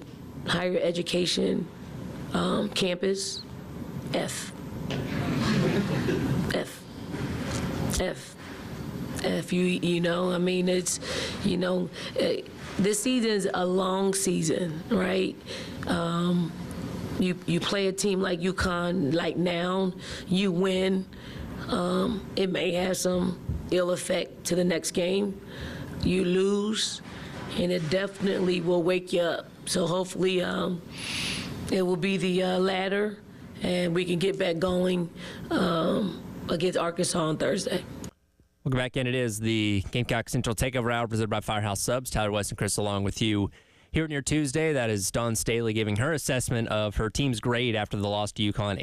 higher education campus, F. You know, I mean, it's, you know, this season's a long season, right? You play a team like UConn, like now, you win. It may have some ill effect to the next game. You lose, and it definitely will wake you up. So hopefully it will be the latter, and we can get back going against Arkansas on Thursday.
Welcome back in. It is the Gamecock Central Takeover Hour presented by Firehouse Subs. Tyler West and Chris along with you here on your Tuesday. That is Dawn Staley giving her assessment of her team's grade after the loss to UConn,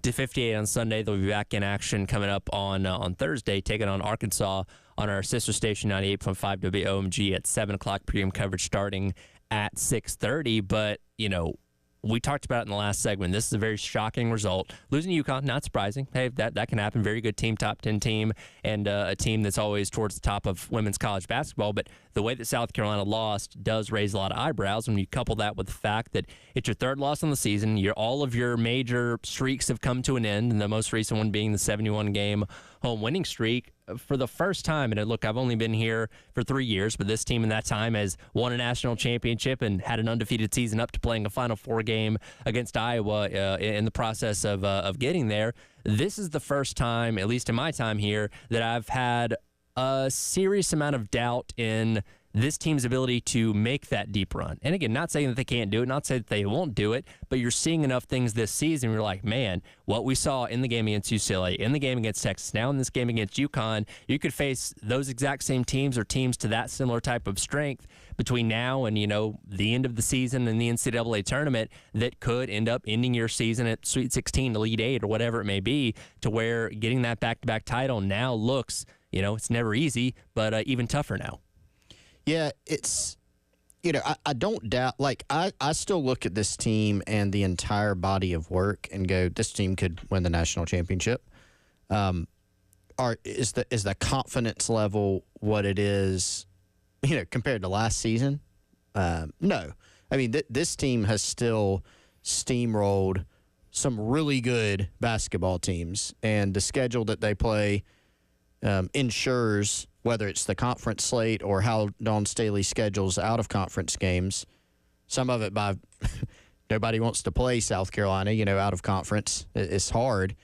87-58 on Sunday. They'll be back in action coming up on Thursday, taking on Arkansas on our sister station 98.5 WOMG at 7 o'clock. Pregame coverage starting at 6:30. But, we talked about it in the last segment. This is a very shocking result. Losing to UConn, not surprising. Hey, that can happen. Very good team, top 10 team, and a team that's always towards the top of women's college basketball. But the way that South Carolina lost does raise a lot of eyebrows when you couple that with the fact that it's your third loss on the season. All of your major streaks have come to an end, and the most recent one being the 71-game home winning streak. For the first time, and look, I've only been here for 3 years, but this team in that time has won a national championship and had an undefeated season up to playing a Final Four game against Iowa in the process of getting there. This is the first time, at least in my time here, that I've had a serious amount of doubt in this team's ability to make that deep run. And again, not saying that they can't do it, not saying that they won't do it, but you're seeing enough things this season. You're like, man, what we saw in the game against UCLA, in the game against Texas, now in this game against UConn, you could face those exact same teams or teams to that similar type of strength between now and, the end of the season and the NCAA tournament that could end up ending your season at Sweet 16, Elite 8, or whatever it may be, to where getting that back-to-back title now looks, it's never easy, but even tougher now.
Yeah, it's, I don't doubt, I still look at this team and the entire body of work and go, this team could win the national championship. Is the confidence level what it is, compared to last season? No. I mean, this team has still steamrolled some really good basketball teams, and the schedule that they play ensures, whether it's the conference slate or how Dawn Staley schedules out-of-conference games, some of it by nobody wants to play South Carolina, out of conference. It's hard.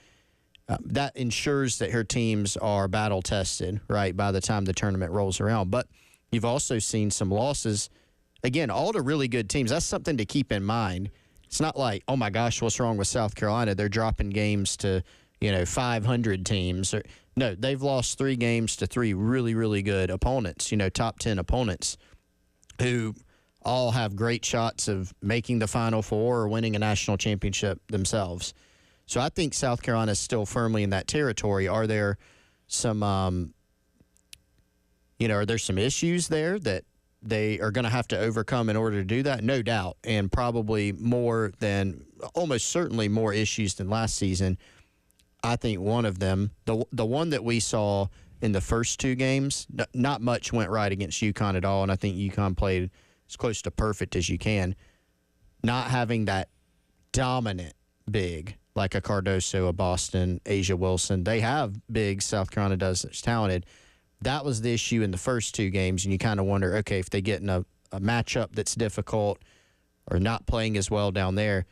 That ensures that her teams are battle-tested, right, by the time the tournament rolls around. But you've also seen some losses. Again, all the really good teams, that's something to keep in mind. It's not like, oh, my gosh, what's wrong with South Carolina? They're dropping games to, 500 teams. No, they've lost 3 games to 3 really, really good opponents, top 10 opponents who all have great shots of making the Final Four or winning a national championship themselves. So I think South Carolina is still firmly in that territory. Are there some, are there some issues there that they are going to have to overcome in order to do that? No doubt, and probably almost certainly more issues than last season. I think one of them, the one that we saw in the first 2 games, not much went right against UConn at all, and I think UConn played as close to perfect as you can. Not having that dominant big like a Cardoso, a Boston, Asia Wilson. They have bigs, South Carolina does, that's talented. That was the issue in the first 2 games, and you kind of wonder, okay, if they get in a matchup that's difficult or not playing as well down there.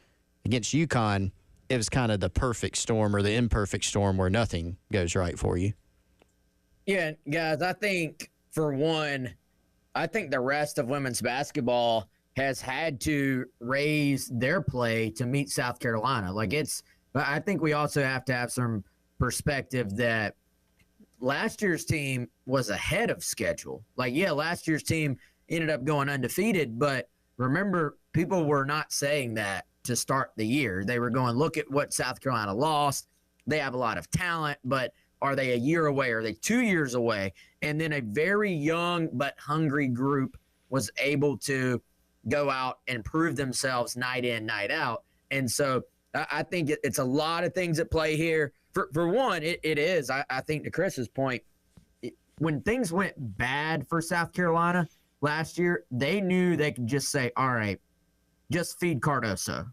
Against UConn, it was kind of the perfect storm or the imperfect storm where nothing goes right for you.
Yeah, guys, I think, for one, I think the rest of women's basketball has had to raise their play to meet South Carolina. But I think we also have to have some perspective that last year's team was ahead of schedule. Last year's team ended up going undefeated, but remember, people were not saying that to start the year. They were going, look at what South Carolina lost. They have a lot of talent, but are they a year away? Are they 2 years away? And then a very young but hungry group was able to go out and prove themselves night in, night out. And so I think it's a lot of things at play here. For one, it is. I think to Chris's point, when things went bad for South Carolina last year, they knew they could just say, all right, just feed Cardoso.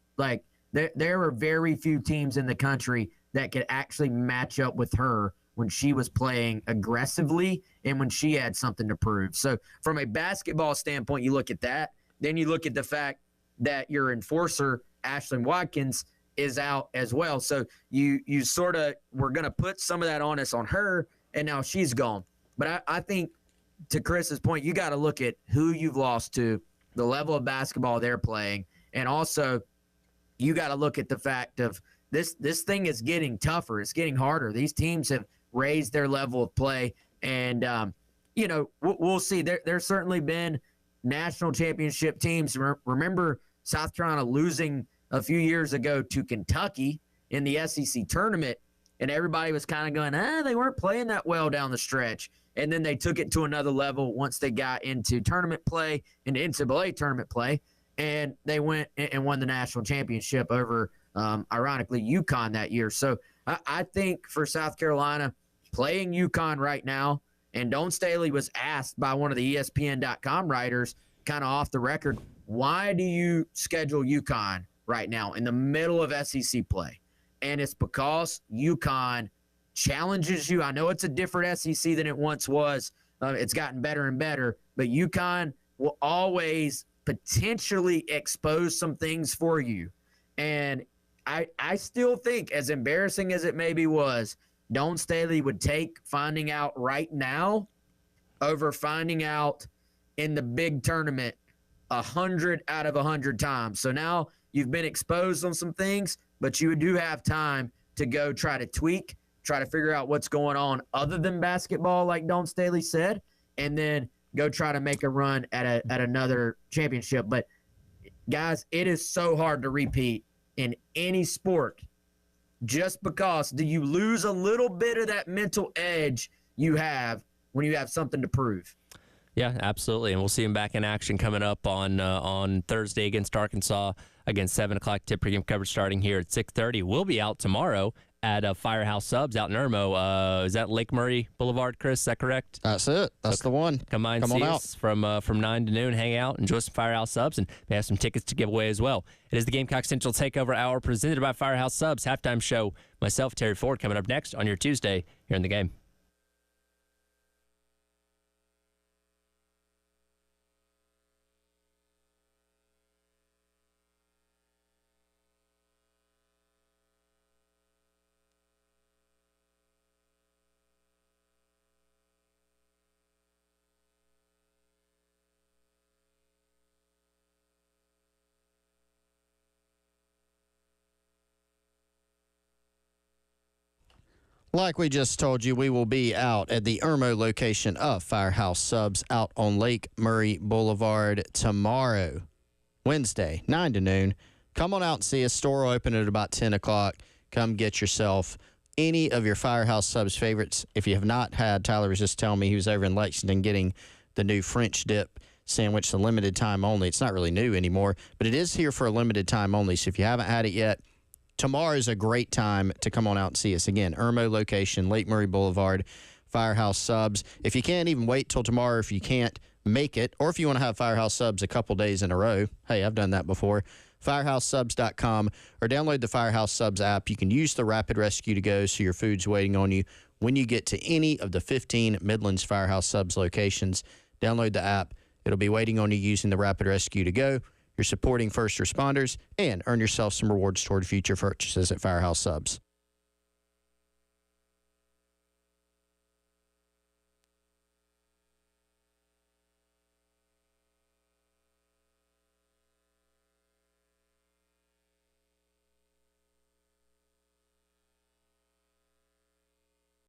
There were very few teams in the country that could actually match up with her when she was playing aggressively and when she had something to prove. So from a basketball standpoint, you look at that. Then you look at the fact that your enforcer, Ashlyn Watkins, is out as well. So you sort of were going to put some of that onus on her, and now she's gone. But I think, to Chris's point, you got to look at who you've lost to, the level of basketball they're playing, and also you got to look at the fact of this thing is getting tougher. It's getting harder. These teams have raised their level of play. And, we'll see. There's certainly been national championship teams. Remember South Carolina losing a few years ago to Kentucky in the SEC tournament, and everybody was kind of going, they weren't playing that well down the stretch. And then they took it to another level once they got into tournament play, into NCAA tournament play, and they went and won the national championship over, ironically, UConn that year. So I think for South Carolina, playing UConn right now, and Dawn Staley was asked by one of the ESPN.com writers, kind of off the record, why do you schedule UConn right now in the middle of SEC play? And it's because UConn challenges you. I know it's a different SEC than it once was. It's gotten better and better, but UConn will always potentially expose some things for you. And I still think, as embarrassing as it maybe was, Dawn Staley would take finding out right now over finding out in the big tournament 100 out of 100 times. So now you've been exposed on some things, but you do have time to go try to tweak, try to figure out what's going on other than basketball, like Dawn Staley said, and then go try to make a run at another championship. But, guys, it is so hard to repeat in any sport. Just because, do you lose a little bit of that mental edge you have when you have something to prove?
Yeah, absolutely. And we'll see him back in action coming up on Thursday against Arkansas. Again, 7 o'clock tip pregame coverage starting here at 6:30. We'll be out tomorrow at Firehouse Subs out in Irmo. Is that Lake Murray Boulevard, Chris? Is that correct?
That's it. That's the one.
Come on see us from 9 to noon. Hang out, enjoy some Firehouse Subs, and they have some tickets to give away as well. It is the Gamecock Central Takeover Hour presented by Firehouse Subs. Halftime show. Myself, Terry Ford, coming up next on your Tuesday here in the game.
Like we just told you, we will be out at the Irmo location of Firehouse Subs out on Lake Murray Boulevard tomorrow, Wednesday, 9 to noon. Come on out and see us. Store will open at about 10 o'clock. Come get yourself any of your Firehouse Subs favorites. If you have not had, Tyler was just telling me he was over in Lexington getting the new French dip sandwich, the limited time only. It's not really new anymore, but it is here for a limited time only. So if you haven't had it yet, tomorrow is a great time to come on out and see us. Again, Irmo location, Lake Murray Boulevard, Firehouse Subs. If you can't even wait till tomorrow, if you can't make it, or if you want to have Firehouse Subs a couple days in a row, hey, I've done that before, firehousesubs.com, or download the Firehouse Subs app. You can use the Rapid Rescue to go so your food's waiting on you when you get to any of the 15 Midlands Firehouse Subs locations. Download the app. It'll be waiting on you using the Rapid Rescue to go. You're supporting first responders, and earn yourself some rewards toward future purchases at Firehouse Subs.